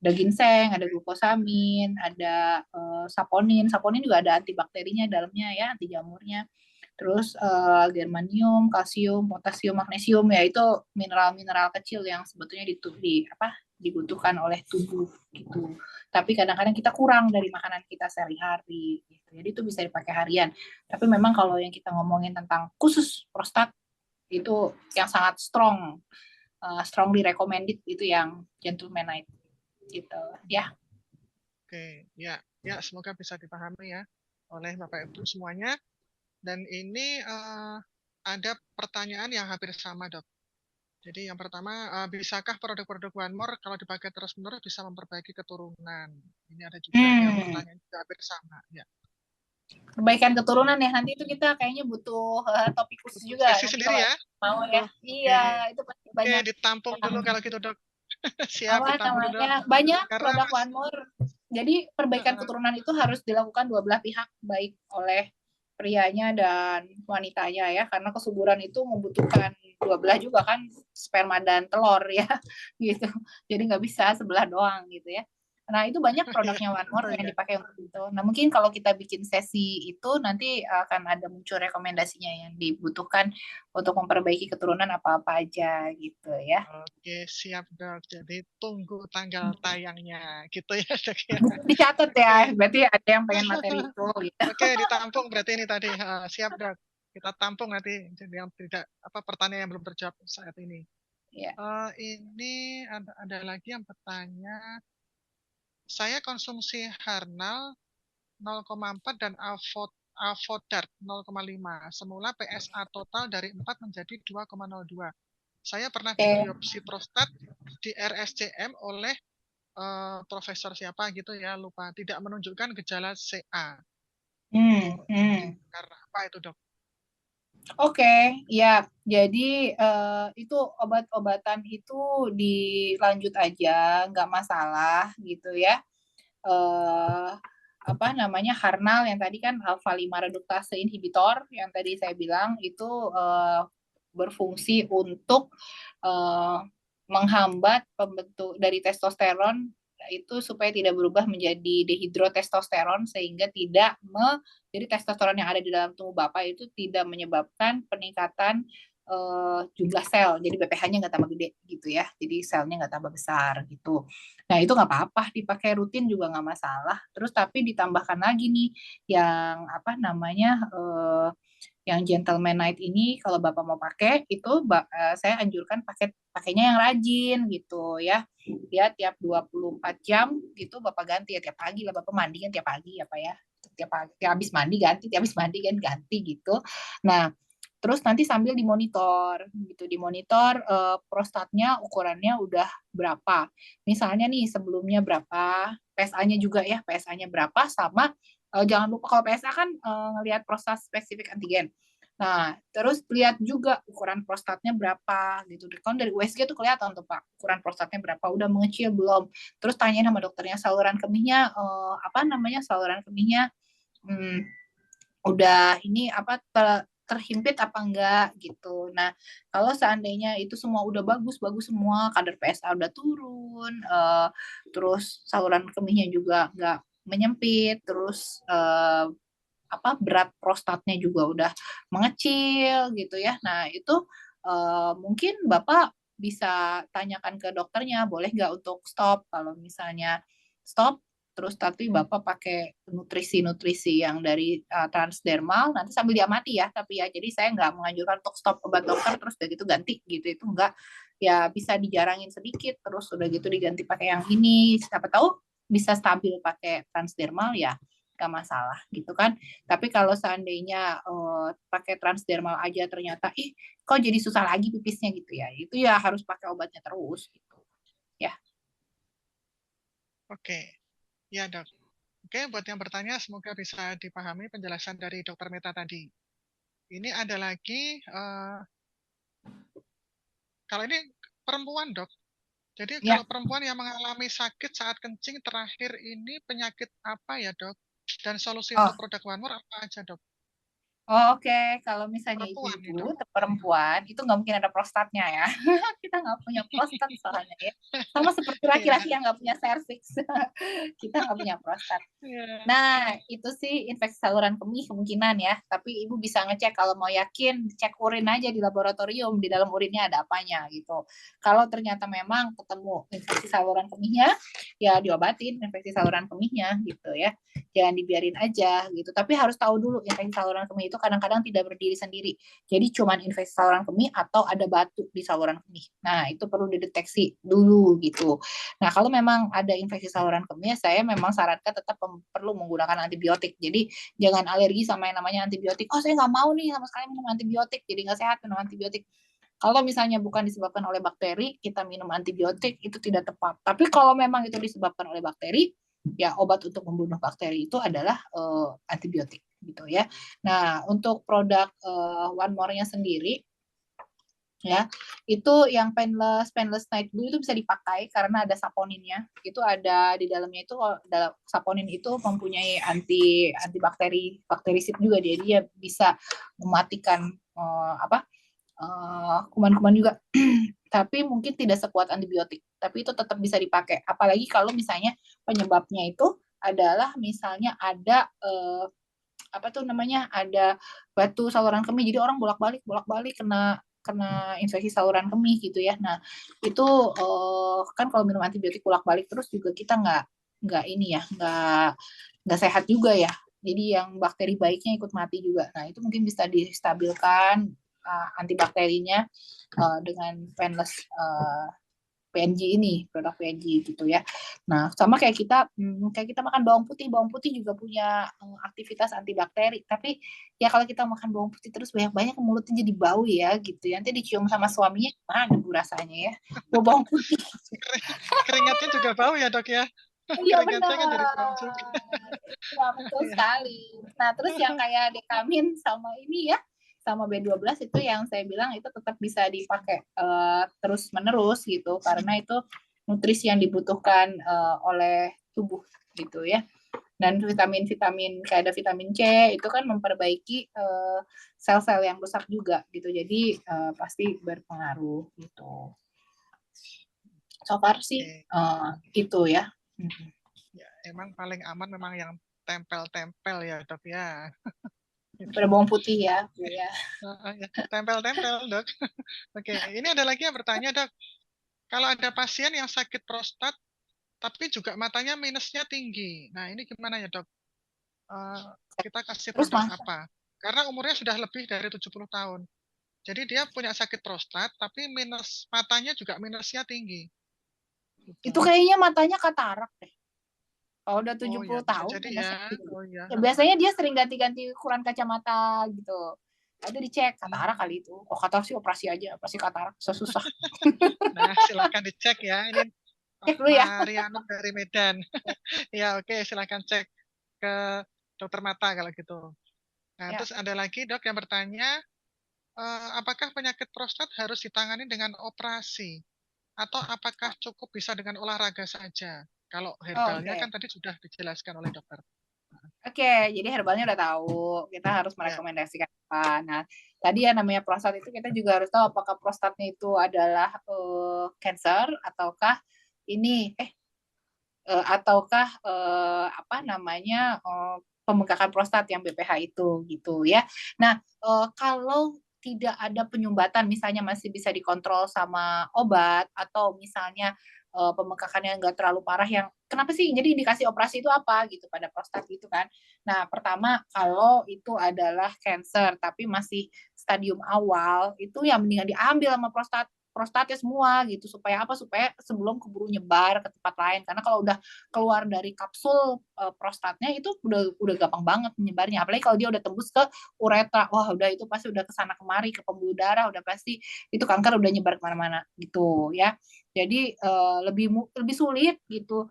Ada ginseng, ada glukosamin, ada saponin. Saponin juga ada antibakterinya dalamnya ya, anti jamurnya. Terus germanium, kalsium, potasium, magnesium ya itu mineral-mineral kecil yang sebetulnya dibutuhkan oleh tubuh gitu. Tapi kadang-kadang kita kurang dari makanan kita sehari-hari gitu. Jadi itu bisa dipakai harian. Tapi memang kalau yang kita ngomongin tentang khusus prostat itu yang sangat strongly recommended itu yang Gentlemanite gitu ya. Oke, ya, ya semoga bisa dipahami ya oleh Bapak Ibu semuanya. Dan ini ada pertanyaan yang hampir sama, Dok. Jadi yang pertama, bisakah produk-produk One More kalau dipakai terus-menerus bisa memperbaiki keturunan? Ini ada juga yang pertanyaan juga hampir sama. Ya. Perbaikan keturunan ya, nanti itu kita kayaknya butuh topik khusus juga Sesi nanti sendiri kalau ya? mau ya. Iya, itu pasti Oke, banyak ditampung dulu kalau gitu, Dok. Siap, apa ditampung dulu. namanya banyak Karena produk One More. Jadi perbaikan keturunan itu harus dilakukan dua belah pihak, baik oleh prianya dan wanitanya ya, karena kesuburan itu membutuhkan dua belah juga kan, sperma dan telur ya gitu. Jadi nggak bisa sebelah doang gitu ya. Nah itu banyak ya, produknya One More yang ya. dipakai untuk itu. Nah mungkin kalau kita bikin sesi itu nanti akan ada muncul rekomendasinya yang dibutuhkan untuk memperbaiki keturunan apa-apa aja gitu ya. Oke, siap, Dok. Jadi tunggu tanggal tayangnya gitu ya, Dok ya. Dicatat Oke. ya, berarti ada yang pengen materi itu gitu. Oke, ditampung berarti ini tadi. Siap, Dok. Kita tampung nanti jadi yang tidak pertanyaan yang belum terjawab saat ini. Ya. Ini ada lagi yang bertanya, saya konsumsi Harnal 0,4 dan Avodart 0,5. Semula PSA total dari 4 menjadi 2,02. Saya pernah dibiopsi prostat di RSCM oleh profesor siapa gitu ya, lupa. Tidak menunjukkan gejala CA. Karena apa itu, Dok? Oke, ya. Jadi itu obat-obatan itu dilanjut aja, nggak masalah gitu ya. Apa namanya Harnal yang tadi kan alfa 5 reduktase inhibitor yang tadi saya bilang itu berfungsi untuk menghambat pembentuk dari testosteron itu supaya tidak berubah menjadi dehidrotestosteron sehingga tidak jadi testosteron yang ada di dalam tubuh Bapak itu tidak menyebabkan peningkatan jumlah sel. Jadi BPH-nya nggak tambah gede gitu ya. Jadi selnya nggak tambah besar gitu. Nah itu nggak apa-apa, dipakai rutin juga nggak masalah. Terus tapi ditambahkan lagi nih yang apa namanya yang Gentleman Night ini kalau Bapak mau pakai itu saya anjurkan pakainya yang rajin gitu ya. Ya tiap 24 jam gitu Bapak ganti ya tiap pagi lah Bapak mandi kan tiap pagi apa ya. Tiap pagi tiap habis mandi ganti, tiap habis mandi kan ganti gitu. Nah, terus nanti sambil dimonitor gitu, dimonitor prostatnya ukurannya udah berapa. Misalnya nih sebelumnya berapa, PSA-nya juga ya, PSA-nya berapa sama jangan lupa kalau PSA kan ngelihat prostat spesifik antigen. Nah, terus lihat juga ukuran prostatnya berapa gitu. Kan dari USG tuh kelihatan tuh Pak, ukuran prostatnya berapa, udah mengecil belum. Terus tanyain sama dokternya saluran kemihnya apa namanya saluran kemihnya udah ini apa terhimpit apa enggak gitu. Nah, kalau seandainya itu semua udah bagus semua, kadar PSA udah turun, terus saluran kemihnya juga enggak menyempit, terus apa berat prostatnya juga udah mengecil gitu ya. Nah, itu mungkin Bapak bisa tanyakan ke dokternya, boleh nggak untuk stop? Kalau misalnya stop, terus tapi Bapak pakai nutrisi-nutrisi yang dari transdermal, nanti sambil diamati ya, tapi ya, jadi saya nggak menganjurkan untuk stop obat dokter, terus udah gitu ganti gitu, itu enggak. ya bisa dijarangin sedikit, terus udah gitu diganti pakai yang ini, siapa tahu bisa stabil pakai transdermal ya nggak masalah gitu kan. Tapi kalau seandainya pakai transdermal aja ternyata kok jadi susah lagi pipisnya gitu ya, itu ya harus pakai obatnya terus gitu ya. Oke, ya dok. Oke, buat yang bertanya semoga bisa dipahami penjelasan dari Dokter Meta tadi. Ini ada lagi, kalau ini perempuan dok. Jadi Ya. kalau perempuan yang mengalami sakit saat kencing terakhir ini penyakit apa ya dok? Dan solusi Oh, untuk produk One More apa aja dok? oh, oke. Kalau misalnya Perempuan nih ibu-ibu, dok. perempuan, itu nggak mungkin ada prostatnya ya. Kita nggak punya prostat soalnya ya. Sama seperti Iya. laki-laki yang nggak punya serviks. Kita nggak punya prostat. Iya. Nah, itu sih infeksi saluran kemih kemungkinan ya. Tapi ibu bisa ngecek kalau mau yakin, cek urin aja di laboratorium, di dalam urinnya ada apanya gitu. Kalau ternyata memang ketemu infeksi saluran kemihnya, ya diobatin infeksi saluran kemihnya gitu ya. Jangan dibiarin aja gitu. Tapi harus tahu dulu infeksi saluran kemih itu kadang-kadang tidak berdiri sendiri. Jadi cuman infeksi saluran kemih atau ada batu di saluran kemih. Nah, itu perlu dideteksi dulu gitu. Nah, kalau memang ada infeksi saluran kemih, saya memang sarankan tetap perlu menggunakan antibiotik. Jadi jangan alergi sama yang namanya antibiotik. Oh, saya nggak mau nih sama sekali minum antibiotik, jadi nggak sehat minum antibiotik. Kalau misalnya bukan disebabkan oleh bakteri, kita minum antibiotik itu tidak tepat. Tapi kalau memang itu disebabkan oleh bakteri, ya obat untuk membunuh bakteri itu adalah antibiotik gitu ya. Nah, untuk produk One More-nya sendiri ya itu yang painless night blue itu bisa dipakai karena ada saponinnya, itu ada di dalamnya. Itu dalam saponin itu mempunyai antibakteri, bakterisid juga, dia bisa mematikan kuman-kuman juga. Tapi mungkin tidak sekuat antibiotik, tapi itu tetap bisa dipakai, apalagi kalau misalnya penyebabnya itu adalah misalnya ada apa tuh namanya, ada batu saluran kemih, jadi orang bolak-balik kena kena infeksi saluran kemih gitu ya. Nah itu kan kalau minum antibiotik bolak-balik terus juga kita nggak ini ya, nggak sehat juga ya. Jadi yang bakteri baiknya ikut mati juga. Nah itu mungkin bisa distabilkan antibakterinya dengan painless PNG ini, produk PNG gitu ya. Nah, sama kayak kita makan bawang putih juga punya aktivitas antibakteri. Tapi ya kalau kita makan bawang putih terus banyak-banyak mulutnya jadi bau ya gitu. Nanti dicium sama suaminya gimana bu rasanya ya? Bawang putih. Keringatnya juga bau ya dok ya? Iya Keringatnya benar. kan dari bau juga. Iya betul Iya. sekali. Nah, terus yang kayak dekamin sama ini ya, sama B12 itu yang saya bilang itu tetap bisa dipakai terus menerus gitu, karena itu nutrisi yang dibutuhkan oleh tubuh gitu ya. Dan vitamin-vitamin kayak ada vitamin C itu kan memperbaiki sel-sel yang rusak juga gitu. Jadi pasti berpengaruh gitu. So far sih Oke. itu ya. Ya, emang paling aman memang yang tempel-tempel ya dok ya. Berbawang putih ya, Bu ya. Ya. Tempel-tempel dok. Oke, ini ada lagi yang bertanya dok. Kalau ada pasien yang sakit prostat tapi juga matanya minusnya tinggi. Nah, ini gimana ya, Dok? Kita kasih Terus produk mah apa? Karena umurnya sudah lebih dari 70 tahun. Jadi dia punya sakit prostat, tapi minus matanya juga minusnya tinggi. Gitu. itu kayaknya matanya katarak deh. Kalau udah Oh ya, 70 bisa tahun jadi ya. minusnya tinggi. Oh ya. Ya biasanya dia sering ganti-ganti ukuran kacamata gitu. Ada dicek katarak kali itu. Oh katarak sih operasi aja, operasi katarak susah-susah. Nah, silakan dicek ya. Ini Cek Pak dulu ya. Marianum dari Medan. Ya, oke, silakan cek ke dokter mata kalau gitu. Nah, Ya. terus ada lagi, Dok, yang bertanya, apakah penyakit prostat harus ditangani dengan operasi? Atau apakah cukup bisa dengan olahraga saja? Kalau Oh, herbalnya oke. kan tadi sudah dijelaskan oleh dokter. Oke, jadi herbalnya udah tahu. Kita harus Ya, merekomendasikan apa. Nah, tadi ya namanya prostat itu kita juga harus tahu apakah prostatnya itu adalah cancer ataukah ini ataukah apa namanya pembengkakan prostat yang BPH itu gitu ya. Nah, kalau tidak ada penyumbatan, misalnya masih bisa dikontrol sama obat, atau misalnya pembengkakannya nggak terlalu parah, yang kenapa sih jadi indikasi operasi itu apa gitu pada prostat gitu kan. Nah, pertama kalau itu adalah cancer tapi masih stadium awal, itu yang mendingan diambil sama prostat prostatnya semua gitu. Supaya apa? Supaya sebelum keburu nyebar ke tempat lain. Karena kalau udah keluar dari kapsul prostatnya itu udah gampang banget menyebarnya. Apalagi kalau dia udah tembus ke uretra, wah udah itu pasti udah kesana kemari ke pembuluh darah, udah pasti itu kanker udah nyebar kemana-mana gitu ya. Jadi lebih sulit gitu.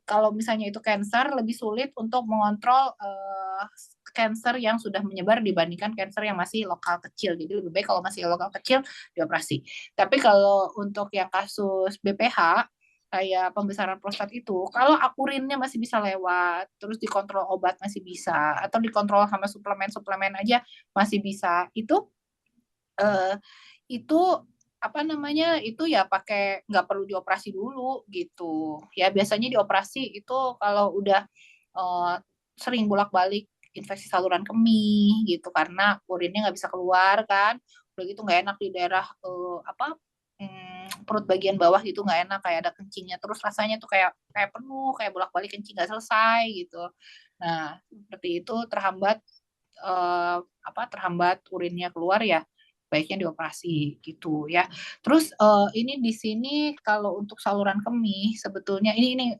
Kalau misalnya itu cancer, lebih sulit untuk mengontrol cancer yang sudah menyebar dibandingkan cancer yang masih lokal kecil. Jadi lebih baik kalau masih lokal kecil dioperasi. Tapi kalau untuk yang kasus BPH kayak pembesaran prostat itu, kalau akurinnya masih bisa lewat, terus dikontrol obat masih bisa, atau dikontrol sama suplemen-suplemen aja masih bisa. Eh, itu apa namanya itu ya pakai nggak perlu dioperasi dulu gitu ya. Biasanya dioperasi itu kalau udah uh, sering bolak-balik infeksi saluran kemih gitu karena urinnya nggak bisa keluar kan, udah gitu nggak enak di daerah perut bagian bawah gitu, nggak enak kayak ada kencingnya terus, rasanya tuh kayak kayak penuh, kayak bolak-balik kencing nggak selesai gitu. Nah seperti itu terhambat terhambat urinnya keluar ya, baiknya dioperasi gitu ya. Terus ini di sini kalau untuk saluran kemih sebetulnya ini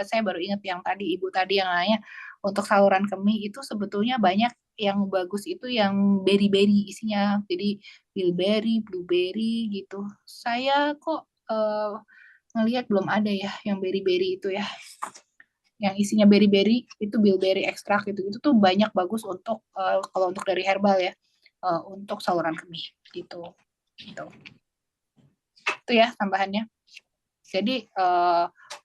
saya baru ingat yang tadi ibu tadi yang nanya, untuk saluran kemih itu sebetulnya banyak yang bagus itu yang berry-berry isinya. Jadi bilberry, blueberry gitu. Saya kok ngelihat belum ada ya yang berry-berry itu ya. Yang isinya berry-berry itu bilberry ekstrak gitu. Itu tuh banyak bagus untuk kalau untuk dari herbal ya, untuk saluran kemih gitu. Gitu. Itu ya tambahannya. Jadi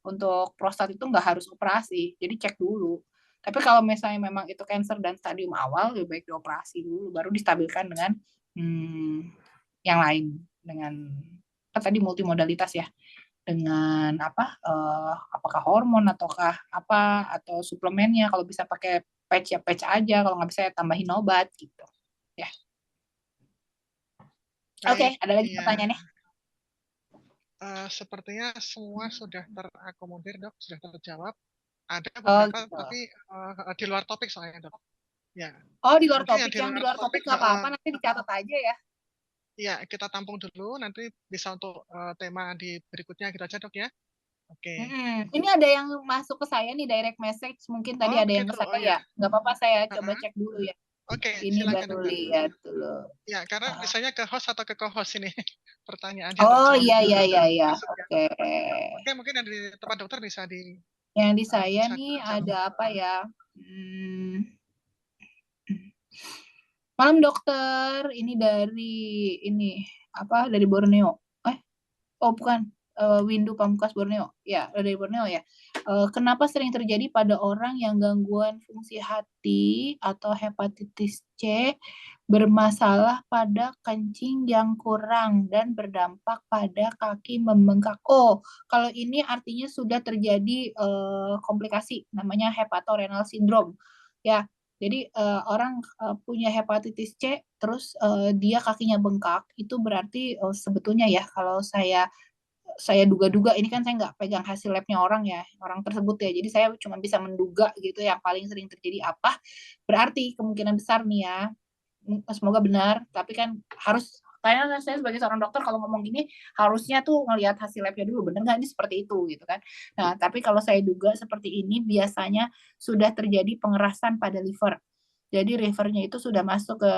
untuk prostat itu nggak harus operasi, jadi cek dulu. Tapi kalau misalnya memang itu cancer dan stadium awal, lebih baik dioperasi dulu, baru distabilkan dengan yang lain, dengan tadi multimodalitas ya, dengan apakah hormon ataukah apa atau suplemennya. Kalau bisa pakai patch ya patch aja, kalau nggak bisa ya tambahin obat gitu ya. Oke, ada lagi pertanyaannya? Sepertinya semua sudah terakomodir dok, sudah terjawab. Ada Oh beberapa gitu. tapi di luar topik soalnya dok. Ya. Oh di luar Mungkin topik, yang di luar luar topik nggak apa-apa, nanti dicatat aja ya. Ya, kita tampung dulu, nanti bisa untuk tema di berikutnya gitu aja dok ya. Oke. Ini ada yang masuk ke saya nih direct message, mungkin tadi Oh ada yang ke begitu, saya oh ya. ya. Nggak apa-apa, saya coba cek dulu ya. Oke, Ini silakan baru dokter. lihat dulu. Ya, karena biasanya ke host atau ke co-host ini pertanyaannya Oh terjawab. iya iya iya iya. Masuk ya. Oke. Oke, mungkin ada di tempat dokter bisa Yang di saya bisa nih dijawab. ada apa ya? Malam dokter, ini dari ini apa dari Borneo. Oh bukan, Windu Pamungkas Borneo. Ya, dari Borneo ya. Kenapa sering terjadi pada orang yang gangguan fungsi hati atau hepatitis C bermasalah pada kencing yang kurang dan berdampak pada kaki membengkak? Oh, kalau ini artinya sudah terjadi komplikasi namanya hepatorenal syndrome. Ya, jadi orang punya hepatitis C, terus dia kakinya bengkak, itu berarti sebetulnya ya kalau saya duga-duga, ini kan saya nggak pegang hasil labnya orang ya, orang tersebut ya, jadi saya cuma bisa menduga gitu yang paling sering terjadi apa. Berarti kemungkinan besar nih ya, semoga benar, tapi kan harus kayaknya saya sebagai seorang dokter kalau ngomong gini harusnya tuh ngelihat hasil labnya dulu, bener nggak ini seperti itu gitu kan. Nah tapi kalau saya duga seperti ini biasanya sudah terjadi pengerasan pada liver, jadi livernya itu sudah masuk ke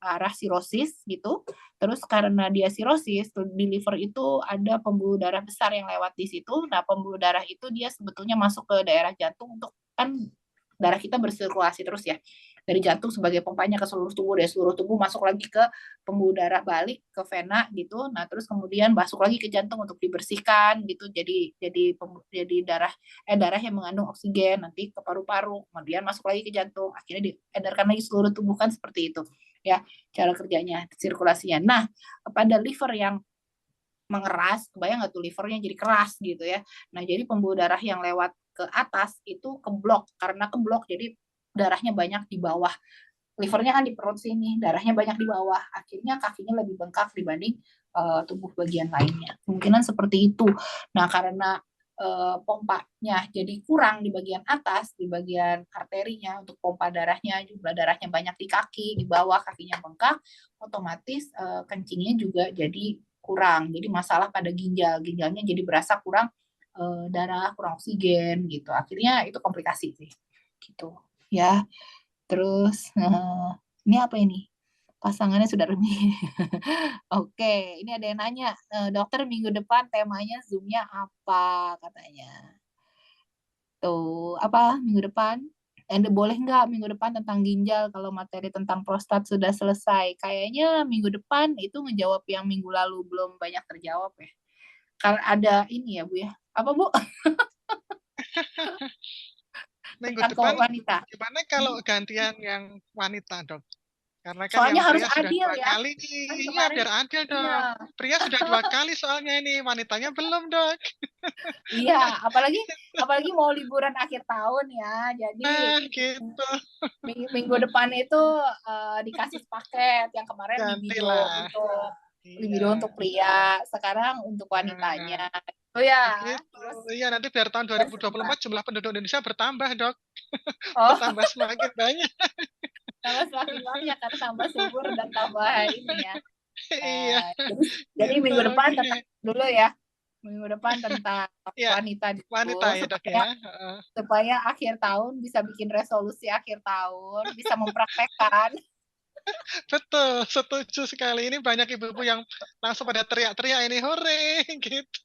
arah sirosis gitu. Terus karena dia sirosis, di liver itu ada pembuluh darah besar yang lewat di situ. Nah, pembuluh darah itu dia sebetulnya masuk ke daerah jantung untuk kan darah kita bersirkulasi terus ya, dari jantung sebagai pompanya ke seluruh tubuh, dari seluruh tubuh masuk lagi ke pembuluh darah balik ke vena gitu. Nah terus kemudian masuk lagi ke jantung untuk dibersihkan gitu, jadi darah yang mengandung oksigen nanti ke paru-paru, kemudian masuk lagi ke jantung, akhirnya diedarkan lagi seluruh tubuh, kan seperti itu ya cara kerjanya sirkulasinya. Nah pada liver yang mengeras, kebayang nggak tuh livernya jadi keras gitu ya. Nah jadi pembuluh darah yang lewat ke atas itu keblok, karena keblok jadi darahnya banyak di bawah. Livernya kan di perut sini, darahnya banyak di bawah, akhirnya kakinya lebih bengkak dibanding tubuh bagian lainnya. Kemungkinan seperti itu. Nah karena pompanya jadi kurang di bagian atas, di bagian arterinya untuk pompa darahnya, jumlah darahnya banyak di kaki, di bawah kakinya bengkak, otomatis kencingnya juga jadi kurang. Jadi masalah pada ginjalnya jadi berasa kurang darah, kurang oksigen gitu. Akhirnya itu komplikasi sih. Gitu. Ya. Terus ini apa ini? Pasangannya sudah resmi. Oke, ini ada yang nanya, dokter minggu depan temanya Zoom-nya apa katanya. Tuh, apa minggu depan? Boleh nggak minggu depan tentang ginjal kalau materi tentang prostat sudah selesai? Kayaknya minggu depan itu ngejawab yang minggu lalu belum banyak terjawab ya. Kalau ada ini ya Bu ya. Apa Bu? Minggu Tentang depan wanita. gimana kalau gantian yang wanita, Dok? Karena kan Soalnya yang harus pria sudah adil 2 ya. kali Kan nih. Iya, kemarin, biar adil dong. iya. Pria sudah 2 kali soalnya ini, wanitanya belum, Dok. Iya, apalagi mau liburan akhir tahun ya. Jadi Nah, gitu. minggu depan itu dikasih paket yang kemarin Gantilah. libido Iya. untuk pria, sekarang untuk Nah, wanitanya. Oh ya, begitu. terus Iya, nanti biar tahun 2024 jumlah penduduk Indonesia bertambah, Dok. oh Bertambah semakin banyak. tambah semakin banyak karena tambah subur dan tambah ini ya. Iya, Jadi gitu. minggu depan Oke. tentang dulu ya. Minggu depan tentang Iya, wanita wanita dulu ya, Dok supaya ya. Heeh. supaya akhir tahun bisa bikin resolusi akhir tahun, bisa mempraktekkan. Betul, setuju sekali. Ini banyak ibu-ibu yang langsung pada teriak-teriak ini, hore, gitu.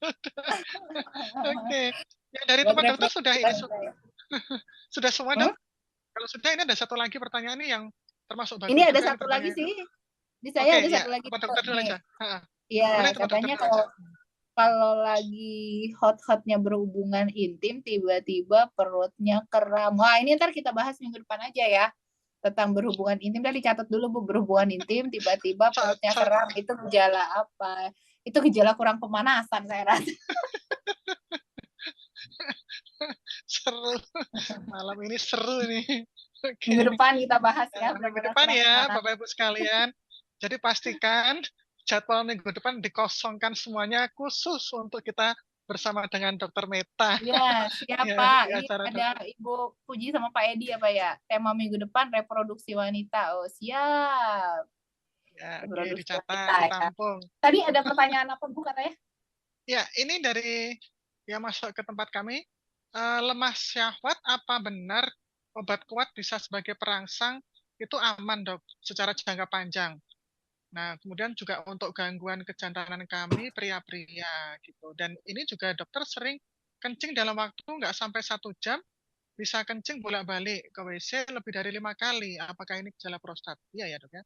Oke. Ya, dari Buat tempat dokter refresh sudah ini, sudah semua, Dok? Hmm? Kalau sudah, ini ada satu lagi pertanyaan nih yang termasuk bagus Ini ada juga ini satu lagi pertanyaan. sih. Di saya Oke, ada ya, satu lagi tempat tuh dokter dulu nih. aja. Heeh. Gimana Iya, tempat dokter katanya dulu aja? kalau kalau lagi hot-hotnya berhubungan intim, tiba-tiba perutnya kram. Wah, ini ntar kita bahas minggu depan aja ya. Tentang berhubungan intim, tadi catat dulu Bu, berhubungan intim, tiba-tiba perutnya Cacat. kram, itu gejala apa? Itu gejala kurang pemanasan, saya rasa. Seru. Malam ini seru ini. Oke. Minggu depan kita bahas ya, Nah, minggu benar-benar depan kurang ya, pemanasan. Bapak Ibu sekalian. Jadi pastikan jadwal minggu depan dikosongkan semuanya khusus untuk kita bersama dengan Dokter Meta. Ya, Ya, siapa? di Ini acara ada Ibu Puji sama Pak Edi apa ya? Tema minggu depan reproduksi wanita. Oh, siap. ya, oke, Reproduksi dicatat, wanita ya. ditampung. Tadi ada pertanyaan apa Bu katanya? Ya, ini dari yang masuk ke tempat kami. Lemah syahwat apa benar obat kuat bisa sebagai perangsang itu aman, Dok, secara jangka panjang. Nah, kemudian juga untuk gangguan kejantanan kami pria-pria gitu. Dan ini juga dokter sering kencing dalam waktu nggak sampai 1 jam, bisa kencing bolak-balik ke WC lebih dari 5 kali. Apakah ini gejala prostat? Iya ya, Dok ya?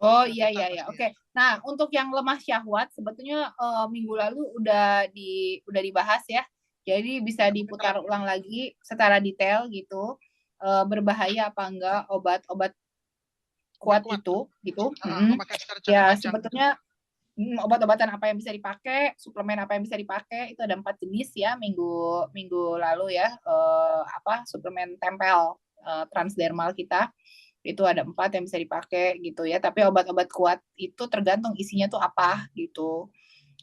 Oh Gejala iya prostat iya iya. pasti ya. Oke. Nah, untuk yang lemah syahwat sebetulnya minggu lalu udah dibahas ya. Jadi bisa Ya, mungkin telat diputar ya. ulang lagi secara detail gitu. Berbahaya apa enggak obat-obat Obat kuat kuat. itu gitu. Mm. Memakai secara jangka Ya panjang. sebetulnya obat-obatan apa yang bisa dipakai, suplemen apa yang bisa dipakai itu ada 4 jenis ya minggu minggu lalu ya. Apa suplemen tempel transdermal kita itu ada 4 yang bisa dipakai gitu ya. Tapi obat-obat kuat itu tergantung isinya tuh apa gitu.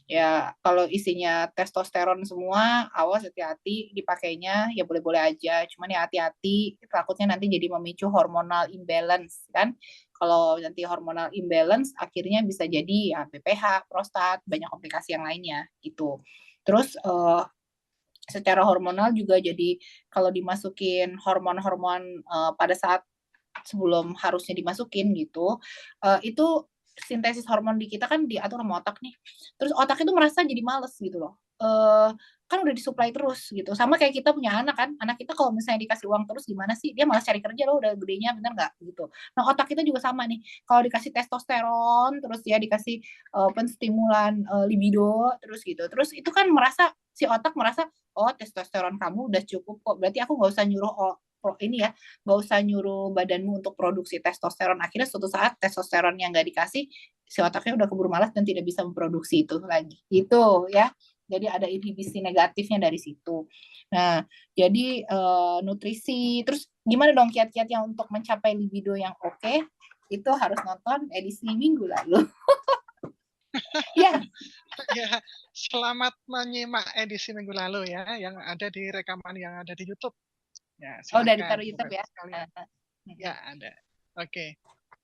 Ya kalau isinya testosteron semua, awas hati-hati dipakainya, ya boleh-boleh aja. Cuman ya hati-hati, takutnya nanti jadi memicu hormonal imbalance kan. Kalau nanti hormonal imbalance, akhirnya bisa jadi ya BPH, prostat, banyak komplikasi yang lainnya gitu. Terus secara hormonal juga jadi kalau dimasukin hormon-hormon pada saat sebelum harusnya dimasukin gitu, itu sintesis hormon di kita kan diatur sama otak nih. Terus otak itu merasa jadi males gitu loh. Kan udah disuplai terus gitu. Sama kayak kita punya anak kan, anak kita kalau misalnya dikasih uang terus gimana sih? Dia malas cari kerja loh udah gedenya, bener nggak gitu. Nah otak kita juga sama nih. Kalau dikasih testosteron, terus ya dikasih penstimulan libido, terus gitu. Terus itu kan merasa si otak merasa oh testosteron kamu udah cukup kok. Berarti aku nggak usah nyuruh ini ya nggak usah nyuruh badanmu untuk produksi testosteron. Akhirnya suatu saat testosteron yang nggak dikasih, si otaknya udah keburu malas dan tidak bisa memproduksi itu lagi. Itu ya. Jadi ada inhibisi negatifnya dari situ. Nah, jadi nutrisi, terus gimana dong kiat-kiatnya untuk mencapai libido yang oke? Itu harus nonton edisi minggu lalu. Ya, Ya, selamat menyimak edisi minggu lalu ya, yang ada di rekaman yang ada di YouTube. Ya, oh udah silakan ditaruh Bapak YouTube Ibu ya. sekalian. Ya, ada. Oke.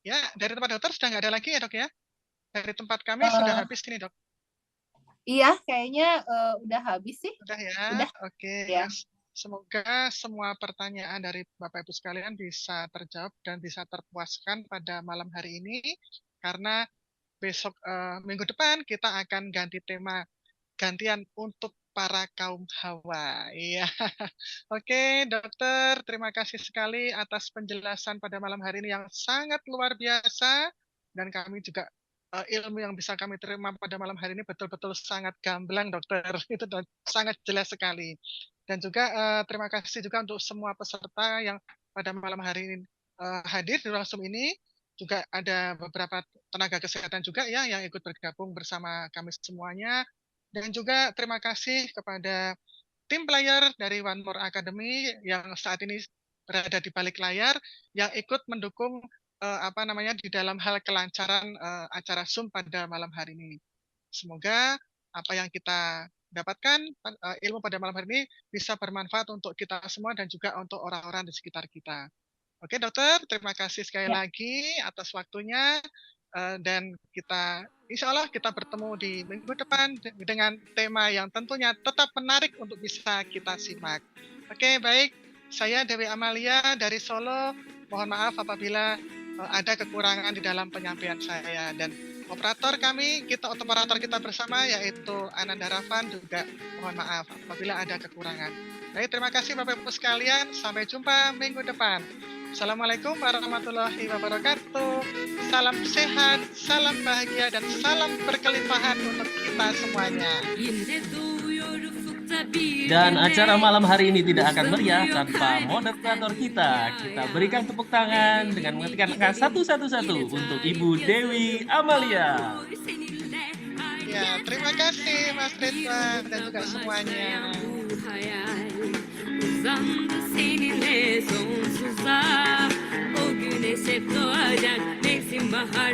Ya, dari tempat dokter sudah nggak ada lagi ya, Dok ya? Dari tempat kami sudah Uh, habis ini, Dok. Iya, kayaknya, udah habis sih. Udah ya? Udah, Oke, ya. ya. Semoga semua pertanyaan dari Bapak Ibu sekalian bisa terjawab dan bisa terpuaskan pada malam hari ini. Karena besok, minggu depan kita akan ganti tema, gantian untuk para kaum hawa. Iya. Oke, dokter, terima kasih sekali atas penjelasan pada malam hari ini yang sangat luar biasa, dan kami juga, ilmu yang bisa kami terima pada malam hari ini betul-betul sangat gamblang, dokter. Itu dan sangat jelas sekali. Dan juga, terima kasih juga untuk semua peserta yang pada malam hari ini, hadir di ruang Zoom ini. Juga ada beberapa tenaga kesehatan juga ya yang ikut bergabung bersama kami semuanya. Dan juga terima kasih kepada tim player dari One More Academy yang saat ini berada di balik layar, yang ikut mendukung, apa namanya, di dalam hal kelancaran, acara Zoom pada malam hari ini. Semoga apa yang kita dapatkan, ilmu pada malam hari ini bisa bermanfaat untuk kita semua dan juga untuk orang-orang di sekitar kita. Oke dokter, terima kasih sekali Ya. lagi atas waktunya, dan kita insya Allah kita bertemu di minggu depan dengan tema yang tentunya tetap menarik untuk bisa kita simak. Oke baik, saya Dewi Amalia dari Solo, mohon maaf apabila, ada kekurangan di dalam penyampaian saya, dan operator kita bersama yaitu Ananda Ravan juga mohon maaf apabila ada kekurangan. Baik, terima kasih Bapak Ibu sekalian, sampai jumpa minggu depan. Assalamualaikum warahmatullahi wabarakatuh. Salam sehat, salam bahagia, dan salam berkelimpahan untuk kita semuanya. Dan acara malam hari ini tidak akan meriah tanpa moderator kita. Kita berikan tepuk tangan dengan mengetikkan angka 111 untuk Ibu Dewi Amalia. Ya, terima kasih Mas Ridwan dan juga semuanya. Uzandı seninle sonsuza, o güneş hep doğacak mevsim bahar.